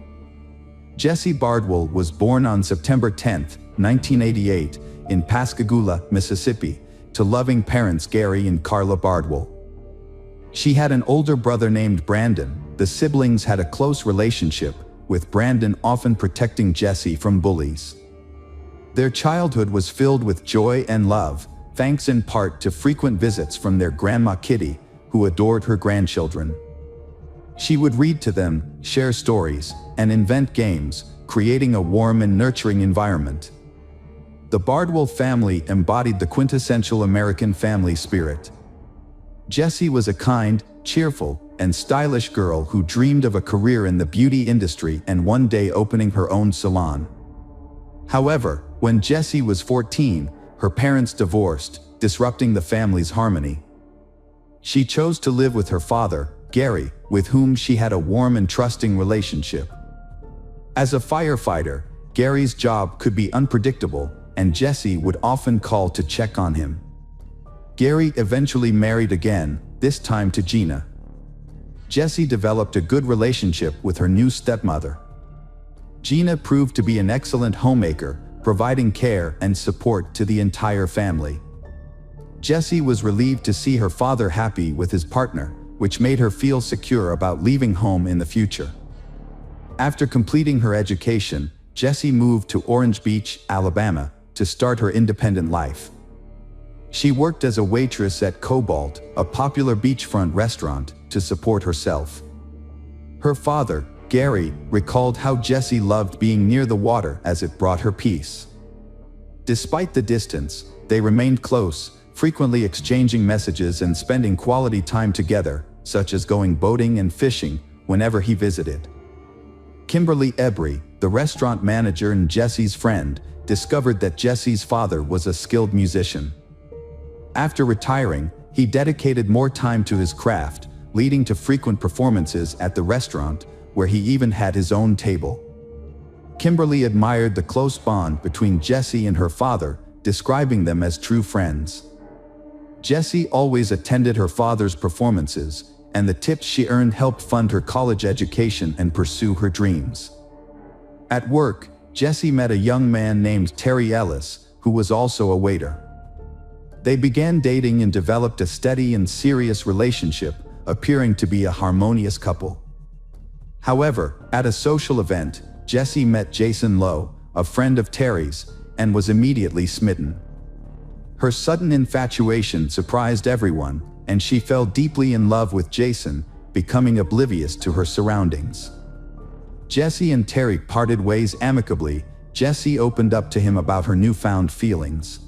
Jesse Bardwell was born on September 10, 1988, in Pascagoula, Mississippi, to loving parents Gary and Carla Bardwell. She had an older brother named Brandon. The siblings had a close relationship, with Brandon often protecting Jesse from bullies. Their childhood was filled with joy and love, thanks in part to frequent visits from their grandma Kitty, who adored her grandchildren. She would read to them, share stories, and invent games, creating a warm and nurturing environment. The Bardwell family embodied the quintessential American family spirit. Jessie was a kind, cheerful, and stylish girl who dreamed of a career in the beauty industry and one day opening her own salon. However, when Jessie was 14, her parents divorced, disrupting the family's harmony. She chose to live with her father, Gary, with whom she had a warm and trusting relationship. As a firefighter, Gary's job could be unpredictable, and Jesse would often call to check on him. Gary eventually married again, this time to Gina. Jesse developed a good relationship with her new stepmother. Gina proved to be an excellent homemaker, providing care and support to the entire family. Jesse was relieved to see her father happy with his partner, which made her feel secure about leaving home in the future. After completing her education, Jesse moved to Orange Beach, Alabama, to start her independent life. She worked as a waitress at Cobalt, a popular beachfront restaurant, to support herself. Her father, Gary, recalled how Jesse loved being near the water as it brought her peace. Despite the distance, they remained close, frequently exchanging messages and spending quality time together, such as going boating and fishing, whenever he visited. Kimberly Ebry, the restaurant manager and Jesse's friend, discovered that Jesse's father was a skilled musician. After retiring, he dedicated more time to his craft, leading to frequent performances at the restaurant, where he even had his own table. Kimberly admired the close bond between Jesse and her father, describing them as true friends. Jessie always attended her father's performances, and the tips she earned helped fund her college education and pursue her dreams. At work, Jessie met a young man named Terry Ellis, who was also a waiter. They began dating and developed a steady and serious relationship, appearing to be a harmonious couple. However, at a social event, Jessie met Jason Lowe, a friend of Terry's, and was immediately smitten. Her sudden infatuation surprised everyone, and she fell deeply in love with Jason, becoming oblivious to her surroundings. Jessie and Terry parted ways amicably. Jessie opened up to him about her newfound feelings.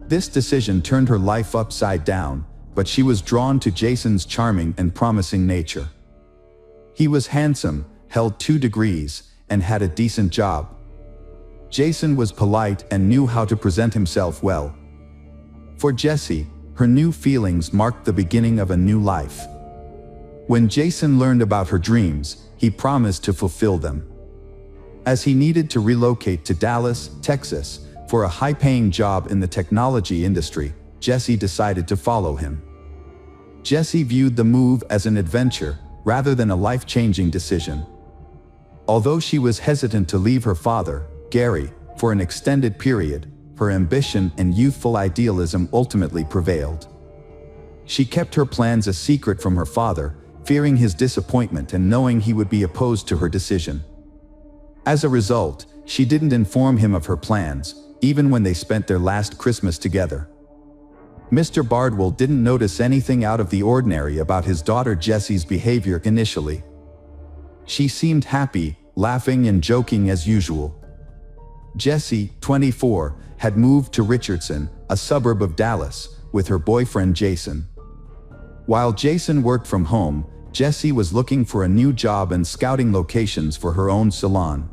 This decision turned her life upside down, but she was drawn to Jason's charming and promising nature. He was handsome, held 2 degrees, and had a decent job. Jason was polite and knew how to present himself well. For Jessie, her new feelings marked the beginning of a new life. When Jason learned about her dreams, he promised to fulfill them. As he needed to relocate to Dallas, Texas, for a high-paying job in the technology industry, Jessie decided to follow him. Jessie viewed the move as an adventure, rather than a life-changing decision. Although she was hesitant to leave her father, Gary, for an extended period, her ambition and youthful idealism ultimately prevailed. She kept her plans a secret from her father, fearing his disappointment and knowing he would be opposed to her decision. As a result, she didn't inform him of her plans, even when they spent their last Christmas together. Mr. Bardwell didn't notice anything out of the ordinary about his daughter Jessie's behavior initially. She seemed happy, laughing and joking as usual. Jessie, 24, had moved to Richardson, a suburb of Dallas, with her boyfriend Jason. While Jason worked from home, Jessie was looking for a new job and scouting locations for her own salon.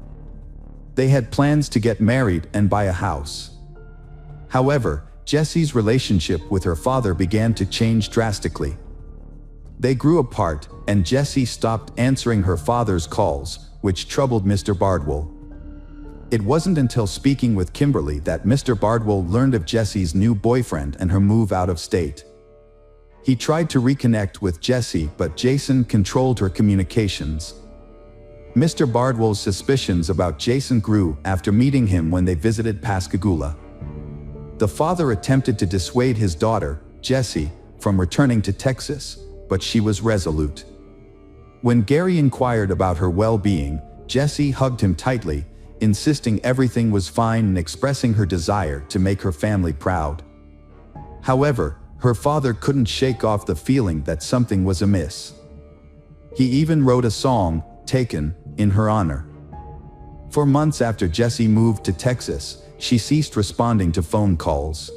They had plans to get married and buy a house. However, Jessie's relationship with her father began to change drastically. They grew apart, and Jessie stopped answering her father's calls, which troubled Mr. Bardwell. It wasn't until speaking with Kimberly that Mr. Bardwell learned of Jessie's new boyfriend and her move out of state. He tried to reconnect with Jessie, but Jason controlled her communications. Mr. Bardwell's suspicions about Jason grew after meeting him when they visited Pascagoula. The father attempted to dissuade his daughter, Jessie, from returning to Texas, but she was resolute. When Gary inquired about her well-being, Jessie hugged him tightly, insisting everything was fine and expressing her desire to make her family proud. However, her father couldn't shake off the feeling that something was amiss. He even wrote a song, "Taken," in her honor. For months after Jessie moved to Texas, she ceased responding to phone calls.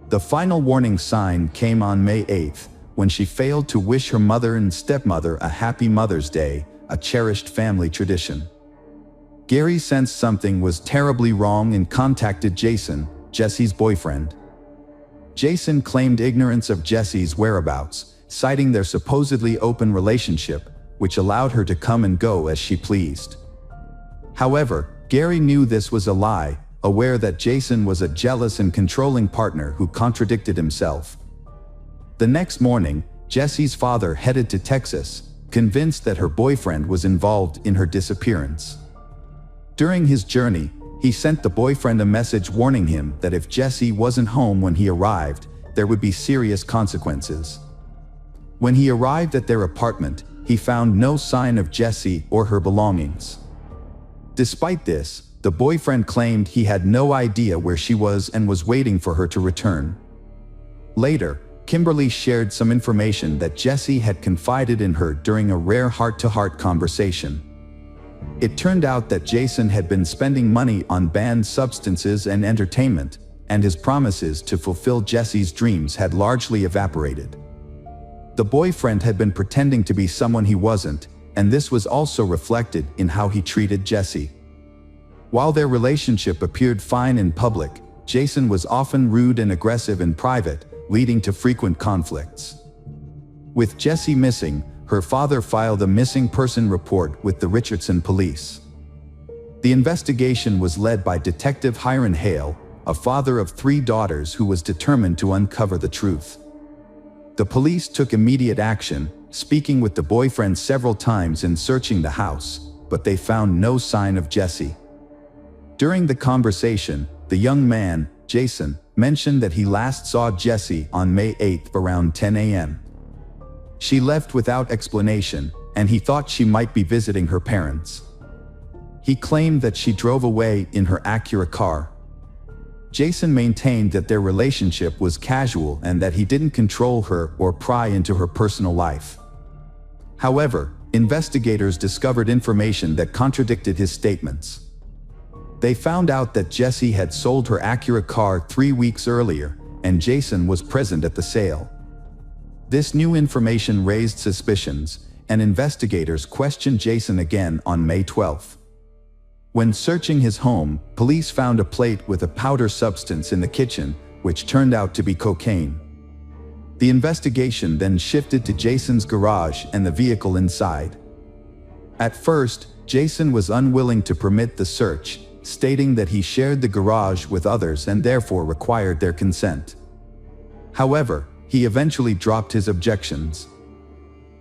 The final warning sign came on May 8th, when she failed to wish her mother and stepmother a happy Mother's Day, a cherished family tradition. Gary sensed something was terribly wrong and contacted Jason, Jessie's boyfriend. Jason claimed ignorance of Jessie's whereabouts, citing their supposedly open relationship, which allowed her to come and go as she pleased. However, Gary knew this was a lie, aware that Jason was a jealous and controlling partner who contradicted himself. The next morning, Jessie's father headed to Texas, convinced that her boyfriend was involved in her disappearance. During his journey, he sent the boyfriend a message warning him that if Jessie wasn't home when he arrived, there would be serious consequences. When he arrived at their apartment, he found no sign of Jessie or her belongings. Despite this, the boyfriend claimed he had no idea where she was and was waiting for her to return. Later, Kimberly shared some information that Jessie had confided in her during a rare heart-to-heart conversation. It turned out that Jason had been spending money on banned substances and entertainment, and his promises to fulfill Jessie's dreams had largely evaporated. The boyfriend had been pretending to be someone he wasn't, and this was also reflected in how he treated Jessie. While their relationship appeared fine in public, Jason was often rude and aggressive in private, leading to frequent conflicts. With Jessie missing, her father filed a missing person report with the Richardson police. The investigation was led by Detective Hiram Hale, a father of 3 daughters who was determined to uncover the truth. The police took immediate action, speaking with the boyfriend several times and searching the house, but they found no sign of Jessie. During the conversation, the young man, Jason, mentioned that he last saw Jessie on May 8 around 10 a.m. She left without explanation, and he thought she might be visiting her parents. He claimed that she drove away in her Acura car. Jason maintained that their relationship was casual and that he didn't control her or pry into her personal life. However, investigators discovered information that contradicted his statements. They found out that Jessie had sold her Acura car 3 weeks earlier, and Jason was present at the sale. This new information raised suspicions, and investigators questioned Jason again on May 12. When searching his home, police found a plate with a powder substance in the kitchen, which turned out to be cocaine. The investigation then shifted to Jason's garage and the vehicle inside. At first, Jason was unwilling to permit the search, stating that he shared the garage with others and therefore required their consent. However, he eventually dropped his objections.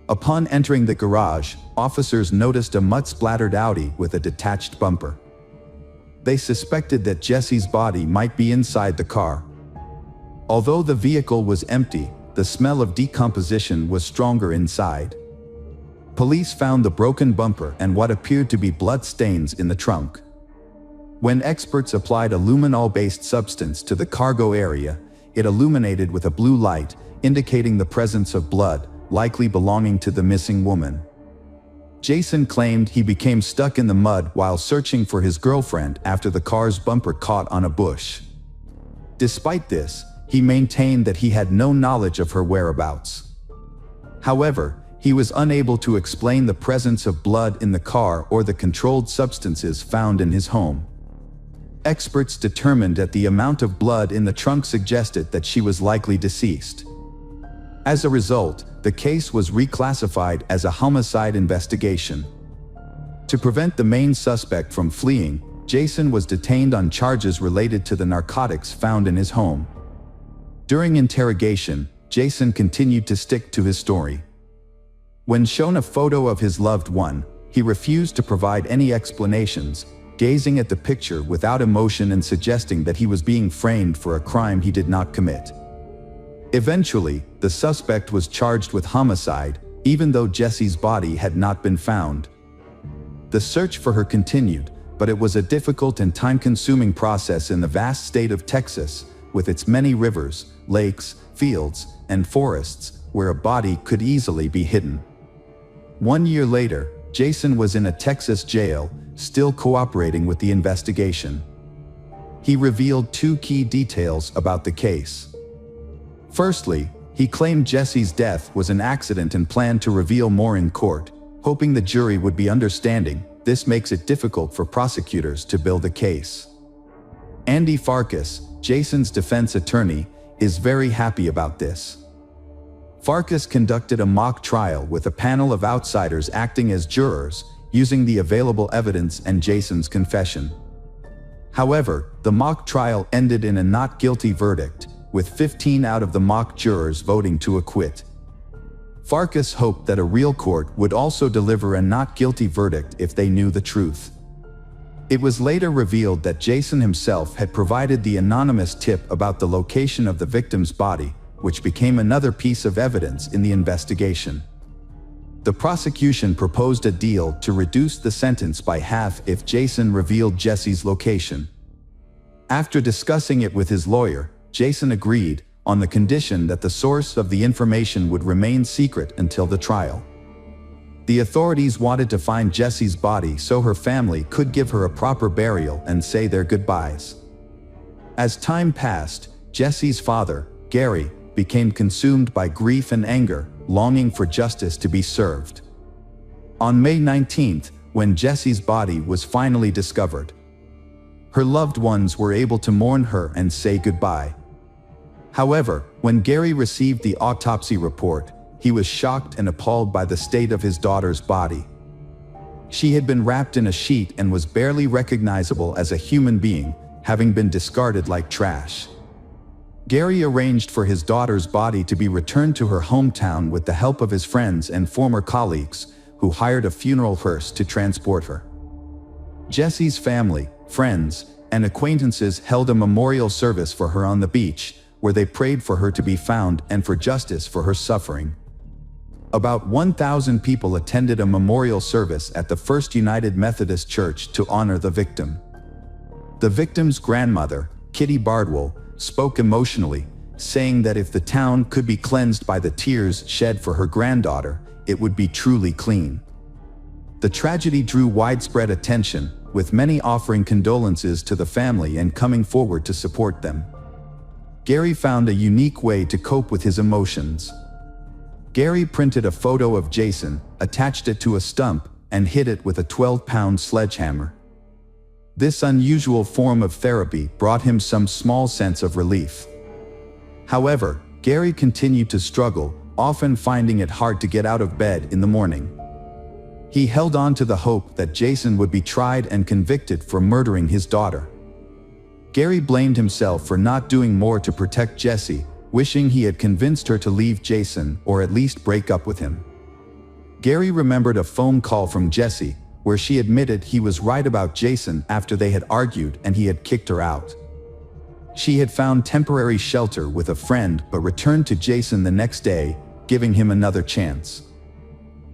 Upon entering the garage, officers noticed a mud-splattered Audi with a detached bumper. They suspected that Jessie's body might be inside the car. Although the vehicle was empty, the smell of decomposition was stronger inside. Police found the broken bumper and what appeared to be blood stains in the trunk. When experts applied a luminol-based substance to the cargo area, it illuminated with a blue light, indicating the presence of blood, likely belonging to the missing woman. Jason claimed he became stuck in the mud while searching for his girlfriend after the car's bumper caught on a bush. Despite this, he maintained that he had no knowledge of her whereabouts. However, he was unable to explain the presence of blood in the car or the controlled substances found in his home. Experts determined that the amount of blood in the trunk suggested that she was likely deceased. As a result, the case was reclassified as a homicide investigation. To prevent the main suspect from fleeing, Jason was detained on charges related to the narcotics found in his home. During interrogation, Jason continued to stick to his story. When shown a photo of his loved one, he refused to provide any explanations, gazing at the picture without emotion and suggesting that he was being framed for a crime he did not commit. Eventually, the suspect was charged with homicide, even though Jessie's body had not been found. The search for her continued, but it was a difficult and time-consuming process in the vast state of Texas, with its many rivers, lakes, fields, and forests, where a body could easily be hidden. 1 year later, Jason was in a Texas jail, still cooperating with the investigation. He revealed 2 key details about the case. Firstly, he claimed Jessie's death was an accident and planned to reveal more in court, hoping the jury would be understanding. This makes it difficult for prosecutors to build a case. Andy Farkas, Jason's defense attorney, is very happy about this. Farkas conducted a mock trial with a panel of outsiders acting as jurors, using the available evidence and Jason's confession. However, the mock trial ended in a not guilty verdict, with 15 out of the mock jurors voting to acquit. Farkas hoped that a real court would also deliver a not guilty verdict if they knew the truth. It was later revealed that Jason himself had provided the anonymous tip about the location of the victim's body, which became another piece of evidence in the investigation. The prosecution proposed a deal to reduce the sentence by half if Jason revealed Jesse's location. After discussing it with his lawyer, Jason agreed, on the condition that the source of the information would remain secret until the trial. The authorities wanted to find Jesse's body so her family could give her a proper burial and say their goodbyes. As time passed, Jesse's father, Gary, became consumed by grief and anger, longing for justice to be served. On May 19th, when Jesse's body was finally discovered, her loved ones were able to mourn her and say goodbye. However, when Gary received the autopsy report, he was shocked and appalled by the state of his daughter's body. She had been wrapped in a sheet and was barely recognizable as a human being, having been discarded like trash. Gary arranged for his daughter's body to be returned to her hometown with the help of his friends and former colleagues, who hired a funeral hearse to transport her. Jesse's family, friends, and acquaintances held a memorial service for her on the beach, where they prayed for her to be found and for justice for her suffering. About 1,000 people attended a memorial service at the First United Methodist Church to honor the victim. The victim's grandmother, Kitty Bardwell, spoke emotionally, saying that if the town could be cleansed by the tears shed for her granddaughter, it would be truly clean. The tragedy drew widespread attention, with many offering condolences to the family and coming forward to support them. Gary found a unique way to cope with his emotions. Gary printed a photo of Jason, attached it to a stump, and hit it with a 12-pound sledgehammer. This unusual form of therapy brought him some small sense of relief. However, Gary continued to struggle, often finding it hard to get out of bed in the morning. He held on to the hope that Jason would be tried and convicted for murdering his daughter. Gary blamed himself for not doing more to protect Jesse, wishing he had convinced her to leave Jason or at least break up with him. Gary remembered a phone call from Jesse, where she admitted he was right about Jason after they had argued and he had kicked her out. She had found temporary shelter with a friend but returned to Jason the next day, giving him another chance.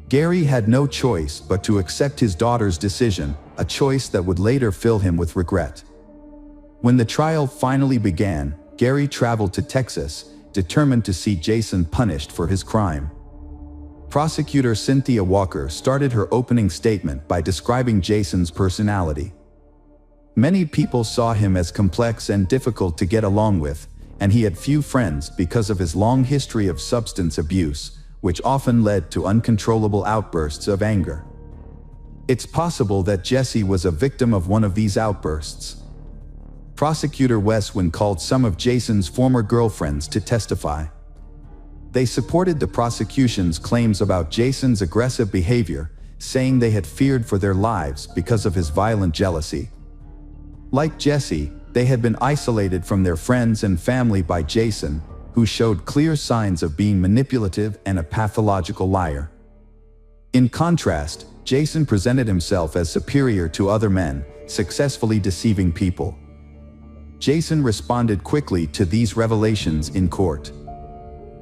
Gary had no choice but to accept his daughter's decision, a choice that would later fill him with regret. When the trial finally began, Gary traveled to Texas, determined to see Jason punished for his crime. Prosecutor Cynthia Walker started her opening statement by describing Jason's personality. Many people saw him as complex and difficult to get along with, and he had few friends because of his long history of substance abuse, which often led to uncontrollable outbursts of anger. It's possible that Jesse was a victim of one of these outbursts. Prosecutor Westwin called some of Jason's former girlfriends to testify. They supported the prosecution's claims about Jason's aggressive behavior, saying they had feared for their lives because of his violent jealousy. Like Jesse, they had been isolated from their friends and family by Jason, who showed clear signs of being manipulative and a pathological liar. In contrast, Jason presented himself as superior to other men, successfully deceiving people. Jason responded quickly to these revelations in court.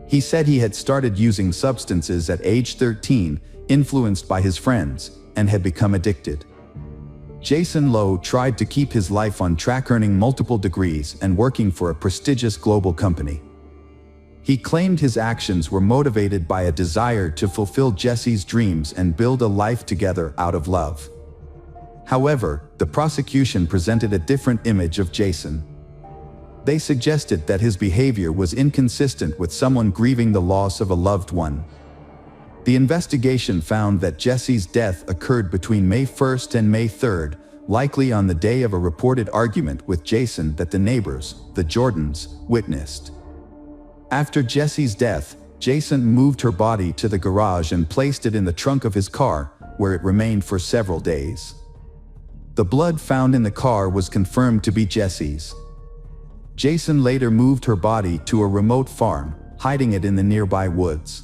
He said he had started using substances at age 13, influenced by his friends, and had become addicted. Jason Lowe tried to keep his life on track, earning multiple degrees and working for a prestigious global company. He claimed his actions were motivated by a desire to fulfill Jesse's dreams and build a life together out of love. However, the prosecution presented a different image of Jason. They suggested that his behavior was inconsistent with someone grieving the loss of a loved one. The investigation found that Jesse's death occurred between May 1st and May 3rd, likely on the day of a reported argument with Jason that the neighbors, the Jordans, witnessed. After Jesse's death, Jason moved her body to the garage and placed it in the trunk of his car, where it remained for several days. The blood found in the car was confirmed to be Jesse's. Jason later moved her body to a remote farm, hiding it in the nearby woods.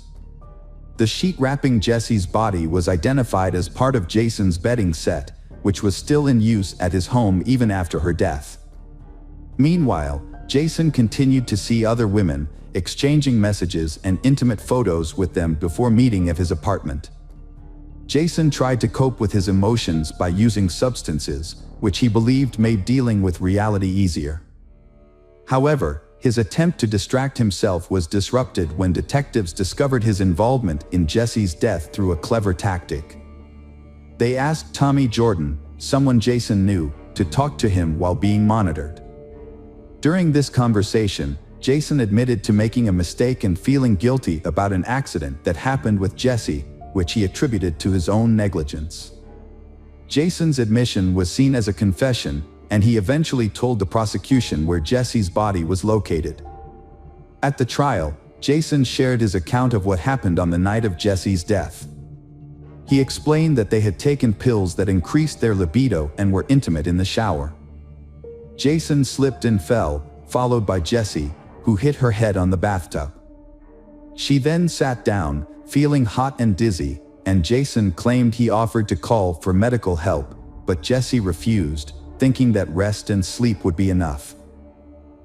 The sheet wrapping Jesse's body was identified as part of Jason's bedding set, which was still in use at his home even after her death. Meanwhile, Jason continued to see other women, exchanging messages and intimate photos with them before meeting at his apartment. Jason tried to cope with his emotions by using substances, which he believed made dealing with reality easier. However, his attempt to distract himself was disrupted when detectives discovered his involvement in Jesse's death through a clever tactic. They asked Tommy Jordan, someone Jason knew, to talk to him while being monitored. During this conversation, Jason admitted to making a mistake and feeling guilty about an accident that happened with Jesse, which he attributed to his own negligence. Jason's admission was seen as a confession, and he eventually told the prosecution where Jesse's body was located. At the trial, Jason shared his account of what happened on the night of Jesse's death. He explained that they had taken pills that increased their libido and were intimate in the shower. Jason slipped and fell, followed by Jesse, who hit her head on the bathtub. She then sat down, feeling hot and dizzy, and Jason claimed he offered to call for medical help, but Jesse refused, thinking that rest and sleep would be enough.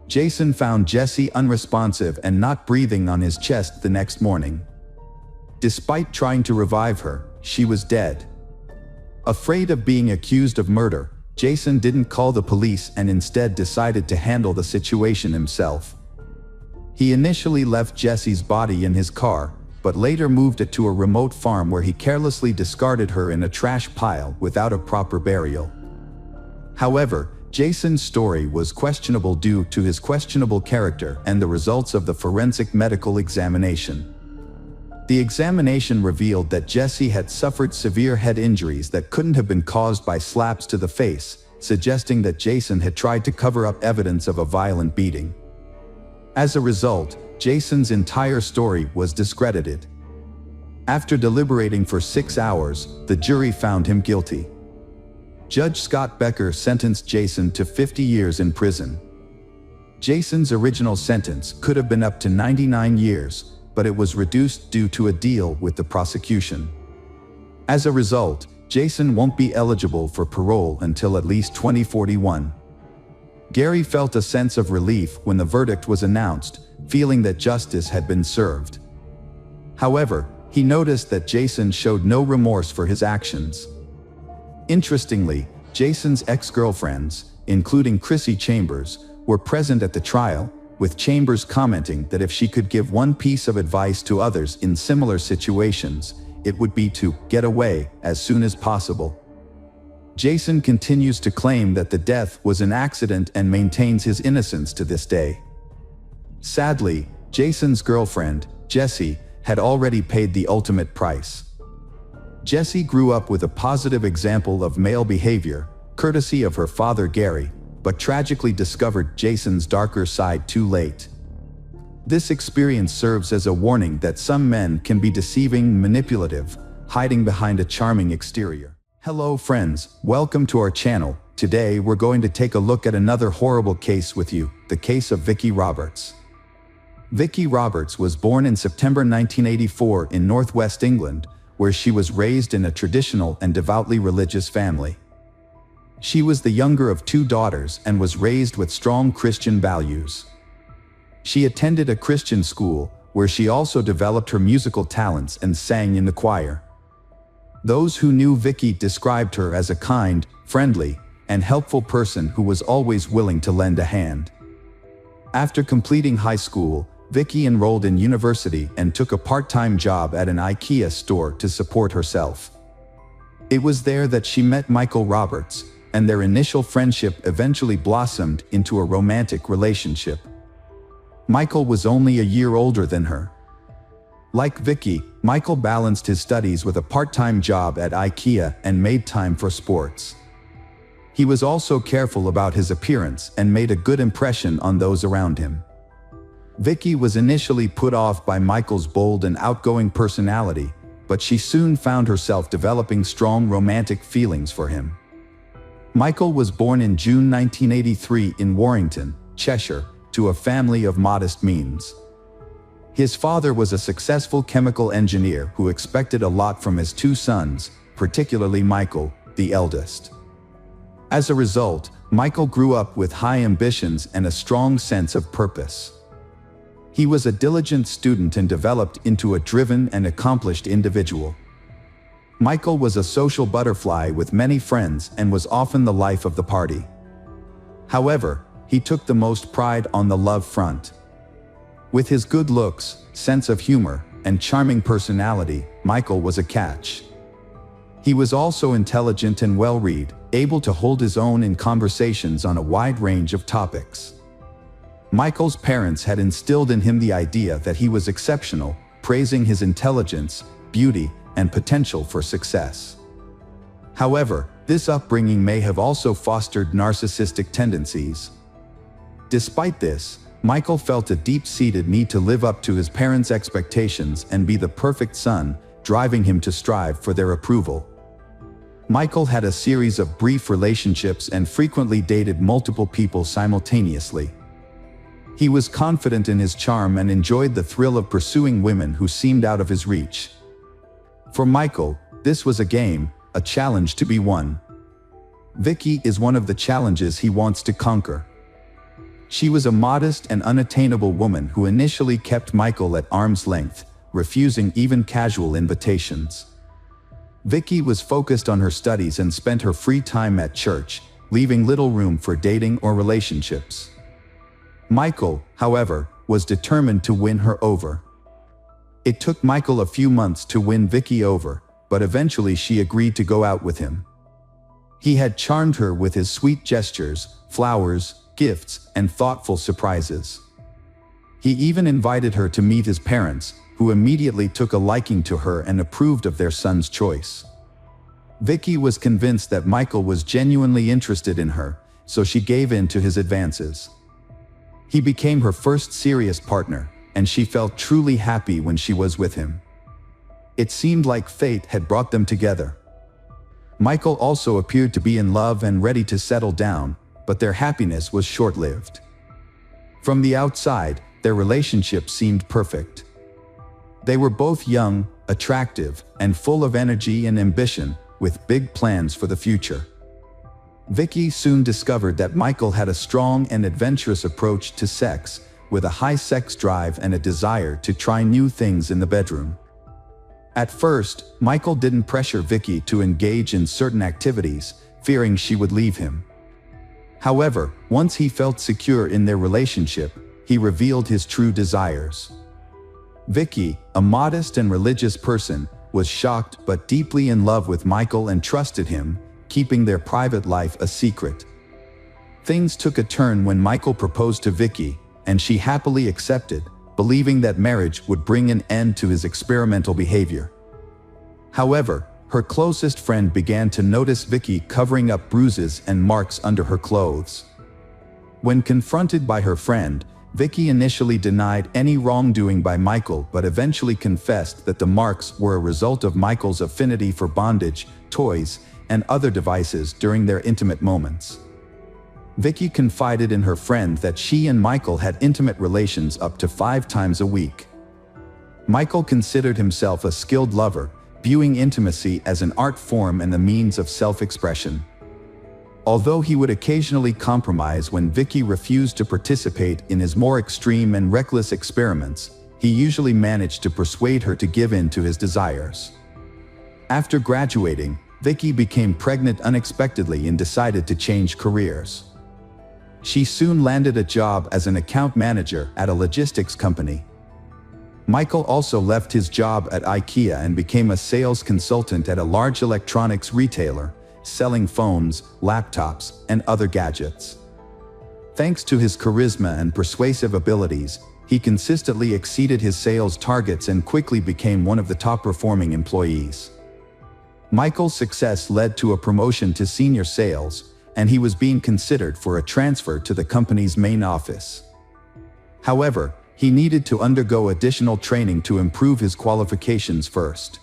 Jason found Jesse unresponsive and not breathing on his chest the next morning. Despite trying to revive her, she was dead. Afraid of being accused of murder, Jason didn't call the police and instead decided to handle the situation himself. He initially left Jesse's body in his car, but later moved it to a remote farm where he carelessly discarded her in a trash pile without a proper burial. However, Jason's story was questionable due to his questionable character and the results of the forensic medical examination. The examination revealed that Jesse had suffered severe head injuries that couldn't have been caused by slaps to the face, suggesting that Jason had tried to cover up evidence of a violent beating. As a result, Jason's entire story was discredited. After deliberating for 6 hours, the jury found him guilty. Judge Scott Becker sentenced Jason to 50 years in prison. Jason's original sentence could have been up to 99 years, but it was reduced due to a deal with the prosecution. As a result, Jason won't be eligible for parole until at least 2041. Gary felt a sense of relief when the verdict was announced, feeling that justice had been served. However, he noticed that Jason showed no remorse for his actions. Interestingly, Jason's ex-girlfriends, including Chrissy Chambers, were present at the trial, with Chambers commenting that if she could give one piece of advice to others in similar situations, it would be to get away as soon as possible. Jason continues to claim that the death was an accident and maintains his innocence to this day. Sadly, Jason's girlfriend, Jessie, had already paid the ultimate price. Jessie grew up with a positive example of male behavior, courtesy of her father Gary, but tragically discovered Jason's darker side too late. This experience serves as a warning that some men can be deceiving, manipulative, hiding behind a charming exterior. Hello friends, welcome to our channel. Today we're going to take a look at another horrible case with you, the case of Vicki Roberts. Vicki Roberts was born in September 1984 in northwest England, where she was raised in a traditional and devoutly religious family. She was the younger of 2 daughters and was raised with strong Christian values. She attended a Christian school, where she also developed her musical talents and sang in the choir. Those who knew Vicki described her as a kind, friendly, and helpful person who was always willing to lend a hand. After completing high school, Vicki enrolled in university and took a part-time job at an IKEA store to support herself. It was there that she met Michael Roberts, and their initial friendship eventually blossomed into a romantic relationship. Michael was only a year older than her. Like Vicki, Michael balanced his studies with a part-time job at IKEA and made time for sports. He was also careful about his appearance and made a good impression on those around him. Vicki was initially put off by Michael's bold and outgoing personality, but she soon found herself developing strong romantic feelings for him. Michael was born in June 1983 in Warrington, Cheshire, to a family of modest means. His father was a successful chemical engineer who expected a lot from his two sons, particularly Michael, the eldest. As a result, Michael grew up with high ambitions and a strong sense of purpose. He was a diligent student and developed into a driven and accomplished individual. Michael was a social butterfly with many friends and was often the life of the party. However, he took the most pride on the love front. With his good looks, sense of humor, and charming personality, Michael was a catch. He was also intelligent and well-read, able to hold his own in conversations on a wide range of topics. Michael's parents had instilled in him the idea that he was exceptional, praising his intelligence, beauty, and potential for success. However, this upbringing may have also fostered narcissistic tendencies. Despite this, Michael felt a deep-seated need to live up to his parents' expectations and be the perfect son, driving him to strive for their approval. Michael had a series of brief relationships and frequently dated multiple people simultaneously. He was confident in his charm and enjoyed the thrill of pursuing women who seemed out of his reach. For Michael, this was a game, a challenge to be won. Vicky is one of the challenges he wants to conquer. She was a modest and unattainable woman who initially kept Michael at arm's length, refusing even casual invitations. Vicky was focused on her studies and spent her free time at church, leaving little room for dating or relationships. Michael, however, was determined to win her over. It took Michael a few months to win Vicky over, but eventually she agreed to go out with him. He had charmed her with his sweet gestures, flowers, gifts, and thoughtful surprises. He even invited her to meet his parents, who immediately took a liking to her and approved of their son's choice. Vicky was convinced that Michael was genuinely interested in her, so she gave in to his advances. He became her first serious partner, and she felt truly happy when she was with him. It seemed like fate had brought them together. Michael also appeared to be in love and ready to settle down, but their happiness was short-lived. From the outside, their relationship seemed perfect. They were both young, attractive, and full of energy and ambition, with big plans for the future. Vicky soon discovered that Michael had a strong and adventurous approach to sex, with a high sex drive and a desire to try new things in the bedroom. At first, Michael didn't pressure Vicky to engage in certain activities, fearing she would leave him. However, once he felt secure in their relationship, he revealed his true desires. Vicky, a modest and religious person, was shocked but deeply in love with Michael and trusted him, keeping their private life a secret. Things took a turn when Michael proposed to Vicky, and she happily accepted, believing that marriage would bring an end to his experimental behavior. However, her closest friend began to notice Vicky covering up bruises and marks under her clothes. When confronted by her friend, Vicky initially denied any wrongdoing by Michael but eventually confessed that the marks were a result of Michael's affinity for bondage, toys, and other devices during their intimate moments. Vicky confided in her friend that she and Michael had intimate relations up to 5 times a week. Michael considered himself a skilled lover, viewing intimacy as an art form and a means of self-expression. Although he would occasionally compromise when Vicky refused to participate in his more extreme and reckless experiments, he usually managed to persuade her to give in to his desires. After graduating, Vicky became pregnant unexpectedly and decided to change careers. She soon landed a job as an account manager at a logistics company. Michael also left his job at IKEA and became a sales consultant at a large electronics retailer, selling phones, laptops, and other gadgets. Thanks to his charisma and persuasive abilities, he consistently exceeded his sales targets and quickly became one of the top-performing employees. Michael's success led to a promotion to senior sales, and he was being considered for a transfer to the company's main office. However, he needed to undergo additional training to improve his qualifications first.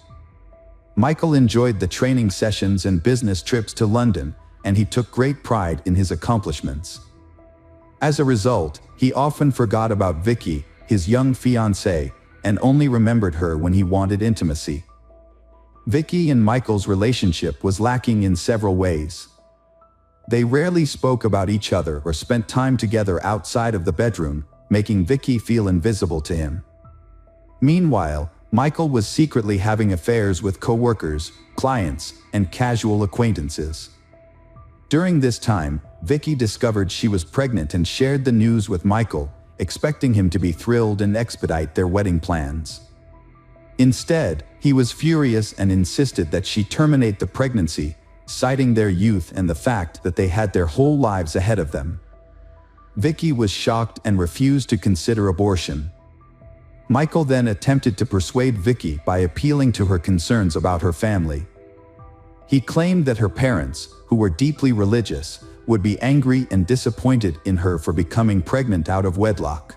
Michael enjoyed the training sessions and business trips to London, and he took great pride in his accomplishments. As a result, he often forgot about Vicky, his young fiancée, and only remembered her when he wanted intimacy. Vicky and Michael's relationship was lacking in several ways. They rarely spoke about each other or spent time together outside of the bedroom, making Vicky feel invisible to him. Meanwhile, Michael was secretly having affairs with co-workers, clients, and casual acquaintances. During this time, Vicky discovered she was pregnant and shared the news with Michael, expecting him to be thrilled and expedite their wedding plans. Instead, he was furious and insisted that she terminate the pregnancy, citing their youth and the fact that they had their whole lives ahead of them. Vicky was shocked and refused to consider abortion. Michael then attempted to persuade Vicky by appealing to her concerns about her family. He claimed that her parents, who were deeply religious, would be angry and disappointed in her for becoming pregnant out of wedlock.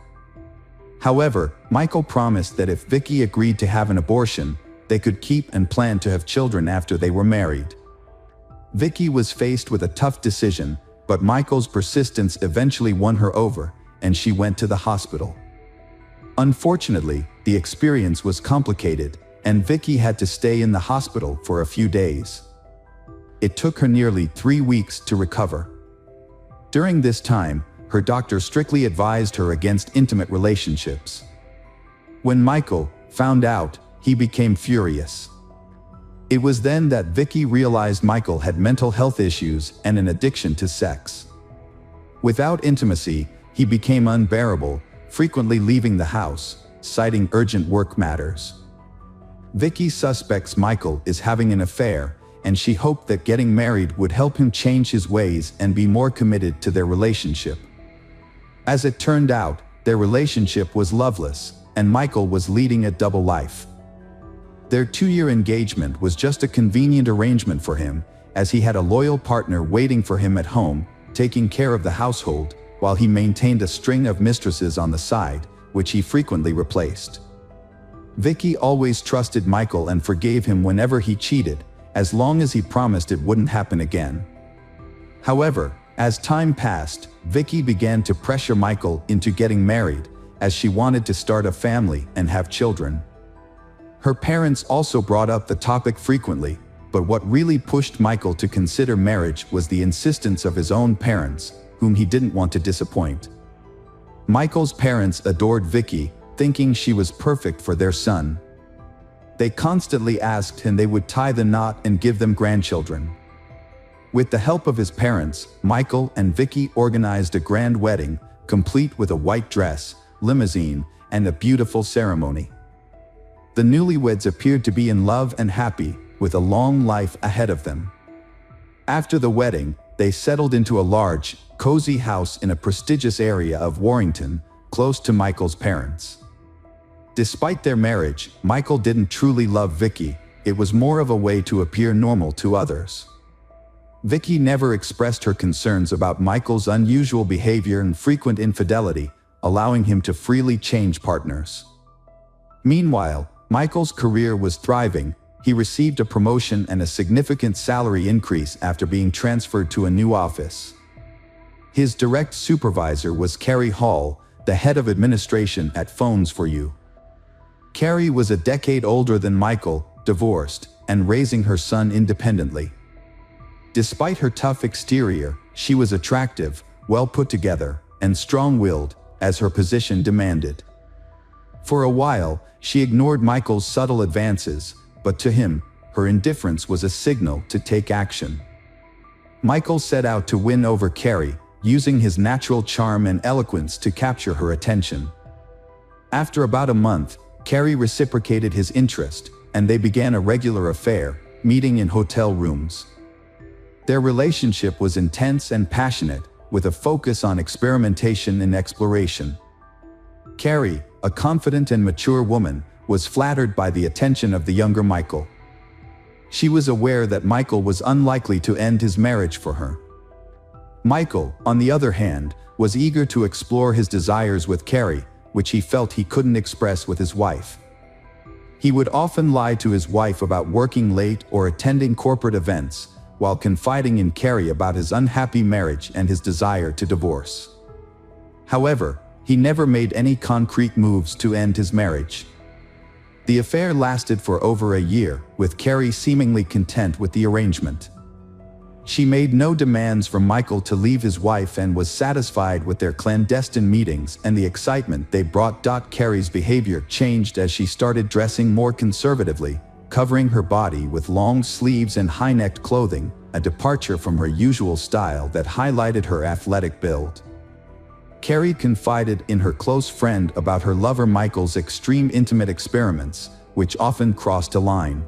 However, Michael promised that if Vicky agreed to have an abortion, they could keep and plan to have children after they were married. Vicky was faced with a tough decision, but Michael's persistence eventually won her over, and she went to the hospital. Unfortunately, the experience was complicated, and Vicky had to stay in the hospital for a few days. It took her nearly 3 weeks to recover. During this time, her doctor strictly advised her against intimate relationships. When Michael found out, he became furious. It was then that Vicky realized Michael had mental health issues and an addiction to sex. Without intimacy, he became unbearable, frequently leaving the house, citing urgent work matters. Vicky suspects Michael is having an affair, and she hoped that getting married would help him change his ways and be more committed to their relationship. As it turned out, their relationship was loveless, and Michael was leading a double life. Their 2-year engagement was just a convenient arrangement for him, as he had a loyal partner waiting for him at home, taking care of the household, while he maintained a string of mistresses on the side, which he frequently replaced. Vicky always trusted Michael and forgave him whenever he cheated, as long as he promised it wouldn't happen again. However, as time passed, Vicky began to pressure Michael into getting married, as she wanted to start a family and have children. Her parents also brought up the topic frequently, but what really pushed Michael to consider marriage was the insistence of his own parents, whom he didn't want to disappoint. Michael's parents adored Vicky, thinking she was perfect for their son. They constantly asked and they would tie the knot and give them grandchildren. With the help of his parents, Michael and Vicky organized a grand wedding, complete with a white dress, limousine, and a beautiful ceremony. The newlyweds appeared to be in love and happy, with a long life ahead of them. After the wedding, they settled into a large, cozy house in a prestigious area of Warrington, close to Michael's parents. Despite their marriage, Michael didn't truly love Vicky. It was more of a way to appear normal to others. Vicky never expressed her concerns about Michael's unusual behavior and frequent infidelity, allowing him to freely change partners. Meanwhile, Michael's career was thriving. He received a promotion and a significant salary increase after being transferred to a new office. His direct supervisor was Carrie Hall, the head of administration at Phones for You. Carrie was a decade older than Michael, divorced, and raising her son independently. Despite her tough exterior, she was attractive, well put together, and strong-willed, as her position demanded. For a while, she ignored Michael's subtle advances, but to him, her indifference was a signal to take action. Michael set out to win over Carrie, using his natural charm and eloquence to capture her attention. After about a month, Carrie reciprocated his interest, and they began a regular affair, meeting in hotel rooms. Their relationship was intense and passionate, with a focus on experimentation and exploration. Carrie, a confident and mature woman, was flattered by the attention of the younger Michael. She was aware that Michael was unlikely to end his marriage for her. Michael, on the other hand, was eager to explore his desires with Carrie, which he felt he couldn't express with his wife. He would often lie to his wife about working late or attending corporate events, while confiding in Carrie about his unhappy marriage and his desire to divorce. However, he never made any concrete moves to end his marriage. The affair lasted for over a year, with Carrie seemingly content with the arrangement. She made no demands from Michael to leave his wife and was satisfied with their clandestine meetings and the excitement they brought. Carrie's behavior changed as she started dressing more conservatively, covering her body with long sleeves and high-necked clothing, a departure from her usual style that highlighted her athletic build. Carrie confided in her close friend about her lover Michael's extreme intimate experiments, which often crossed a line.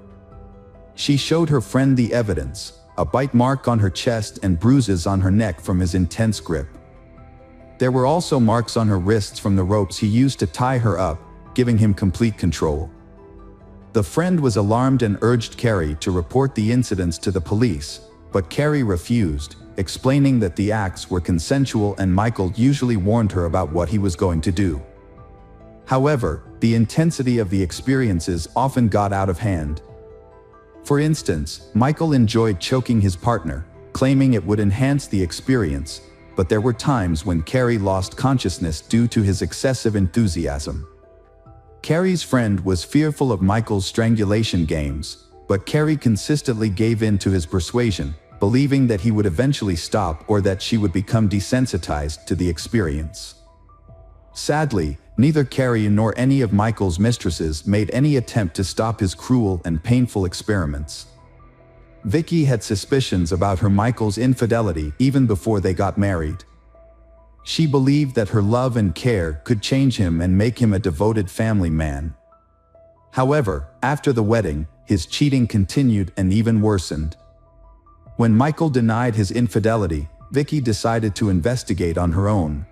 She showed her friend the evidence, a bite mark on her chest and bruises on her neck from his intense grip. There were also marks on her wrists from the ropes he used to tie her up, giving him complete control. The friend was alarmed and urged Carrie to report the incidents to the police, but Carrie refused, explaining that the acts were consensual and Michael usually warned her about what he was going to do. However, the intensity of the experiences often got out of hand. For instance, Michael enjoyed choking his partner, claiming it would enhance the experience, but there were times when Carrie lost consciousness due to his excessive enthusiasm. Carrie's friend was fearful of Michael's strangulation games, but Carrie consistently gave in to his persuasion, believing that he would eventually stop or that she would become desensitized to the experience. Sadly, neither Carrie nor any of Michael's mistresses made any attempt to stop his cruel and painful experiments. Vicky had suspicions about her Michael's infidelity even before they got married. She believed that her love and care could change him and make him a devoted family man. However, after the wedding, his cheating continued and even worsened. When Michael denied his infidelity, Vicky decided to investigate on her own.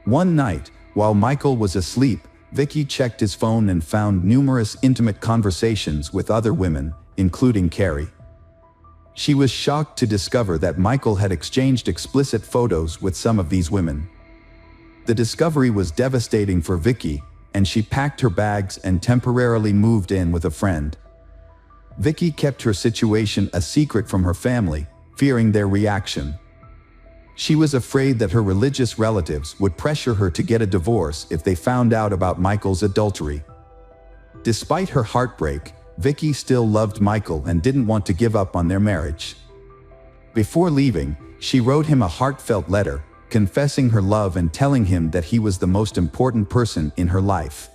One night, while Michael was asleep, Vicky checked his phone and found numerous intimate conversations with other women, including Carrie. She was shocked to discover that Michael had exchanged explicit photos with some of these women. The discovery was devastating for Vicky, and she packed her bags and temporarily moved in with a friend. Vicky kept her situation a secret from her family, fearing their reaction. She was afraid that her religious relatives would pressure her to get a divorce if they found out about Michael's adultery. Despite her heartbreak, Vicky still loved Michael and didn't want to give up on their marriage. Before leaving, she wrote him a heartfelt letter, confessing her love and telling him that he was the most important person in her life.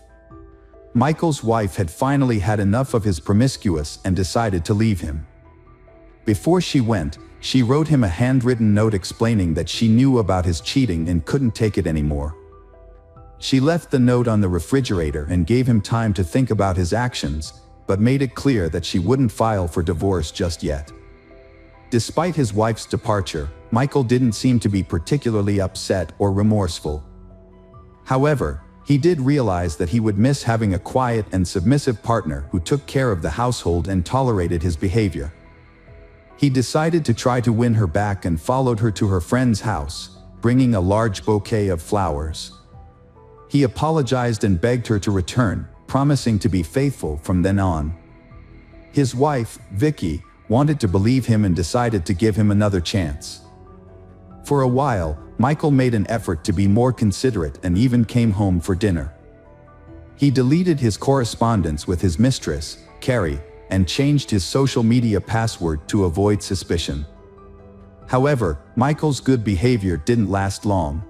Michael's wife had finally had enough of his promiscuous and decided to leave him. Before she went, she wrote him a handwritten note explaining that she knew about his cheating and couldn't take it anymore. She left the note on the refrigerator and gave him time to think about his actions, but made it clear that she wouldn't file for divorce just yet. Despite his wife's departure, Michael didn't seem to be particularly upset or remorseful. However, he did realize that he would miss having a quiet and submissive partner who took care of the household and tolerated his behavior. He decided to try to win her back and followed her to her friend's house, bringing a large bouquet of flowers. He apologized and begged her to return, promising to be faithful from then on. His wife, Vicky, wanted to believe him and decided to give him another chance. For a while, Michael made an effort to be more considerate and even came home for dinner. He deleted his correspondence with his mistress, Carrie, and changed his social media password to avoid suspicion. However, Michael's good behavior didn't last long.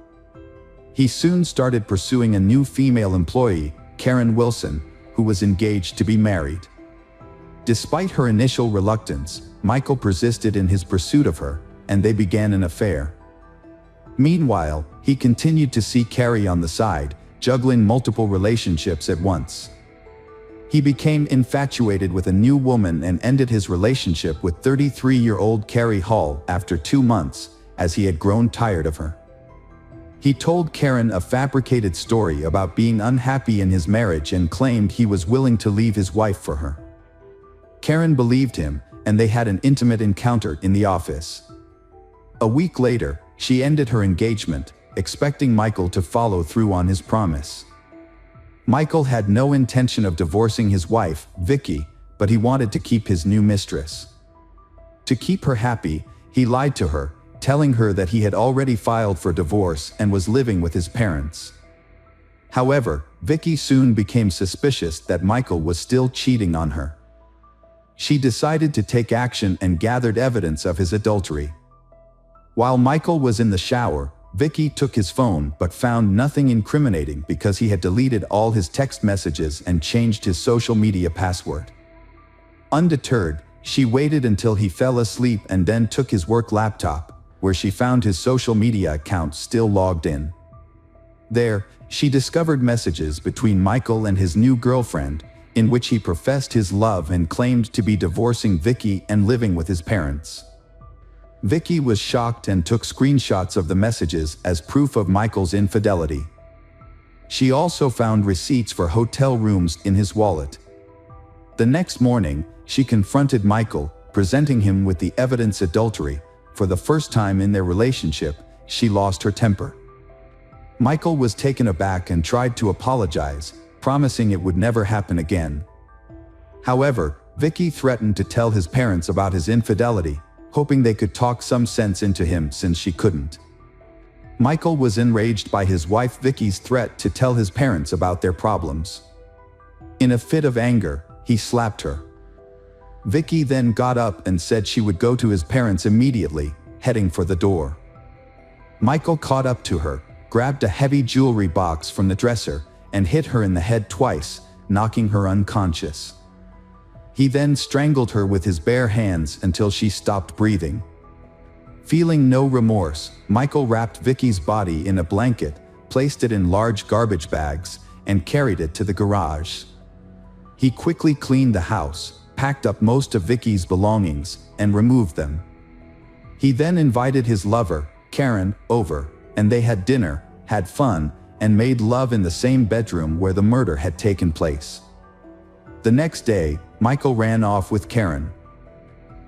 He soon started pursuing a new female employee, Karen Wilson, who was engaged to be married. Despite her initial reluctance, Michael persisted in his pursuit of her, and they began an affair. Meanwhile, he continued to see Carrie on the side, juggling multiple relationships at once. He became infatuated with a new woman and ended his relationship with 33-year-old Carrie Hall after 2 months, as he had grown tired of her. He told Karen a fabricated story about being unhappy in his marriage and claimed he was willing to leave his wife for her. Karen believed him, and they had an intimate encounter in the office. A week later, she ended her engagement, expecting Michael to follow through on his promise. Michael had no intention of divorcing his wife, Vicky, but he wanted to keep his new mistress. To keep her happy, he lied to her, telling her that he had already filed for divorce and was living with his parents. However, Vicky soon became suspicious that Michael was still cheating on her. She decided to take action and gathered evidence of his adultery. While Michael was in the shower, Vicky took his phone but found nothing incriminating because he had deleted all his text messages and changed his social media password. Undeterred, she waited until he fell asleep and then took his work laptop, where she found his social media account still logged in. There, she discovered messages between Michael and his new girlfriend, in which he professed his love and claimed to be divorcing Vicky and living with his parents. Vicky was shocked and took screenshots of the messages as proof of Michael's infidelity. She also found receipts for hotel rooms in his wallet. The next morning, she confronted Michael, presenting him with the evidence adultery. For the first time in their relationship, she lost her temper. Michael was taken aback and tried to apologize, promising it would never happen again. However, Vicky threatened to tell his parents about his infidelity, hoping they could talk some sense into him since she couldn't. Michael was enraged by his wife Vicky's threat to tell his parents about their problems. In a fit of anger, he slapped her. Vicky then got up and said she would go to his parents immediately, heading for the door. Michael caught up to her, grabbed a heavy jewelry box from the dresser, and hit her in the head twice, knocking her unconscious. He then strangled her with his bare hands until she stopped breathing. Feeling no remorse, Michael wrapped Vicky's body in a blanket, placed it in large garbage bags, and carried it to the garage. He quickly cleaned the house, packed up most of Vicky's belongings, and removed them. He then invited his lover, Karen, over, and they had dinner, had fun, and made love in the same bedroom where the murder had taken place. The next day, Michael ran off with Karen.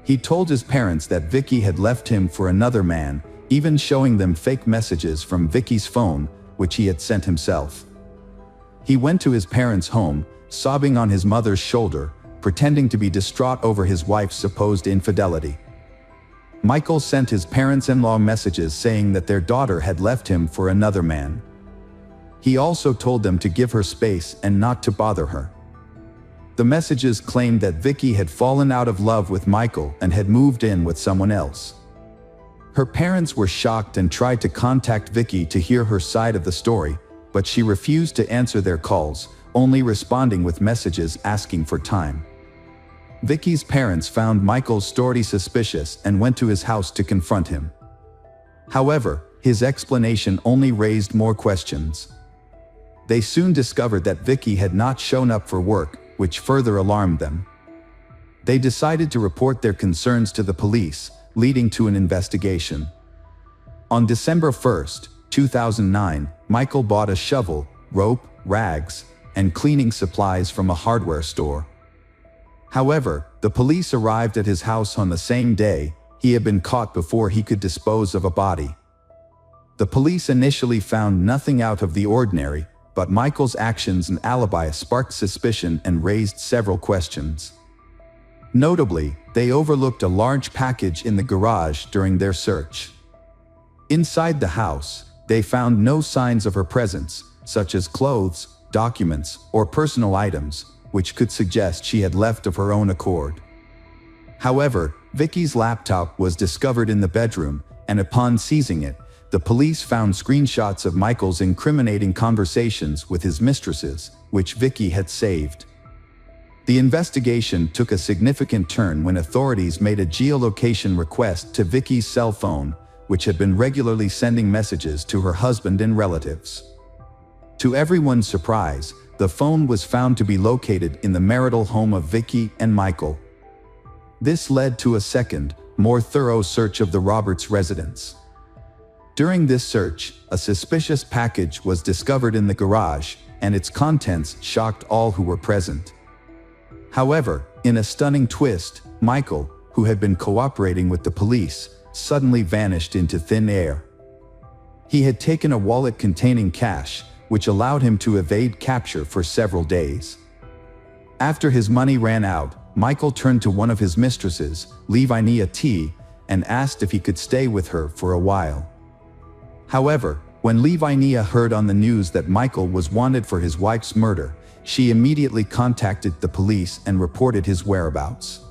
He told his parents that Vicky had left him for another man, even showing them fake messages from Vicky's phone, which he had sent himself. He went to his parents' home, sobbing on his mother's shoulder, pretending to be distraught over his wife's supposed infidelity. Michael sent his parents-in-law messages saying that their daughter had left him for another man. He also told them to give her space and not to bother her. The messages claimed that Vicky had fallen out of love with Michael and had moved in with someone else. Her parents were shocked and tried to contact Vicky to hear her side of the story, but she refused to answer their calls, only responding with messages asking for time. Vicky's parents found Michael's story suspicious and went to his house to confront him. However, his explanation only raised more questions. They soon discovered that Vicky had not shown up for work, which further alarmed them. They decided to report their concerns to the police, leading to an investigation. On December 1, 2009, Michael bought a shovel, rope, rags, and cleaning supplies from a hardware store. However, the police arrived at his house on the same day. He had been caught before he could dispose of a body. The police initially found nothing out of the ordinary, but Michael's actions and alibi sparked suspicion and raised several questions. Notably, they overlooked a large package in the garage during their search. Inside the house, they found no signs of her presence, such as clothes, documents, or personal items, which could suggest she had left of her own accord. However, Vicky's laptop was discovered in the bedroom, and upon seizing it, the police found screenshots of Michael's incriminating conversations with his mistresses, which Vicky had saved. The investigation took a significant turn when authorities made a geolocation request to Vicky's cell phone, which had been regularly sending messages to her husband and relatives. To everyone's surprise, the phone was found to be located in the marital home of Vicky and Michael. This led to a second, more thorough search of the Roberts residence. During this search, a suspicious package was discovered in the garage, and its contents shocked all who were present. However, in a stunning twist, Michael, who had been cooperating with the police, suddenly vanished into thin air. He had taken a wallet containing cash, which allowed him to evade capture for several days. After his money ran out, Michael turned to one of his mistresses, Lavinia T., and asked if he could stay with her for a while. However, when Lavinia heard on the news that Michael was wanted for his wife's murder, she immediately contacted the police and reported his whereabouts.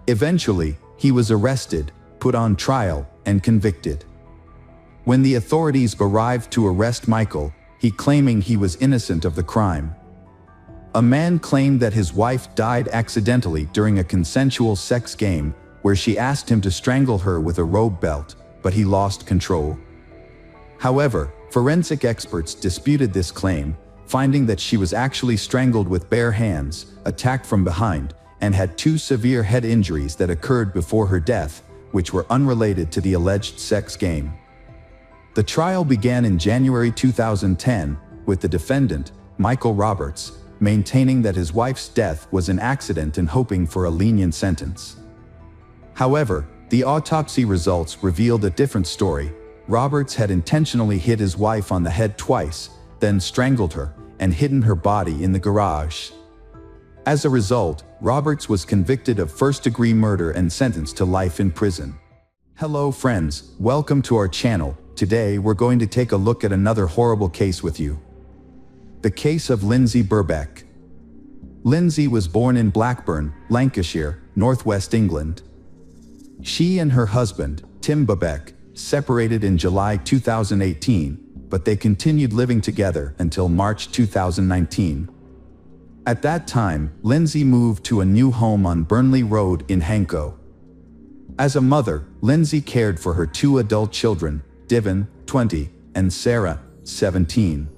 Eventually, he was arrested, put on trial, and convicted. When the authorities arrived to arrest Michael, he claiming he was innocent of the crime. A man claimed that his wife died accidentally during a consensual sex game where she asked him to strangle her with a rope belt, but he lost control. However, forensic experts disputed this claim, finding that she was actually strangled with bare hands, attacked from behind, and had 2 severe head injuries that occurred before her death, which were unrelated to the alleged sex game. The trial began in January 2010, with the defendant, Michael Roberts, maintaining that his wife's death was an accident and hoping for a lenient sentence. However, the autopsy results revealed a different story. Roberts had intentionally hit his wife on the head twice, then strangled her, and hidden her body in the garage. As a result, Roberts was convicted of first-degree murder and sentenced to life in prison. Hello friends, welcome to our channel. Today we're going to take a look at another horrible case with you. The case of Lindsay Birbeck. Lindsay was born in Blackburn, Lancashire, northwest England. She and her husband, Tim Birbeck, separated in July 2018, but they continued living together until March 2019. At that time, Lindsay moved to a new home on Burnley Road in Hanko. As a mother, Lindsay cared for her 2 adult children, Divin, 20, and Sarah, 17.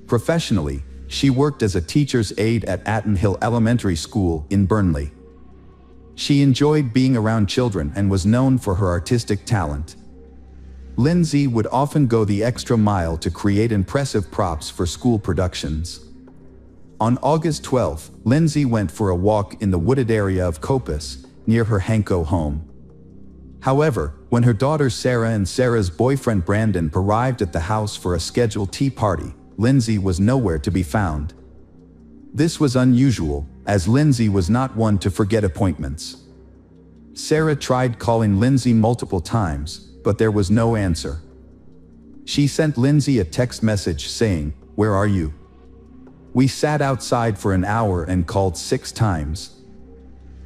Professionally, she worked as a teacher's aide at Atton Hill Elementary School in Burnley. She enjoyed being around children and was known for her artistic talent. Lindsay would often go the extra mile to create impressive props for school productions. On August 12, Lindsay went for a walk in the wooded area of Coppice, near her Hanko home. However, when her daughter Sarah and Sarah's boyfriend Brandon arrived at the house for a scheduled tea party, Lindsay was nowhere to be found. This was unusual, as Lindsay was not one to forget appointments. Sarah tried calling Lindsay multiple times, but there was no answer. She sent Lindsay a text message saying, "Where are you? We sat outside for an hour and called 6 times."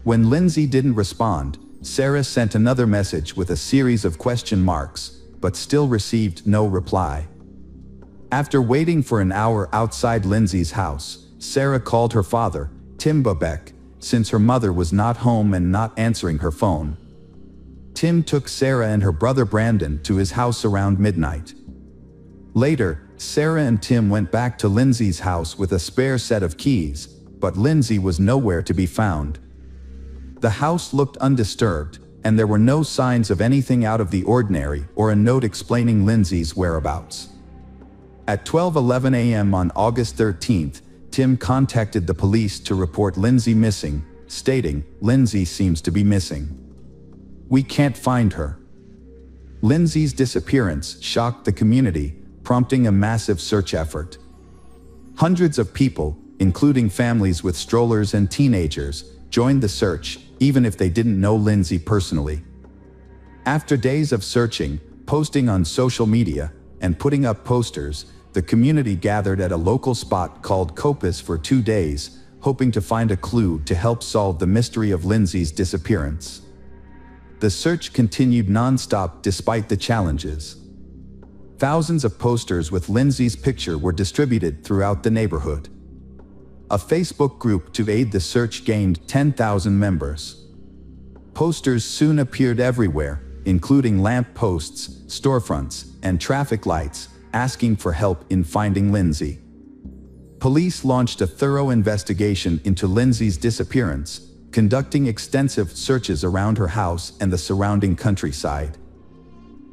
When Lindsay didn't respond, Sarah sent another message with a series of question marks, but still received no reply. After waiting for an hour outside Lindsay's house, Sarah called her father, Tim Birbeck, since her mother was not home and not answering her phone. Tim took Sarah and her brother Brandon to his house around midnight. Later, Sarah and Tim went back to Lindsay's house with a spare set of keys, but Lindsay was nowhere to be found. The house looked undisturbed, and there were no signs of anything out of the ordinary or a note explaining Lindsay's whereabouts. At 12:11 a.m. on August 13th, Tim contacted the police to report Lindsay missing, stating, "Lindsay seems to be missing. We can't find her." Lindsay's disappearance shocked the community, prompting a massive search effort. Hundreds of people, including families with strollers and teenagers, joined the search, even if they didn't know Lindsay personally. After days of searching, posting on social media, and putting up posters, the community gathered at a local spot called Coppice for 2 days, hoping to find a clue to help solve the mystery of Lindsay's disappearance. The search continued non-stop despite the challenges. Thousands of posters with Lindsay's picture were distributed throughout the neighborhood. A Facebook group to aid the search gained 10,000 members. Posters soon appeared everywhere, including lamp posts, storefronts, and traffic lights, asking for help in finding Lindsay. Police launched a thorough investigation into Lindsay's disappearance, conducting extensive searches around her house and the surrounding countryside.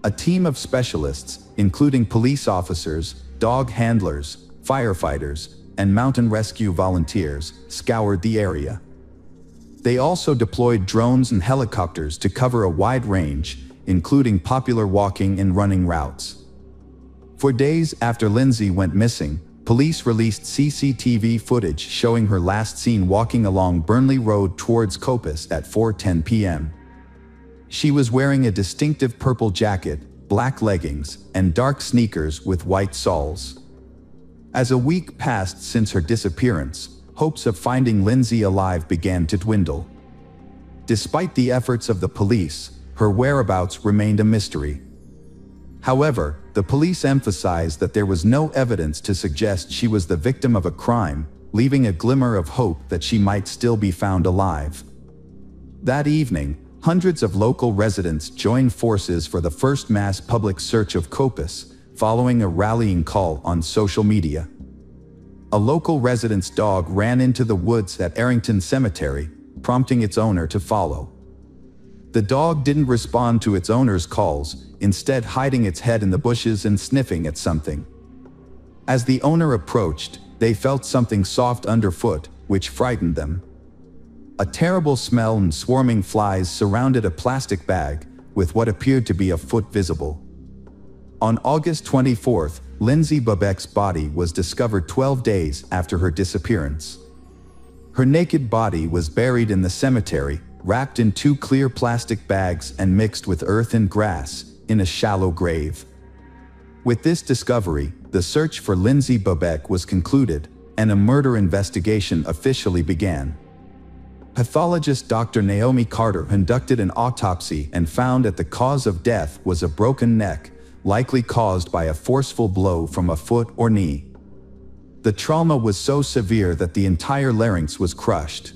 A team of specialists, including police officers, dog handlers, firefighters, and mountain rescue volunteers, scoured the area. They also deployed drones and helicopters to cover a wide range, including popular walking and running routes. For days after Lindsay went missing, police released CCTV footage showing her last seen walking along Burnley Road towards Coppice at 4:10 p.m. She was wearing a distinctive purple jacket, black leggings, and dark sneakers with white soles. As a week passed since her disappearance, hopes of finding Lindsay alive began to dwindle. Despite the efforts of the police, her whereabouts remained a mystery. However, the police emphasized that there was no evidence to suggest she was the victim of a crime, leaving a glimmer of hope that she might still be found alive. That evening, hundreds of local residents joined forces for the first mass public search of Coppice, following a rallying call on social media. A local resident's dog ran into the woods at Errington Cemetery, prompting its owner to follow. The dog didn't respond to its owner's calls, instead hiding its head in the bushes and sniffing at something. As the owner approached, they felt something soft underfoot, which frightened them. A terrible smell and swarming flies surrounded a plastic bag, with what appeared to be a foot visible. On August 24th, Lindsay Bobek's body was discovered 12 days after her disappearance. Her naked body was buried in the cemetery, wrapped in 2 clear plastic bags and mixed with earth and grass, in a shallow grave. With this discovery, the search for Lindsay Bobek was concluded, and a murder investigation officially began. Pathologist Dr. Naomi Carter conducted an autopsy and found that the cause of death was a broken neck, likely caused by a forceful blow from a foot or knee. The trauma was so severe that the entire larynx was crushed.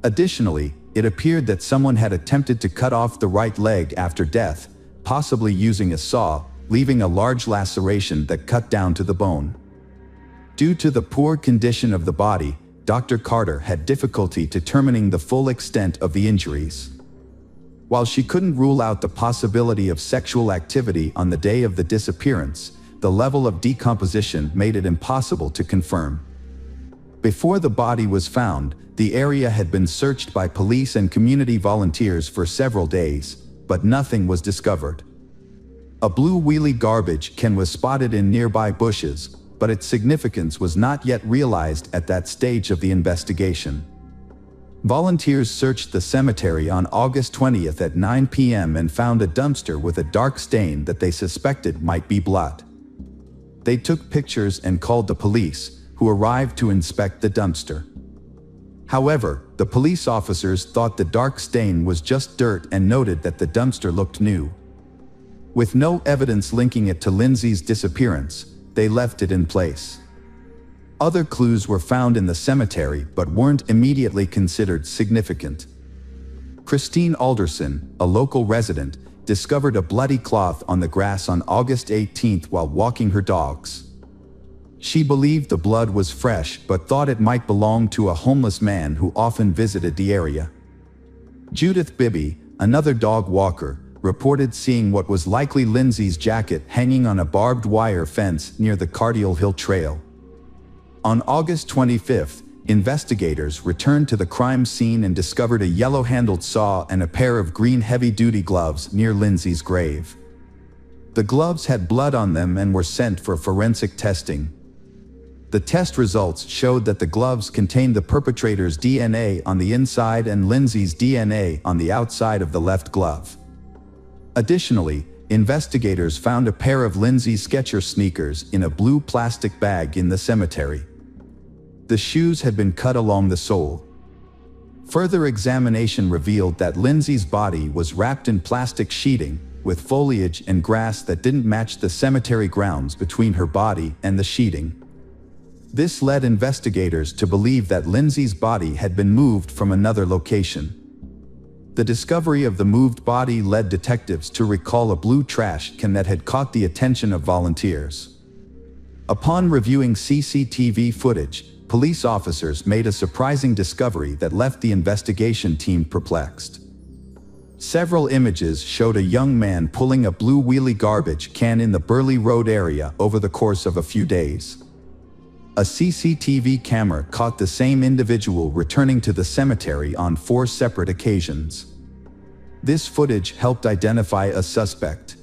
Additionally, it appeared that someone had attempted to cut off the right leg after death, possibly using a saw, leaving a large laceration that cut down to the bone. Due to the poor condition of the body, Dr. Carter had difficulty determining the full extent of the injuries. While she couldn't rule out the possibility of sexual activity on the day of the disappearance, the level of decomposition made it impossible to confirm. Before the body was found, the area had been searched by police and community volunteers for several days, but nothing was discovered. A blue wheelie garbage can was spotted in nearby bushes, but its significance was not yet realized at that stage of the investigation. Volunteers searched the cemetery on August 20th at 9 p.m. and found a dumpster with a dark stain that they suspected might be blood. They took pictures and called the police, who arrived to inspect the dumpster. However, the police officers thought the dark stain was just dirt and noted that the dumpster looked new. With no evidence linking it to Lindsay's disappearance, they left it in place. Other clues were found in the cemetery but weren't immediately considered significant. Christine Alderson, a local resident, discovered a bloody cloth on the grass on August 18th while walking her dogs. She believed the blood was fresh but thought it might belong to a homeless man who often visited the area. Judith Bibby, another dog walker, reported seeing what was likely Lindsay's jacket hanging on a barbed wire fence near the Cardiel Hill Trail. On August 25th, investigators returned to the crime scene and discovered a yellow-handled saw and a pair of green heavy-duty gloves near Lindsay's grave. The gloves had blood on them and were sent for forensic testing. The test results showed that the gloves contained the perpetrator's DNA on the inside and Lindsay's DNA on the outside of the left glove. Additionally, investigators found a pair of Lindsay's Skechers sneakers in a blue plastic bag in the cemetery. The shoes had been cut along the sole. Further examination revealed that Lindsay's body was wrapped in plastic sheeting, with foliage and grass that didn't match the cemetery grounds between her body and the sheeting. This led investigators to believe that Lindsay's body had been moved from another location. The discovery of the moved body led detectives to recall a blue trash can that had caught the attention of volunteers. Upon reviewing CCTV footage, police officers made a surprising discovery that left the investigation team perplexed. Several images showed a young man pulling a blue wheelie garbage can in the Burley Road area over the course of a few days. A CCTV camera caught the same individual returning to the cemetery on 4 separate occasions. This footage helped identify a suspect.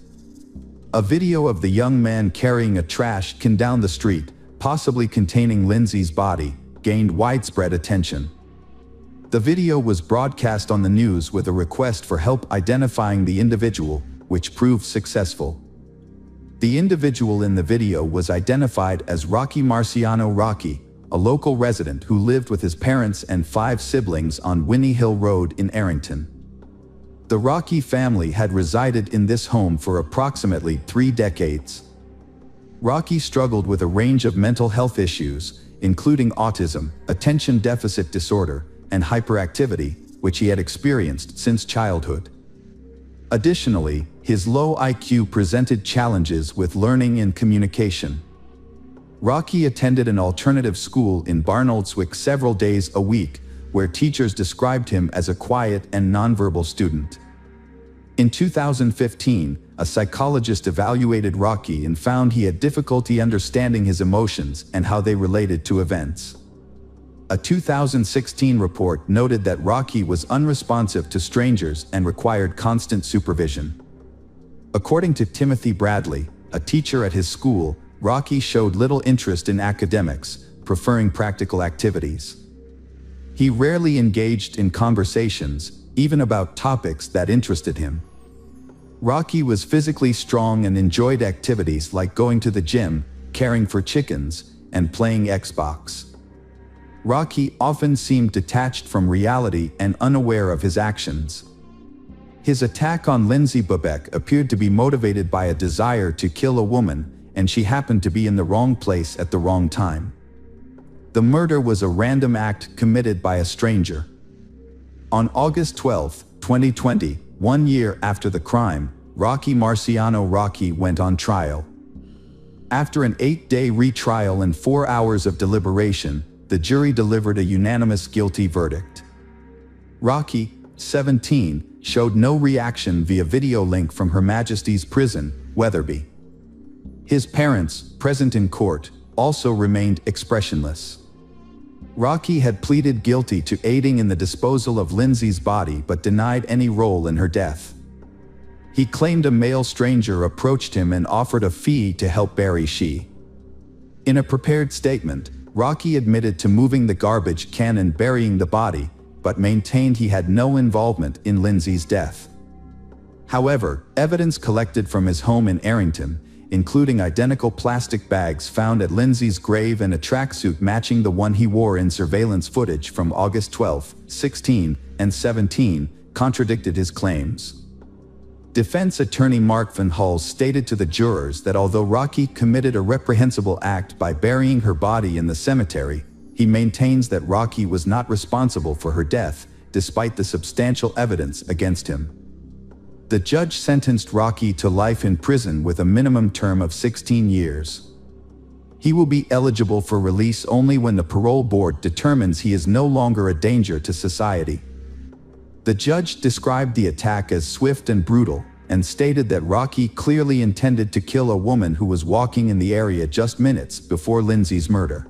A video of the young man carrying a trash can down the street, possibly containing Lindsay's body, gained widespread attention. The video was broadcast on the news with a request for help identifying the individual, which proved successful. The individual in the video was identified as Rocky Marciano Rocky, a local resident who lived with his parents and 5 siblings on Winnie Hill Road in Arrington. The Rocky family had resided in this home for approximately 3 decades. Rocky struggled with a range of mental health issues, including autism, attention deficit disorder, and hyperactivity, which he had experienced since childhood. Additionally, his low IQ presented challenges with learning and communication. Rocky attended an alternative school in Barnoldswick several days a week, where teachers described him as a quiet and nonverbal student. In 2015, a psychologist evaluated Rocky and found he had difficulty understanding his emotions and how they related to events. A 2016 report noted that Rocky was unresponsive to strangers and required constant supervision. According to Timothy Bradley, a teacher at his school, Rocky showed little interest in academics, preferring practical activities. He rarely engaged in conversations, even about topics that interested him. Rocky was physically strong and enjoyed activities like going to the gym, caring for chickens, and playing Xbox. Rocky often seemed detached from reality and unaware of his actions. His attack on Lindsay Bubek appeared to be motivated by a desire to kill a woman, and she happened to be in the wrong place at the wrong time. The murder was a random act committed by a stranger. On August 12, 2020, 1 year after the crime, Rocky Marciano Rocky went on trial. After an 8-day retrial and 4 hours of deliberation, the jury delivered a unanimous guilty verdict. Rocky, 17, showed no reaction via video link from Her Majesty's Prison, Wetherby. His parents, present in court, also remained expressionless. Rocky had pleaded guilty to aiding in the disposal of Lindsay's body but denied any role in her death. He claimed a male stranger approached him and offered a fee to help bury she. In a prepared statement, Rocky admitted to moving the garbage can and burying the body, but maintained he had no involvement in Lindsay's death. However, evidence collected from his home in Arrington, including identical plastic bags found at Lindsay's grave and a tracksuit matching the one he wore in surveillance footage from August 12, 16, and 17, contradicted his claims. Defense attorney Mark Van Hull stated to the jurors that although Rocky committed a reprehensible act by burying her body in the cemetery, he maintains that Rocky was not responsible for her death, despite the substantial evidence against him. The judge sentenced Rocky to life in prison with a minimum term of 16 years. He will be eligible for release only when the parole board determines he is no longer a danger to society. The judge described the attack as swift and brutal, and stated that Rocky clearly intended to kill a woman who was walking in the area just minutes before Lindsay's murder.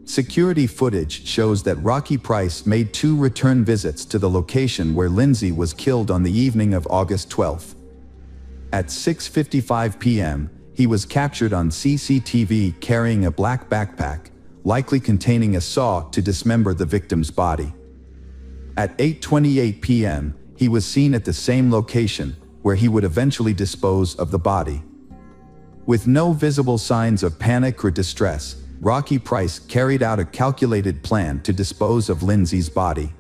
Security footage shows that Rocky Price made 2 return visits to the location where Lindsay was killed on the evening of August 12. At 6:55 p.m., he was captured on CCTV carrying a black backpack, likely containing a saw to dismember the victim's body. At 8:28 p.m., he was seen at the same location, where he would eventually dispose of the body. With no visible signs of panic or distress, Rocky Price carried out a calculated plan to dispose of Lindsay's body.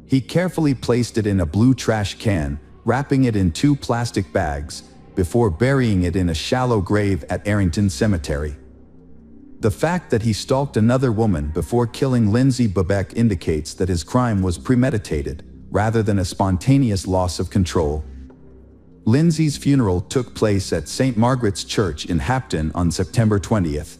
He carefully placed it in a blue trash can, wrapping it in 2 plastic bags, before burying it in a shallow grave at Arrington Cemetery. The fact that he stalked another woman before killing Lindsay Bubek indicates that his crime was premeditated, rather than a spontaneous loss of control. Lindsay's funeral took place at St. Margaret's Church in Hapton on September 20th.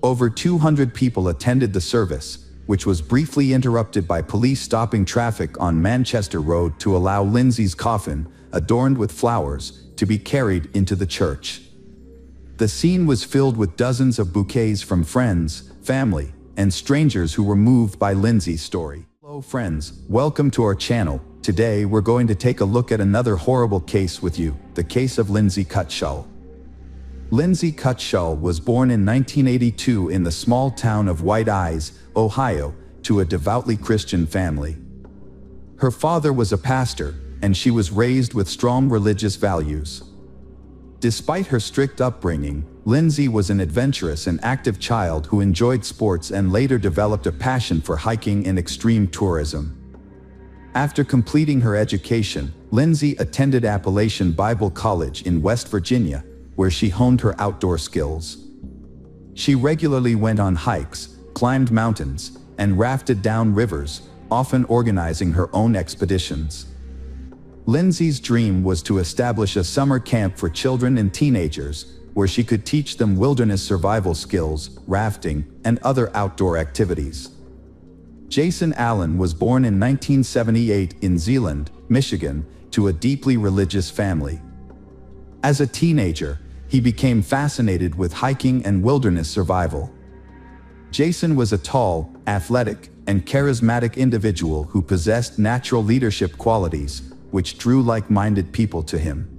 Over 200 people attended the service, which was briefly interrupted by police stopping traffic on Manchester Road to allow Lindsay's coffin, adorned with flowers, to be carried into the church. The scene was filled with dozens of bouquets from friends, family, and strangers who were moved by Lindsay's story. Hello friends, welcome to our channel, Today we're going to take a look at another horrible case with you, the case of Lindsay Cutshall. Lindsay Cutshall was born in 1982 in the small town of White Eyes, Ohio, to a devoutly Christian family. Her father was a pastor, and she was raised with strong religious values. Despite her strict upbringing, Lindsay was an adventurous and active child who enjoyed sports and later developed a passion for hiking and extreme tourism. After completing her education, Lindsay attended Appalachian Bible College in West Virginia, where she honed her outdoor skills. She regularly went on hikes, climbed mountains, and rafted down rivers, often organizing her own expeditions. Lindsay's dream was to establish a summer camp for children and teenagers, where she could teach them wilderness survival skills, rafting, and other outdoor activities. Jason Allen was born in 1978 in Zeeland, Michigan, to a deeply religious family. As a teenager, he became fascinated with hiking and wilderness survival. Jason was a tall, athletic, and charismatic individual who possessed natural leadership qualities, which drew like-minded people to him.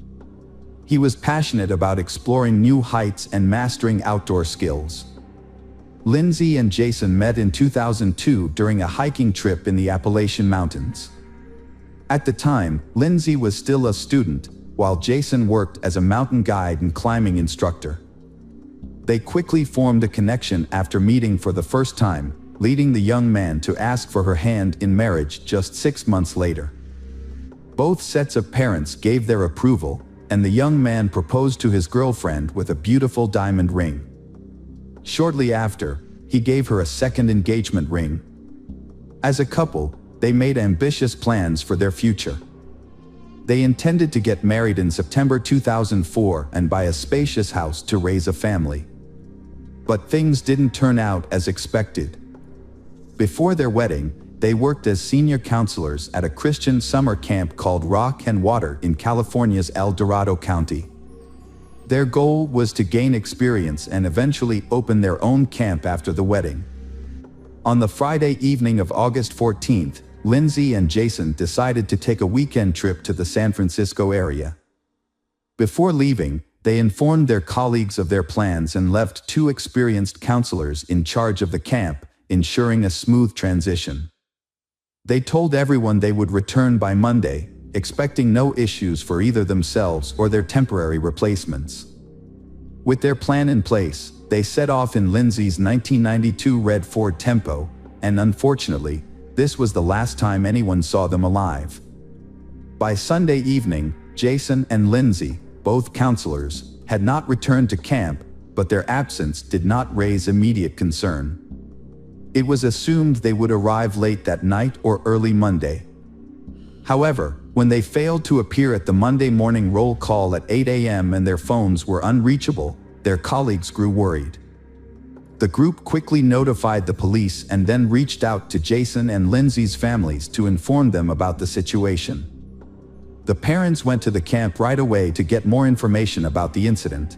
He was passionate about exploring new heights and mastering outdoor skills. Lindsay and Jason met in 2002 during a hiking trip in the Appalachian Mountains. At the time, Lindsay was still a student, while Jason worked as a mountain guide and climbing instructor. They quickly formed a connection after meeting for the first time, leading the young man to ask for her hand in marriage just 6 months later. Both sets of parents gave their approval, and the young man proposed to his girlfriend with a beautiful diamond ring. Shortly after, he gave her a second engagement ring. As a couple, they made ambitious plans for their future. They intended to get married in September 2004 and buy a spacious house to raise a family. But things didn't turn out as expected. Before their wedding, they worked as senior counselors at a Christian summer camp called Rock and Water in California's El Dorado County. Their goal was to gain experience and eventually open their own camp after the wedding. On the Friday evening of August 14th, Lindsay and Jason decided to take a weekend trip to the San Francisco area. Before leaving, they informed their colleagues of their plans and left 2 experienced counselors in charge of the camp, ensuring a smooth transition. They told everyone they would return by Monday, expecting no issues for either themselves or their temporary replacements. With their plan in place, they set off in Lindsay's 1992 red Ford Tempo, and unfortunately, this was the last time anyone saw them alive. By Sunday evening, Jason and Lindsay, both counselors, had not returned to camp, but their absence did not raise immediate concern. It was assumed they would arrive late that night or early Monday. However, when they failed to appear at the Monday morning roll call at 8 a.m. and their phones were unreachable, their colleagues grew worried. The group quickly notified the police and then reached out to Jason and Lindsay's families to inform them about the situation. The parents went to the camp right away to get more information about the incident.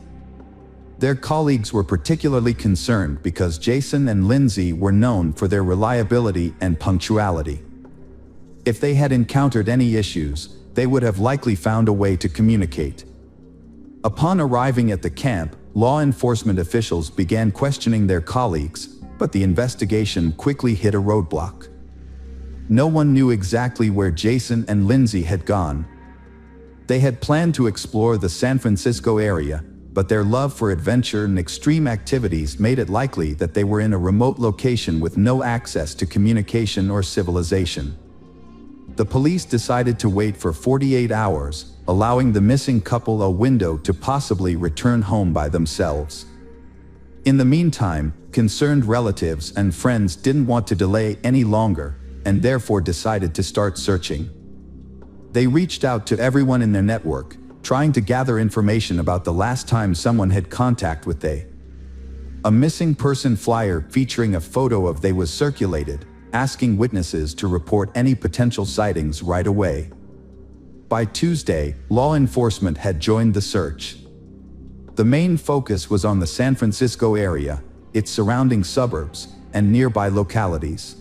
Their colleagues were particularly concerned because Jason and Lindsay were known for their reliability and punctuality. If they had encountered any issues, they would have likely found a way to communicate. Upon arriving at the camp, law enforcement officials began questioning their colleagues, but the investigation quickly hit a roadblock. No one knew exactly where Jason and Lindsay had gone. They had planned to explore the San Francisco area, but their love for adventure and extreme activities made it likely that they were in a remote location with no access to communication or civilization. The police decided to wait for 48 hours, allowing the missing couple a window to possibly return home by themselves. In the meantime, concerned relatives and friends didn't want to delay any longer, and therefore decided to start searching. They reached out to everyone in their network, trying to gather information about the last time someone had contact with they. A missing person flyer featuring a photo of they was circulated, asking witnesses to report any potential sightings right away. By Tuesday, law enforcement had joined the search. The main focus was on the San Francisco area, its surrounding suburbs, and nearby localities.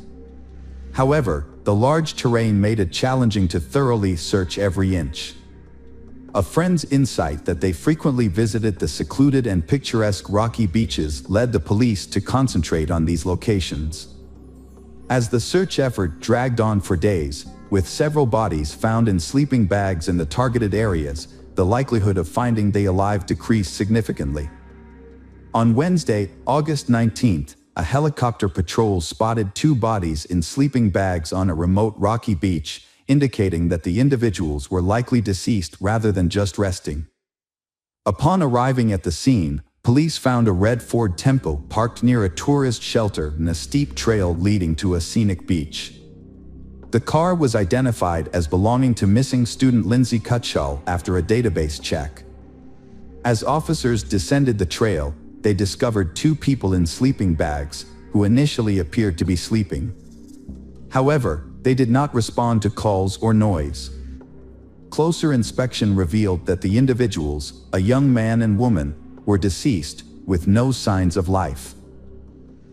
However, the large terrain made it challenging to thoroughly search every inch. A friend's insight that they frequently visited the secluded and picturesque rocky beaches led the police to concentrate on these locations. As the search effort dragged on for days, with several bodies found in sleeping bags in the targeted areas, the likelihood of finding them alive decreased significantly. On Wednesday, August 19th, a helicopter patrol spotted 2 bodies in sleeping bags on a remote rocky beach, indicating that the individuals were likely deceased rather than just resting. Upon arriving at the scene, police found a red Ford Tempo parked near a tourist shelter and a steep trail leading to a scenic beach. The car was identified as belonging to missing student Lindsay Cutshall after a database check. As officers descended the trail, they discovered 2 people in sleeping bags, who initially appeared to be sleeping. However, they did not respond to calls or noise. Closer inspection revealed that the individuals, a young man and woman, were deceased, with no signs of life.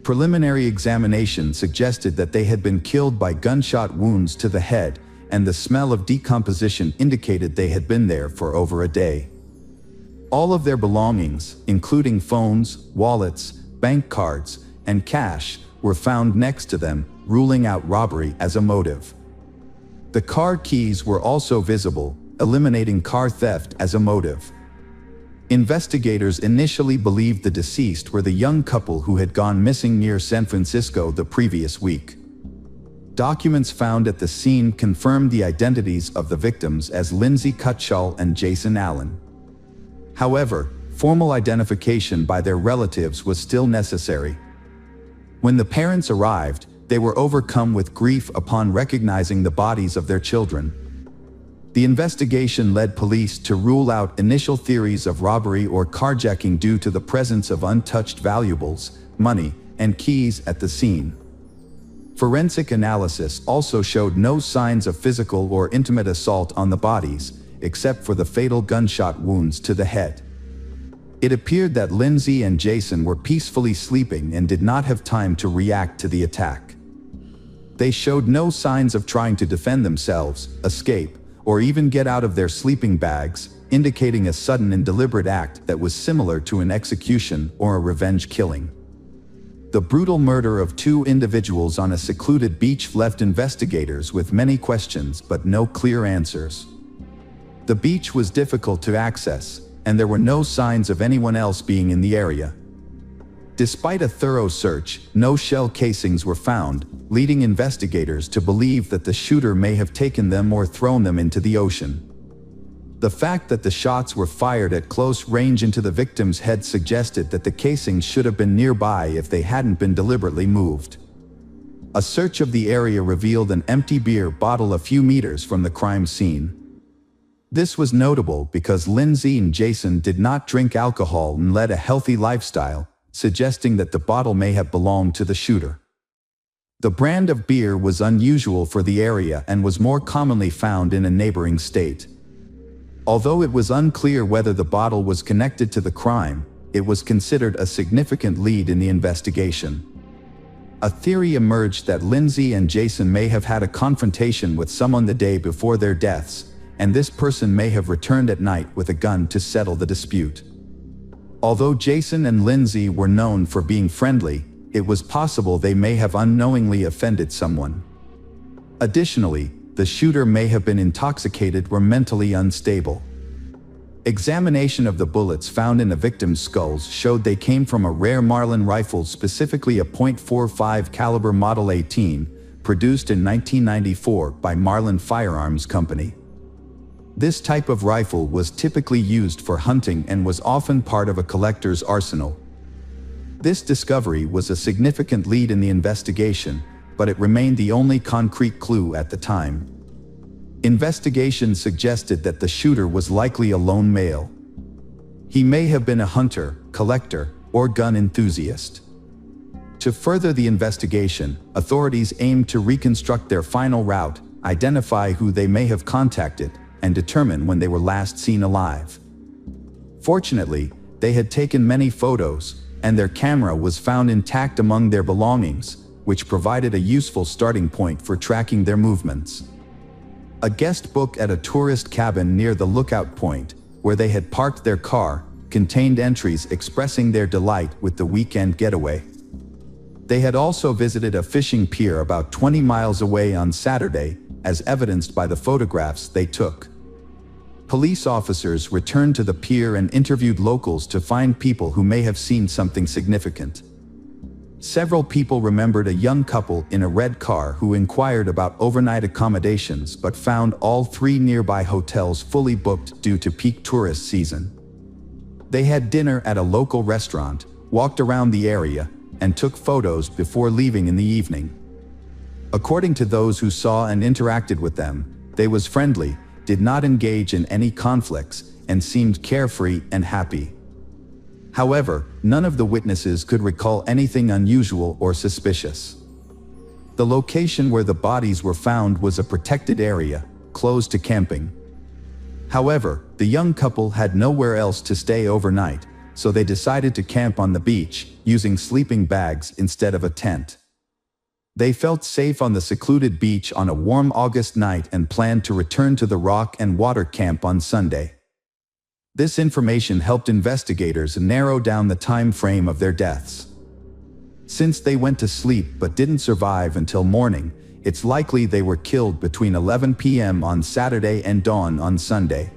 Preliminary examination suggested that they had been killed by gunshot wounds to the head, and the smell of decomposition indicated they had been there for over a day. All of their belongings, including phones, wallets, bank cards, and cash, were found next to them, ruling out robbery as a motive. The car keys were also visible, eliminating car theft as a motive. Investigators initially believed the deceased were the young couple who had gone missing near San Francisco the previous week. Documents found at the scene confirmed the identities of the victims as Lindsay Cutshall and Jason Allen. However, formal identification by their relatives was still necessary. When the parents arrived, they were overcome with grief upon recognizing the bodies of their children. The investigation led police to rule out initial theories of robbery or carjacking due to the presence of untouched valuables, money, and keys at the scene. Forensic analysis also showed no signs of physical or intimate assault on the bodies, except for the fatal gunshot wounds to the head. It appeared that Lindsay and Jason were peacefully sleeping and did not have time to react to the attack. They showed no signs of trying to defend themselves, escape, or even get out of their sleeping bags, indicating a sudden and deliberate act that was similar to an execution or a revenge killing. The brutal murder of 2 individuals on a secluded beach left investigators with many questions but no clear answers. The beach was difficult to access, and there were no signs of anyone else being in the area. Despite a thorough search, no shell casings were found, leading investigators to believe that the shooter may have taken them or thrown them into the ocean. The fact that the shots were fired at close range into the victim's head suggested that the casings should have been nearby if they hadn't been deliberately moved. A search of the area revealed an empty beer bottle a few meters from the crime scene. This was notable because Lindsay and Jason did not drink alcohol and led a healthy lifestyle, suggesting that the bottle may have belonged to the shooter. The brand of beer was unusual for the area and was more commonly found in a neighboring state. Although it was unclear whether the bottle was connected to the crime, it was considered a significant lead in the investigation. A theory emerged that Lindsay and Jason may have had a confrontation with someone the day before their deaths, and this person may have returned at night with a gun to settle the dispute. Although Jason and Lindsay were known for being friendly, it was possible they may have unknowingly offended someone. Additionally, the shooter may have been intoxicated or mentally unstable. Examination of the bullets found in the victim's skulls showed they came from a rare Marlin rifle, specifically a .45 caliber Model 18, produced in 1994 by Marlin Firearms Company. This type of rifle was typically used for hunting and was often part of a collector's arsenal. This discovery was a significant lead in the investigation, but it remained the only concrete clue at the time. Investigation suggested that the shooter was likely a lone male. He may have been a hunter, collector, or gun enthusiast. To further the investigation, authorities aimed to reconstruct their final route, identify who they may have contacted, and determine when they were last seen alive. Fortunately, they had taken many photos, and their camera was found intact among their belongings, which provided a useful starting point for tracking their movements. A guest book at a tourist cabin near the lookout point, where they had parked their car, contained entries expressing their delight with the weekend getaway. They had also visited a fishing pier about 20 miles away on Saturday, as evidenced by the photographs they took. Police officers returned to the pier and interviewed locals to find people who may have seen something significant. Several people remembered a young couple in a red car who inquired about overnight accommodations but found all 3 nearby hotels fully booked due to peak tourist season. They had dinner at a local restaurant, walked around the area, and took photos before leaving in the evening. According to those who saw and interacted with them, they was friendly, did not engage in any conflicts, and seemed carefree and happy. However, none of the witnesses could recall anything unusual or suspicious. The location where the bodies were found was a protected area, closed to camping. However, the young couple had nowhere else to stay overnight, so they decided to camp on the beach, using sleeping bags instead of a tent. They felt safe on the secluded beach on a warm August night and planned to return to the rock and water camp on Sunday. This information helped investigators narrow down the time frame of their deaths. Since they went to sleep but didn't survive until morning, it's likely they were killed between 11 p.m. on Saturday and dawn on Sunday.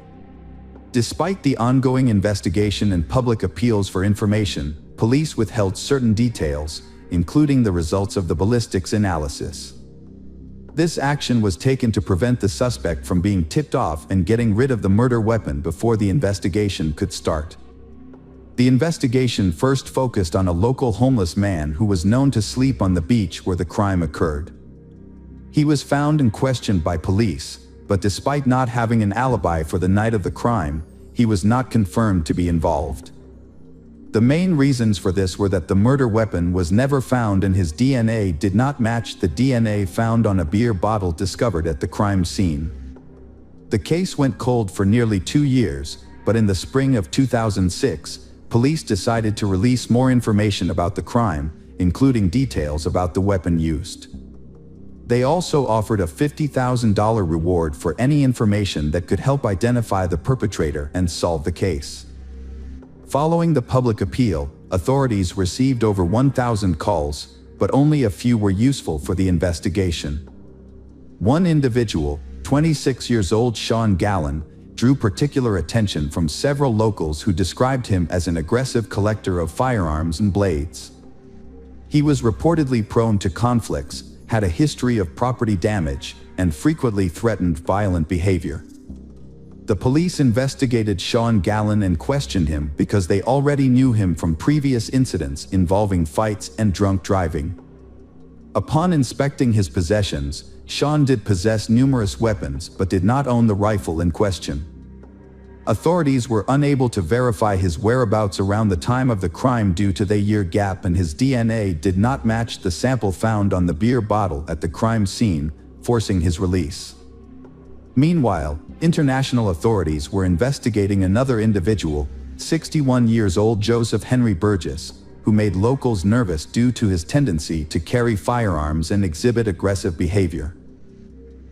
Despite the ongoing investigation and public appeals for information, police withheld certain details, including the results of the ballistics analysis. This action was taken to prevent the suspect from being tipped off and getting rid of the murder weapon before the investigation could start. The investigation first focused on a local homeless man who was known to sleep on the beach where the crime occurred. He was found and questioned by police, but despite not having an alibi for the night of the crime, he was not confirmed to be involved. The main reasons for this were that the murder weapon was never found and his DNA did not match the DNA found on a beer bottle discovered at the crime scene. The case went cold for nearly 2 years, but in the spring of 2006, police decided to release more information about the crime, including details about the weapon used. They also offered a $50,000 reward for any information that could help identify the perpetrator and solve the case. Following the public appeal, authorities received over 1,000 calls, but only a few were useful for the investigation. One individual, 26 years old Sean Gallen, drew particular attention from several locals who described him as an aggressive collector of firearms and blades. He was reportedly prone to conflicts, had a history of property damage, and frequently threatened violent behavior. The police investigated Sean Gallen and questioned him because they already knew him from previous incidents involving fights and drunk driving. Upon inspecting his possessions, Sean did possess numerous weapons but did not own the rifle in question. Authorities were unable to verify his whereabouts around the time of the crime due to the year gap, and his DNA did not match the sample found on the beer bottle at the crime scene, forcing his release. Meanwhile, international authorities were investigating another individual, 61 years old Joseph Henry Burgess, who made locals nervous due to his tendency to carry firearms and exhibit aggressive behavior.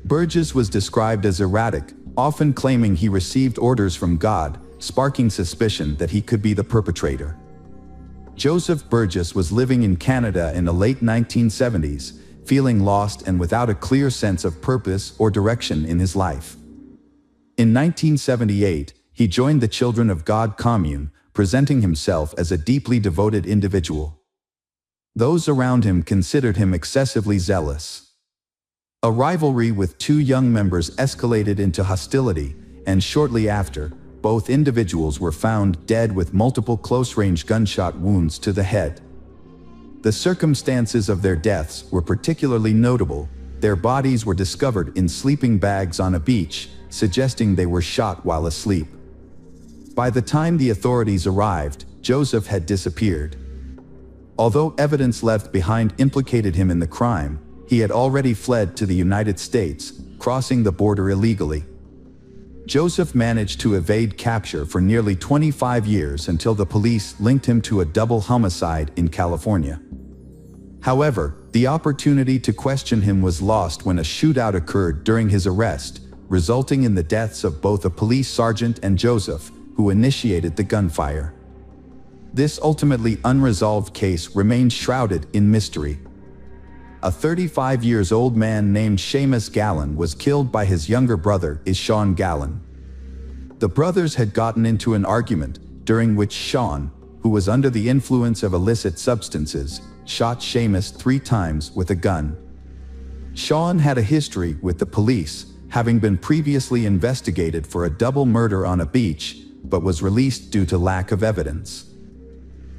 Burgess was described as erratic, often claiming he received orders from God, sparking suspicion that he could be the perpetrator. Joseph Burgess was living in Canada in the late 1970s, feeling lost and without a clear sense of purpose or direction in his life. In 1978, he joined the Children of God commune, presenting himself as a deeply devoted individual. Those around him considered him excessively zealous. A rivalry with 2 young members escalated into hostility, and shortly after, both individuals were found dead with multiple close-range gunshot wounds to the head. The circumstances of their deaths were particularly notable. Their bodies were discovered in sleeping bags on a beach, suggesting they were shot while asleep. By the time the authorities arrived, Joseph had disappeared. Although evidence left behind implicated him in the crime, he had already fled to the United States, crossing the border illegally. Joseph managed to evade capture for nearly 25 years until the police linked him to a double homicide in California. However, the opportunity to question him was lost when a shootout occurred during his arrest, resulting in the deaths of both a police sergeant and Joseph, who initiated the gunfire. This ultimately unresolved case remains shrouded in mystery. A 35-year-old man named Seamus Gallen was killed by his younger brother, Sean Gallen. The brothers had gotten into an argument, during which Sean, who was under the influence of illicit substances, shot Seamus 3 times with a gun. Sean had a history with the police, having been previously investigated for a double murder on a beach, but was released due to lack of evidence.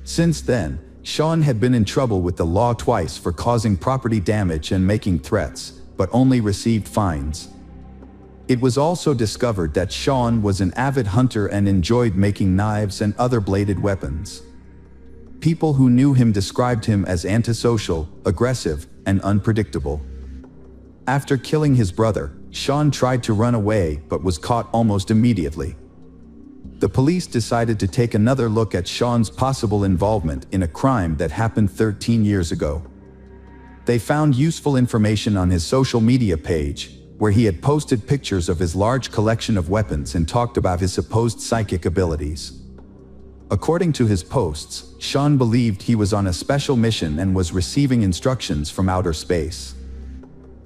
Since then, Sean had been in trouble with the law twice for causing property damage and making threats, but only received fines. It was also discovered that Sean was an avid hunter and enjoyed making knives and other bladed weapons. People who knew him described him as antisocial, aggressive, and unpredictable. After killing his brother, Sean tried to run away but was caught almost immediately. The police decided to take another look at Sean's possible involvement in a crime that happened 13 years ago. They found useful information on his social media page, where he had posted pictures of his large collection of weapons and talked about his supposed psychic abilities. According to his posts, Sean believed he was on a special mission and was receiving instructions from outer space.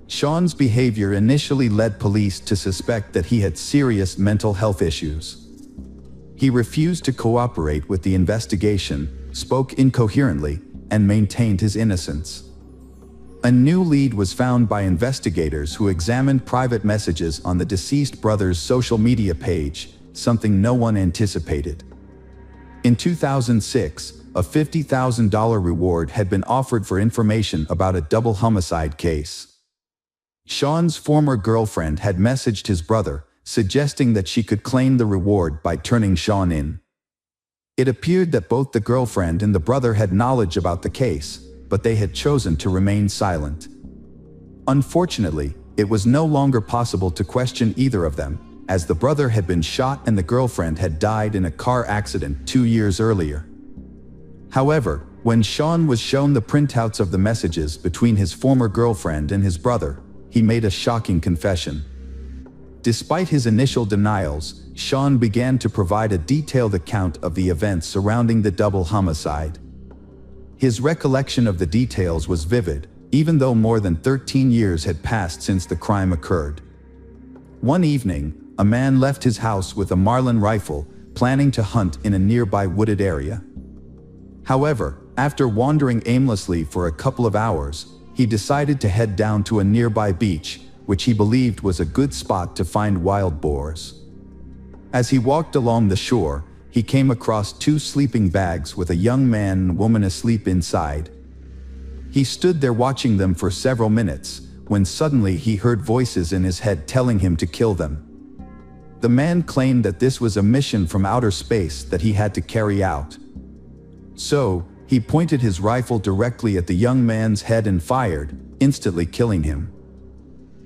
Sean's behavior initially led police to suspect that he had serious mental health issues. He refused to cooperate with the investigation, spoke incoherently, and maintained his innocence. A new lead was found by investigators who examined private messages on the deceased brother's social media page, something no one anticipated. In 2006, a $50,000 reward had been offered for information about a double homicide case. Sean's former girlfriend had messaged his brother, suggesting that she could claim the reward by turning Sean in. It appeared that both the girlfriend and the brother had knowledge about the case, but they had chosen to remain silent. Unfortunately, it was no longer possible to question either of them, as the brother had been shot and the girlfriend had died in a car accident 2 years earlier. However, when Sean was shown the printouts of the messages between his former girlfriend and his brother, he made a shocking confession. Despite his initial denials, Sean began to provide a detailed account of the events surrounding the double homicide. His recollection of the details was vivid, even though more than 13 years had passed since the crime occurred. One evening, a man left his house with a Marlin rifle, planning to hunt in a nearby wooded area. However, after wandering aimlessly for a couple of hours, he decided to head down to a nearby beach, which he believed was a good spot to find wild boars. As he walked along the shore, he came across 2 sleeping bags with a young man and woman asleep inside. He stood there watching them for several minutes, when suddenly he heard voices in his head telling him to kill them. The man claimed that this was a mission from outer space that he had to carry out. So, he pointed his rifle directly at the young man's head and fired, instantly killing him.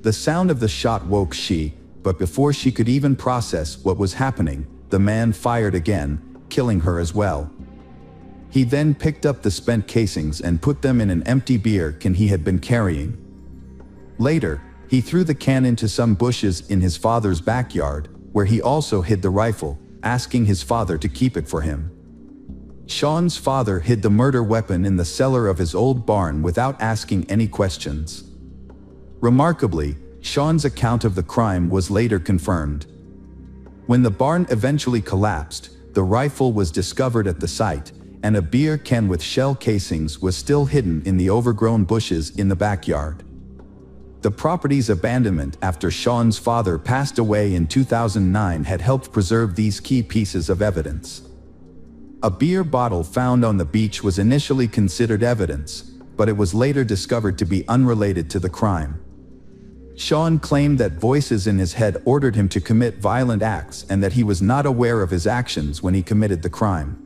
The sound of the shot woke she, but before she could even process what was happening, the man fired again, killing her as well. He then picked up the spent casings and put them in an empty beer can he had been carrying. Later, he threw the can into some bushes in his father's backyard, where he also hid the rifle, asking his father to keep it for him. Sean's father hid the murder weapon in the cellar of his old barn without asking any questions. Remarkably, Sean's account of the crime was later confirmed. When the barn eventually collapsed, the rifle was discovered at the site, and a beer can with shell casings was still hidden in the overgrown bushes in the backyard. The property's abandonment after Sean's father passed away in 2009 had helped preserve these key pieces of evidence. A beer bottle found on the beach was initially considered evidence, but it was later discovered to be unrelated to the crime. Sean claimed that voices in his head ordered him to commit violent acts and that he was not aware of his actions when he committed the crime.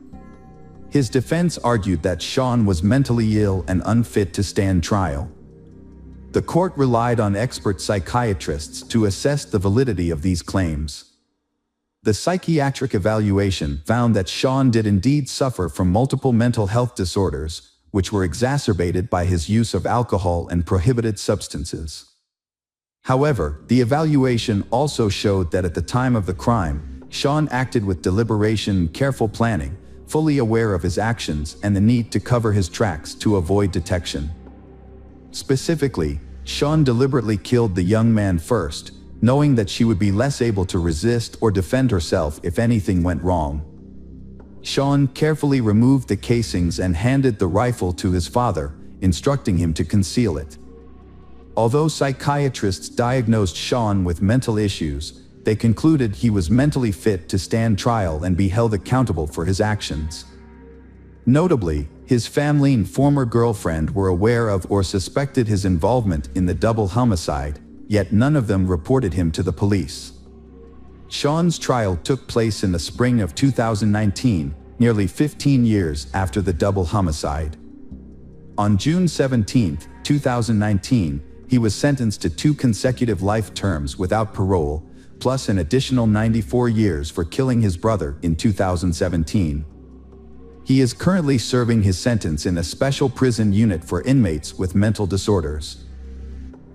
His defense argued that Sean was mentally ill and unfit to stand trial. The court relied on expert psychiatrists to assess the validity of these claims. The psychiatric evaluation found that Sean did indeed suffer from multiple mental health disorders, which were exacerbated by his use of alcohol and prohibited substances. However, the evaluation also showed that at the time of the crime, Sean acted with deliberation and careful planning, fully aware of his actions and the need to cover his tracks to avoid detection. Specifically, Sean deliberately killed the young man first, knowing that she would be less able to resist or defend herself if anything went wrong. Sean carefully removed the casings and handed the rifle to his father, instructing him to conceal it. Although psychiatrists diagnosed Sean with mental issues, they concluded he was mentally fit to stand trial and be held accountable for his actions. Notably, his family and former girlfriend were aware of or suspected his involvement in the double homicide, yet none of them reported him to the police. Sean's trial took place in the spring of 2019, nearly 15 years after the double homicide. On June 17, 2019, he was sentenced to 2 consecutive life terms without parole, plus an additional 94 years for killing his brother in 2017. He is currently serving his sentence in a special prison unit for inmates with mental disorders.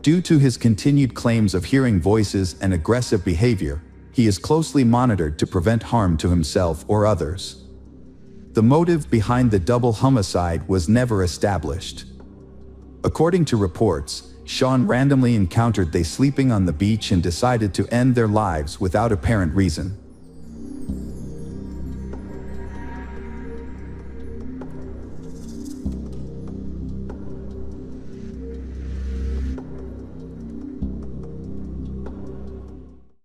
Due to his continued claims of hearing voices and aggressive behavior, he is closely monitored to prevent harm to himself or others. The motive behind the double homicide was never established. According to reports, Sean randomly encountered they sleeping on the beach and decided to end their lives without apparent reason.